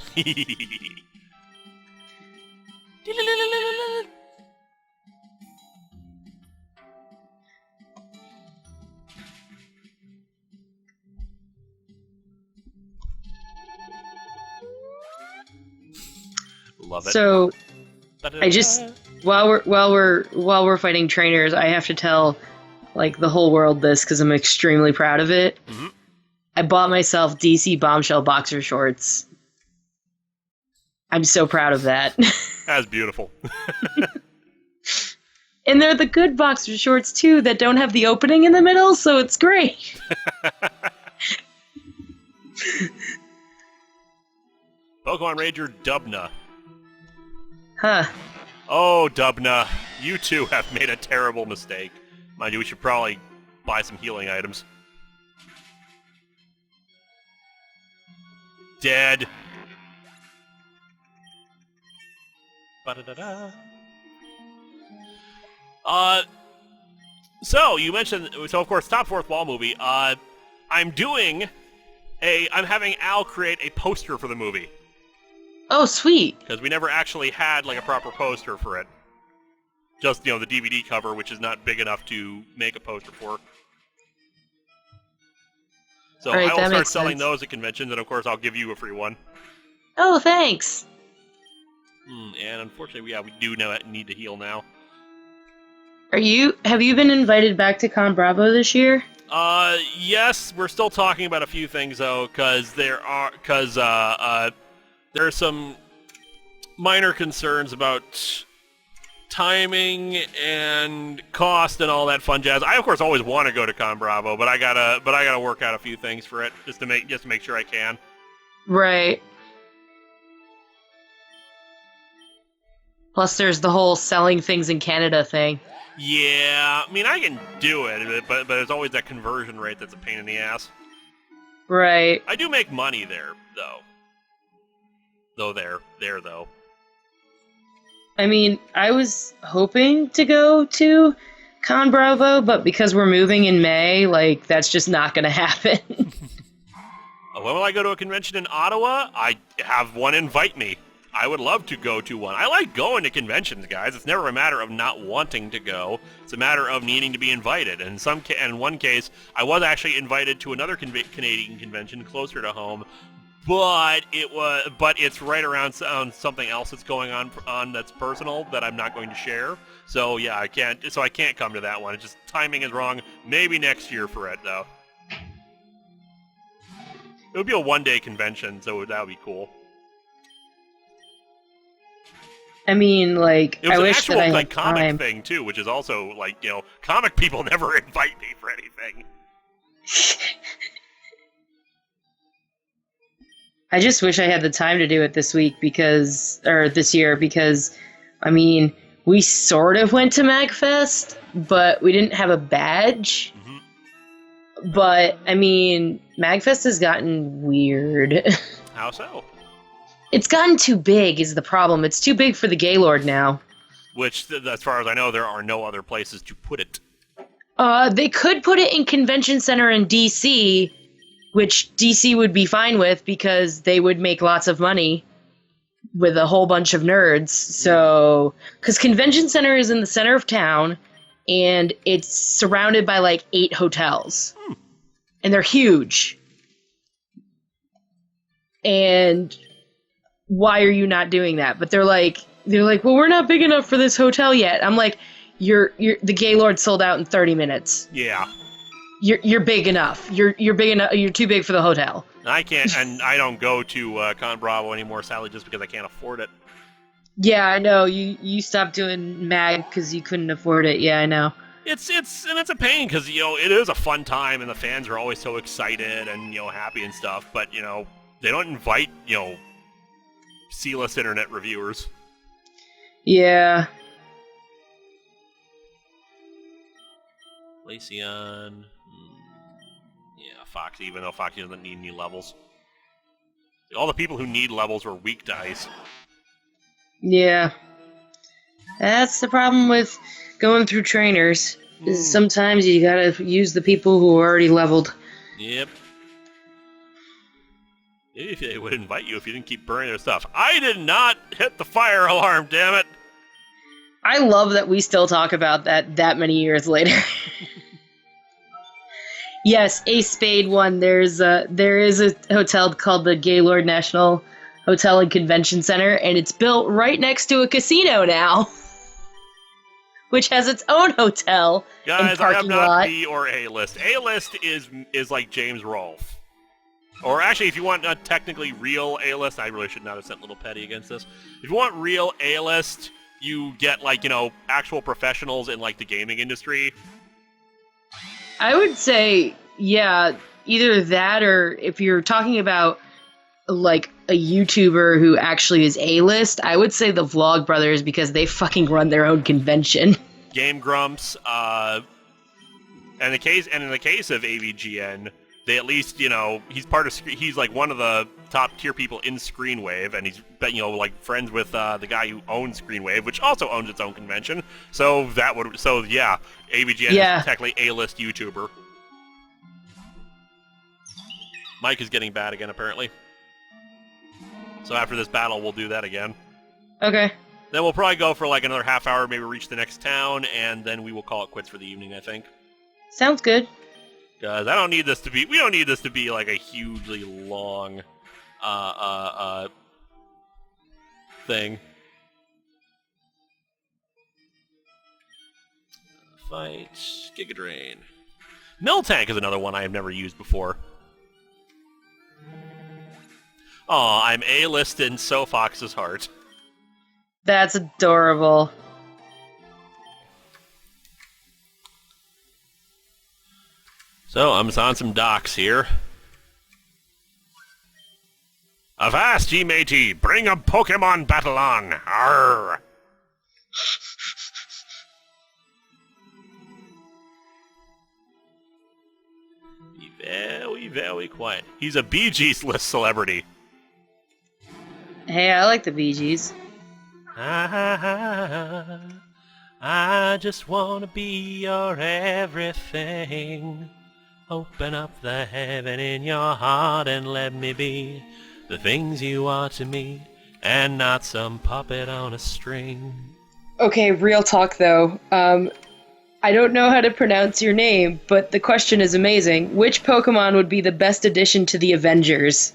Love it. So, I just while we're fighting trainers, I have to tell the whole world this because I'm extremely proud of it. Mm-hmm. I bought myself DC Bombshell boxer shorts. I'm so proud of that. That's beautiful. And they're the good boxer shorts too that don't have the opening in the middle, so it's great. Pokemon Ranger Dubna. Huh. Oh, Dubna, you too have made a terrible mistake. Mind you, we should probably buy some healing items. Dead. Ba-da-da-da. So, you mentioned, of course, Top Fourth Wall movie. I'm having Al create a poster for the movie. Oh, sweet. Because we never actually had, a proper poster for it. Just, the DVD cover, which is not big enough to make a poster for. So right, I will start selling sense. those at conventions, and of course I'll give you a free one. Oh, thanks. And unfortunately, we do need to heal now. Have you been invited back to Con Bravo this year? Yes, we're still talking about a few things though, because there's some minor concerns about timing and cost and all that fun jazz. I of course always want to go to Con Bravo, but I gotta work out a few things for it just to make sure I can. Right. Plus, there's the whole selling things in Canada thing. Yeah, I mean I can do it, but there's always that conversion rate that's a pain in the ass. Right. I do make money there though. Though. I mean, I was hoping to go to Con Bravo, but because we're moving in May, like, that's just not going to happen. When will I go to a convention in Ottawa? I have one invite me. I would love to go to one. I like going to conventions, guys. It's never a matter of not wanting to go. It's a matter of needing to be invited. And in one case, I was actually invited to another Canadian convention closer to home, but it's right around something else that's going on that's personal that I'm not going to share. So yeah, I can't come to that one. It's just timing is wrong. Maybe next year for it though. It would be a one-day convention, so that would be cool. I mean, like, it was I an wish actual, that I had like, comic time. thing too, which is also like, comic people never invite me for anything. I just wish I had the time to do it this year because, I mean, we sort of went to MagFest, but we didn't have a badge. Mm-hmm. But, I mean, MagFest has gotten weird. How so? It's gotten too big is the problem. It's too big for the Gaylord now. Which, as far as I know, there are no other places to put it. They could put it in Convention Center in D.C., which DC would be fine with because they would make lots of money with a whole bunch of nerds. So, because Convention Center is in the center of town, and it's surrounded by like 8 hotels. And they're huge. And why are you not doing that? But they're like, well, we're not big enough for this hotel yet. I'm like, the Gaylord sold out in 30 minutes. Yeah. You're big enough. You're big enough. You're too big for the hotel. I can't, and I don't go to Con Bravo anymore, sadly, just because I can't afford it. Yeah, I know. You stopped doing MAG because you couldn't afford it. Yeah, I know. It's a pain because it is a fun time and the fans are always so excited and happy and stuff. But they don't invite C-list internet reviewers. Yeah. Glaceon. Yeah, Foxy, even though Foxy doesn't need new levels. All the people who need levels are weak dice. Yeah. That's the problem with going through trainers. Is sometimes you gotta use the people who are already leveled. Yep. Maybe if they would invite you if you didn't keep burning their stuff. I did not hit the fire alarm, damn it! I love that we still talk about that many years later. Yes, Ace Spade one. There is a hotel called the Gaylord National Hotel and Convention Center, and it's built right next to a casino now, which has its own hotel and parking I am not lot. B or A list. A list is like James Rolfe. Or actually, if you want not technically real A list, I really should not have sent Little Petty against this. If you want real A list, you get actual professionals in the gaming industry. I would say, yeah, either that or if you're talking about a YouTuber who actually is A-list, I would say the Vlog Brothers because they fucking run their own convention. Game Grumps, and in the case of AVGN, they at least, he's he's one of the top tier people in Screenwave, and he's friends with the guy who owns Screenwave, which also owns its own convention. So yeah, AVGN is technically A-list YouTuber. Mike is getting bad again, apparently. So after this battle, we'll do that again. Okay. Then we'll probably go for another half hour, maybe reach the next town, and then we will call it quits for the evening, I think. Sounds good. Because we don't need this to be a hugely long thing. Fight Giga Drain. Miltank is another one I have never used before. Aw, I'm A-list in So Fox's heart. That's adorable. So, I'm on some docks here. Avast, ye matey! Bring a Pokemon battle on! Arr! Be very, very quiet. He's a Bee Gees list celebrity. Hey, I like the Bee Gees. I just want to be your everything. Open up the heaven in your heart and let me be the things you are to me, and not some puppet on a string. Okay, real talk though. I don't know how to pronounce your name, but the question is amazing. Which Pokemon would be the best addition to the Avengers?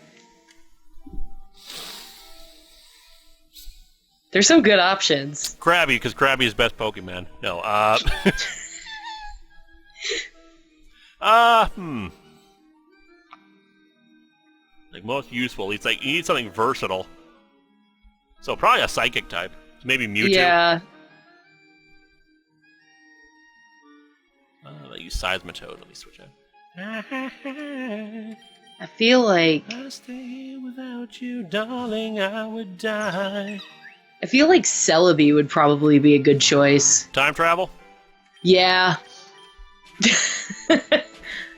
There's some good options. Krabby, because Krabby is best Pokemon. No, Like, most useful. It's like, you need something versatile. So, probably a Psychic type. Maybe Mewtwo. Yeah. I'll use Seismitoad. Let me switch out. I feel like... I stay here without you, darling, I would die. I feel like Celebi would probably be a good choice. Time travel? Yeah.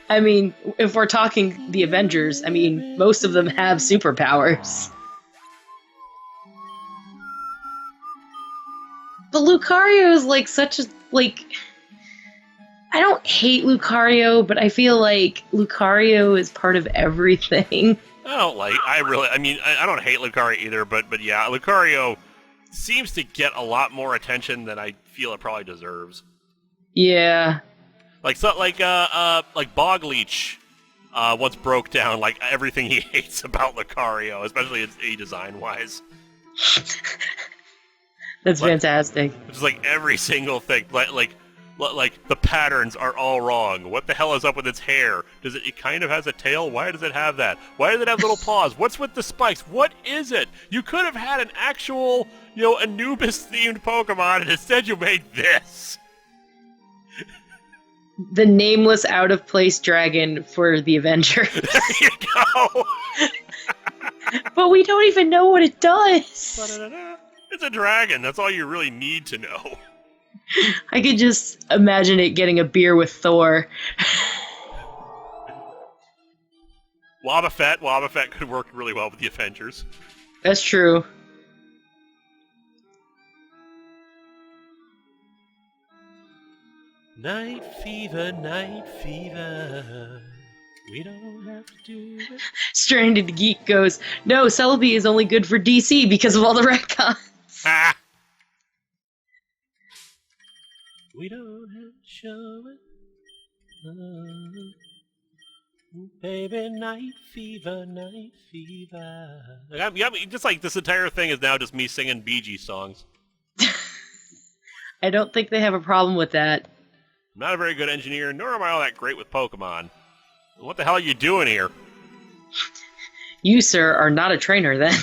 I mean, if we're talking the Avengers, I mean, most of them have superpowers. But Lucario is like such a, like... I don't hate Lucario, but I feel like Lucario is part of everything. I don't hate Lucario either, but yeah, Lucario seems to get a lot more attention than I feel it probably deserves. Yeah. Like Bogleech once broke down like everything he hates about Lucario, especially its design wise. That's fantastic. It's like every single thing, like the patterns are all wrong. What the hell is up with its hair? It kind of has a tail? Why does it have that? Why does it have little paws? What's with the spikes? What is it? You could have had an actual, Anubis-themed Pokemon, and instead you made this. The nameless out-of-place dragon for the Avengers. There you go! But we don't even know what it does. It's a dragon. That's all you really need to know. I could just imagine it getting a beer with Thor. Wobbuffet could work really well with the Avengers. That's true. Night fever, we don't have to do it. Stranded Geek goes, no, Celebi is only good for DC because of all the retcons. Ha! We don't have to show it. Baby, night fever. Just like this entire thing is now just me singing Bee Gees songs. I don't think they have a problem with that. I'm not a very good engineer, nor am I all that great with Pokemon. What the hell are you doing here? You, sir, are not a trainer, then.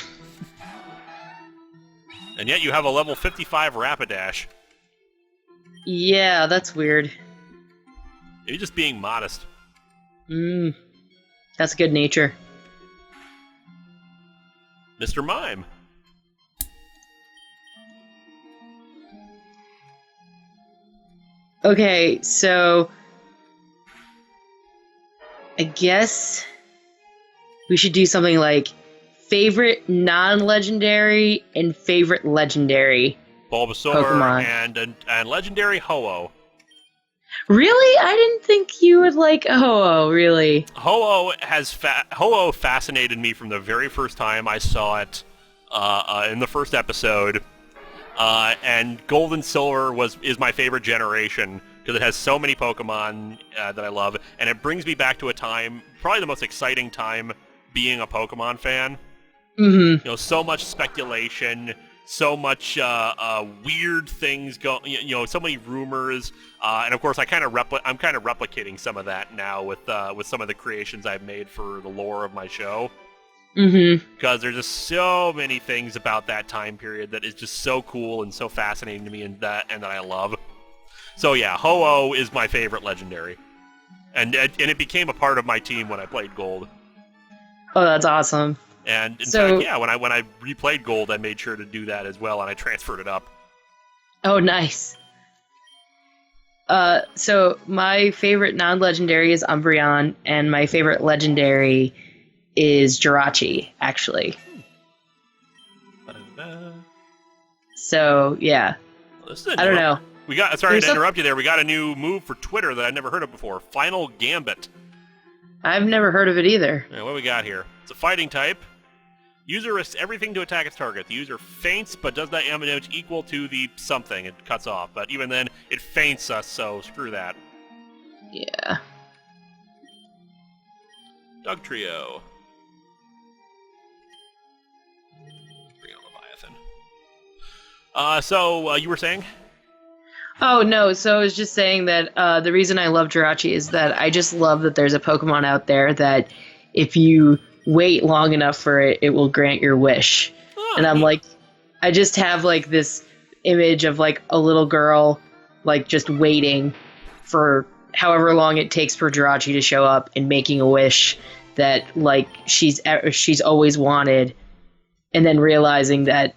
And yet you have a level 55 Rapidash. Yeah, that's weird. You're just being modest. That's good nature. Mr. Mime. Okay, so I guess we should do something like favorite non-legendary and favorite legendary Bulbasaur Pokemon. and legendary Ho-Oh. Really? I didn't think you would like Ho-Oh, really. Ho-Oh fascinated me from the very first time I saw it in the first episode. And Gold and Silver is my favorite generation because it has so many Pokemon that I love, and it brings me back to a time, probably the most exciting time being a Pokemon fan. Mm-hmm. So much speculation, so much weird things so many rumors, and of course I'm kind of replicating some of that now with some of the creations I've made for the lore of my show. Mm-hmm. Because there's just so many things about that time period that is just so cool and so fascinating to me, and that I love. So yeah, Ho-Oh is my favorite legendary, and it became a part of my team when I played Gold. Oh, that's awesome. And in fact, yeah, when I replayed Gold, I made sure to do that as well, and I transferred it up. Oh, nice. So my favorite non-legendary is Umbreon, and my favorite legendary is Jirachi, actually. So, yeah. Well, I don't know. Sorry to interrupt you there. We got a new move for Twitter that I've never heard of before. Final Gambit. I've never heard of it either. Right, what do we got here? It's a fighting type. User risks everything to attack its target. The user feints, but does not damage equal to the something. It cuts off. But even then, it feints us, so screw that. Yeah. Dog Trio. Bring on Leviathan. So you were saying? Oh, no, so I was just saying that the reason I love Jirachi is that I just love that there's a Pokemon out there that if you wait long enough for it, it will grant your wish. Oh, and I'm like, I just have like this image of like a little girl like just waiting for however long it takes for Jirachi to show up and making a wish that like she's always wanted, and then realizing that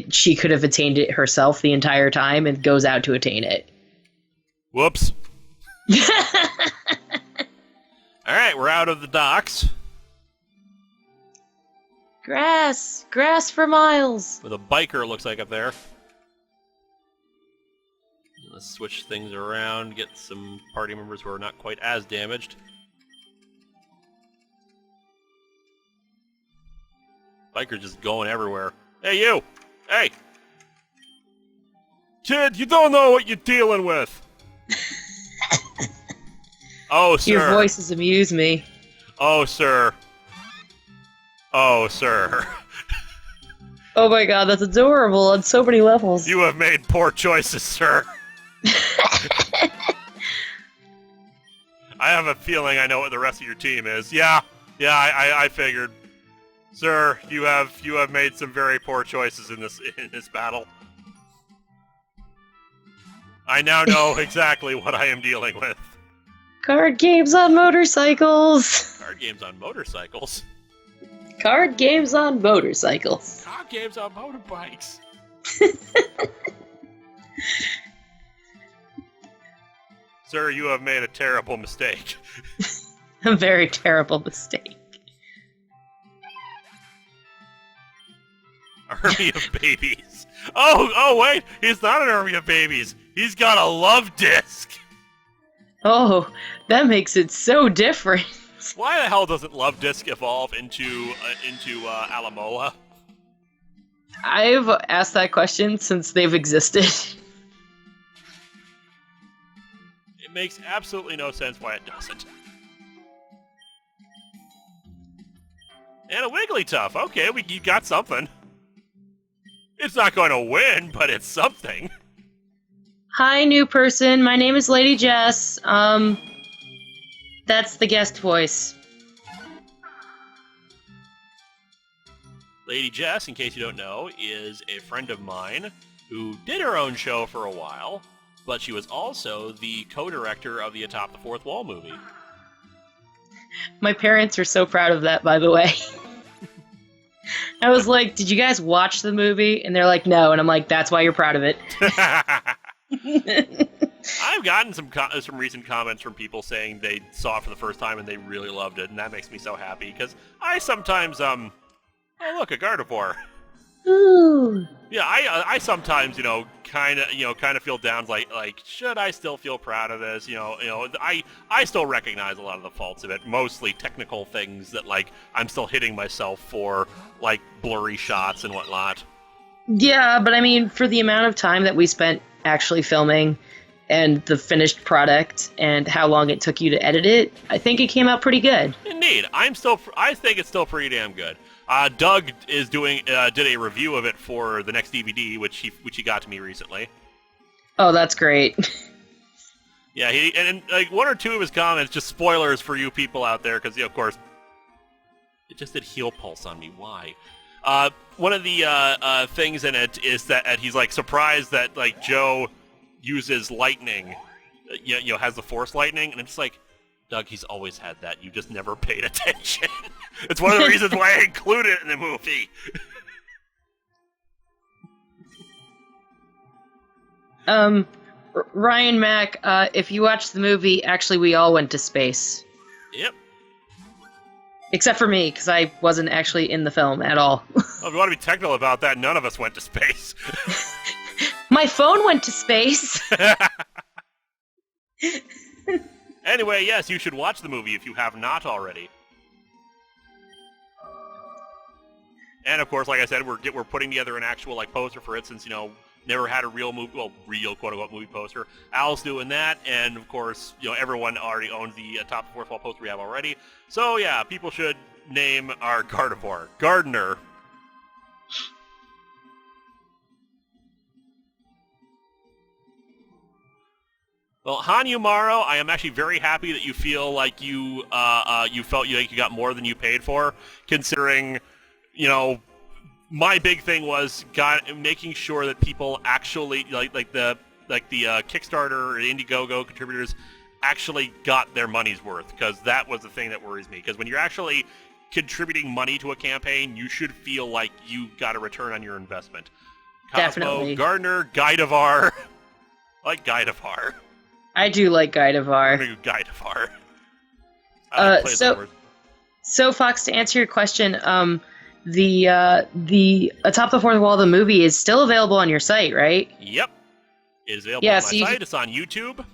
she could have attained it herself the entire time and goes out to attain it. Whoops. All right, we're out of the docks. Grass for miles. With a biker, it looks like, up there. Let's switch things around, get some party members who are not quite as damaged. Biker's just going everywhere. Hey, you! Hey! Kid, you don't know what you're dealing with! Oh, sir. Your voices amuse me. Oh, sir. Oh, sir. Oh my god, that's adorable on so many levels. You have made poor choices, sir. I have a feeling I know what the rest of your team is. Yeah, I figured. Sir, you have made some very poor choices in this battle. I now know exactly what I am dealing with. Card games on motorcycles. Card games on motorcycles. Card games on motorcycles. Card games on motorbikes. Sir, you have made a terrible mistake. A very terrible mistake. Army of babies. Oh, wait. He's not an army of babies. He's got a love disc. Oh, that makes it so different. Why the hell doesn't Love Disc evolve into Alamola? I've asked that question since they've existed. It makes absolutely no sense why it doesn't. And a Wigglytuff. Okay, you got something. It's not going to win, but it's something. Hi, new person. My name is Lady Jess. That's the guest voice. Lady Jess, in case you don't know, is a friend of mine who did her own show for a while, but she was also the co-director of the Atop the Fourth Wall movie. My parents are so proud of that, by the way. I was like, did you guys watch the movie? And they're like, no. And I'm like, that's why you're proud of it. I've gotten some recent comments from people saying they saw it for the first time and they really loved it, and that makes me so happy, because I sometimes, oh look, a Gardevoir. Ooh. Yeah, I sometimes, kind of feel down, like, should I still feel proud of this? I still recognize a lot of the faults of it, mostly technical things that, like, I'm still hitting myself for, like, blurry shots and whatnot. Yeah, but I mean, for the amount of time that we spent actually filming and the finished product and how long it took you to edit it, I think it came out pretty good. Indeed. I think it's still pretty damn good. Doug is did a review of it for the next DVD, which he got to me recently. Oh, that's great. Yeah, and like one or two of his comments, just spoilers for you people out there, because of course, It just did heal pulse on me. Why? One of the things in it is that he's like surprised that like Joe uses lightning, has the force lightning, and it's like, Doug, he's always had that. You just never paid attention. It's one of the reasons why I include it in the movie. Ryan Mack, if you watch the movie, actually we all went to space. Yep. Except for me, because I wasn't actually in the film at all. Well, if you want to be technical about that, none of us went to space. My phone went to space. Anyway, yes, you should watch the movie if you have not already. And of course, like I said, we're putting together an actual like poster for it since never had a real movie, real quote unquote movie poster. Al's doing that, and of course, everyone already owns the Top of the Fourth Wall poster we have already. So yeah, people should name our Gardevoir Gardener. Well, Hanumaro, I am actually very happy that you feel like you felt like you got more than you paid for, considering, my big thing was making sure that people actually like the Kickstarter or Indiegogo contributors actually got their money's worth, because that was the thing that worries me. Because when you're actually contributing money to a campaign, you should feel like you got a return on your investment. Definitely. Cosmo, Gardner, Gardevoir. I like Gardevoir. I do like Gardevoir. I'm gonna go Gardevoir. So Fox, to answer your question, the Atop the Fourth Wall, the movie, is still available on your site, right? Yep. It is available on my site. It's on YouTube.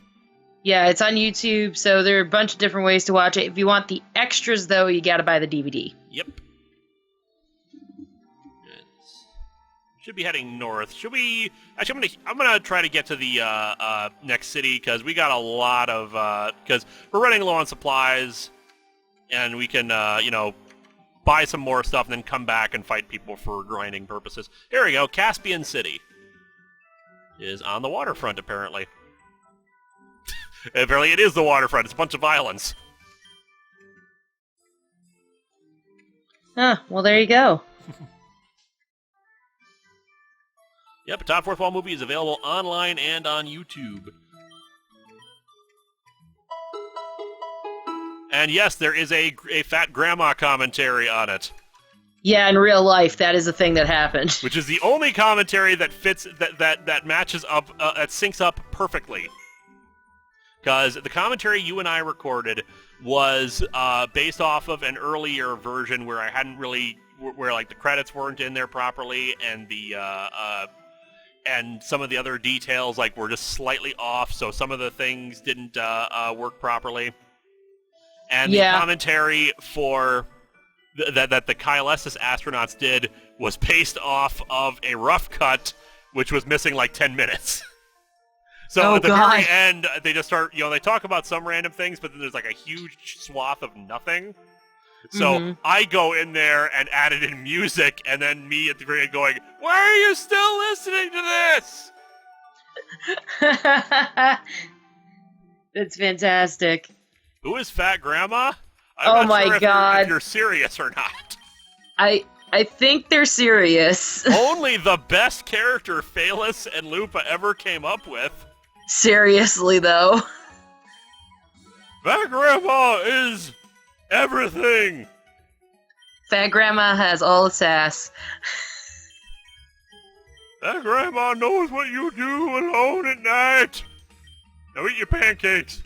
Yeah, it's on YouTube, so there are a bunch of different ways to watch it. If you want the extras, though, you gotta buy the DVD. Yep. Should be heading north. Should we... Actually, I'm gonna try to get to the next city, because we got a lot of... Because we're running low on supplies, and we can, buy some more stuff and then come back and fight people for grinding purposes. Here we go. Caspian City is on the waterfront, apparently. Apparently it is the waterfront. It's a bunch of islands. Well, there you go. Yep, a Top Fourth Wall movie is available online and on YouTube. And yes, there is a fat grandma commentary on it. Yeah, in real life, that is a thing that happened. Which is the only commentary that fits, that matches up, that syncs up perfectly. Because the commentary you and I recorded was based off of an earlier version where I hadn't really, where like the credits weren't in there properly, and and some of the other details like were just slightly off, so some of the things didn't work properly. And the commentary for that the Kylestis astronauts did was based off of a rough cut, which was missing like 10 minutes. So at the very end, they just start, they talk about some random things, but then there's like a huge swath of nothing. So I go in there and added in music, and then me at the very end going, "Why are you still listening to this?" That's fantastic. Who is Fat Grandma? I'm not sure if you're serious or not. I think they're serious. Only the best character Phalis and Lupa ever came up with. Seriously, though. Fat Grandma is everything. Fat Grandma has all the sass. Fat Grandma knows what you do alone at night. Now eat your pancakes.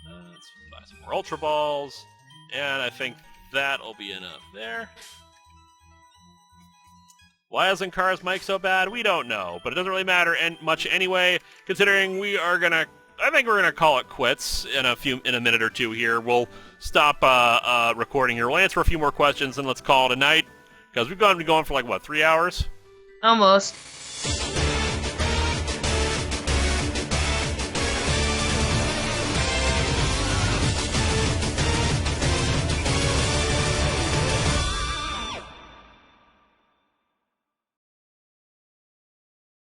Let's buy some more Ultra Balls. And I think that'll be enough there. Why is Linkara's mic so bad? We don't know, but it doesn't really matter much anyway, considering I think we're gonna call it quits in a minute or two here. We'll stop recording here. We'll answer a few more questions and let's call it a night, because we've been going for like, what, 3 hours? Almost.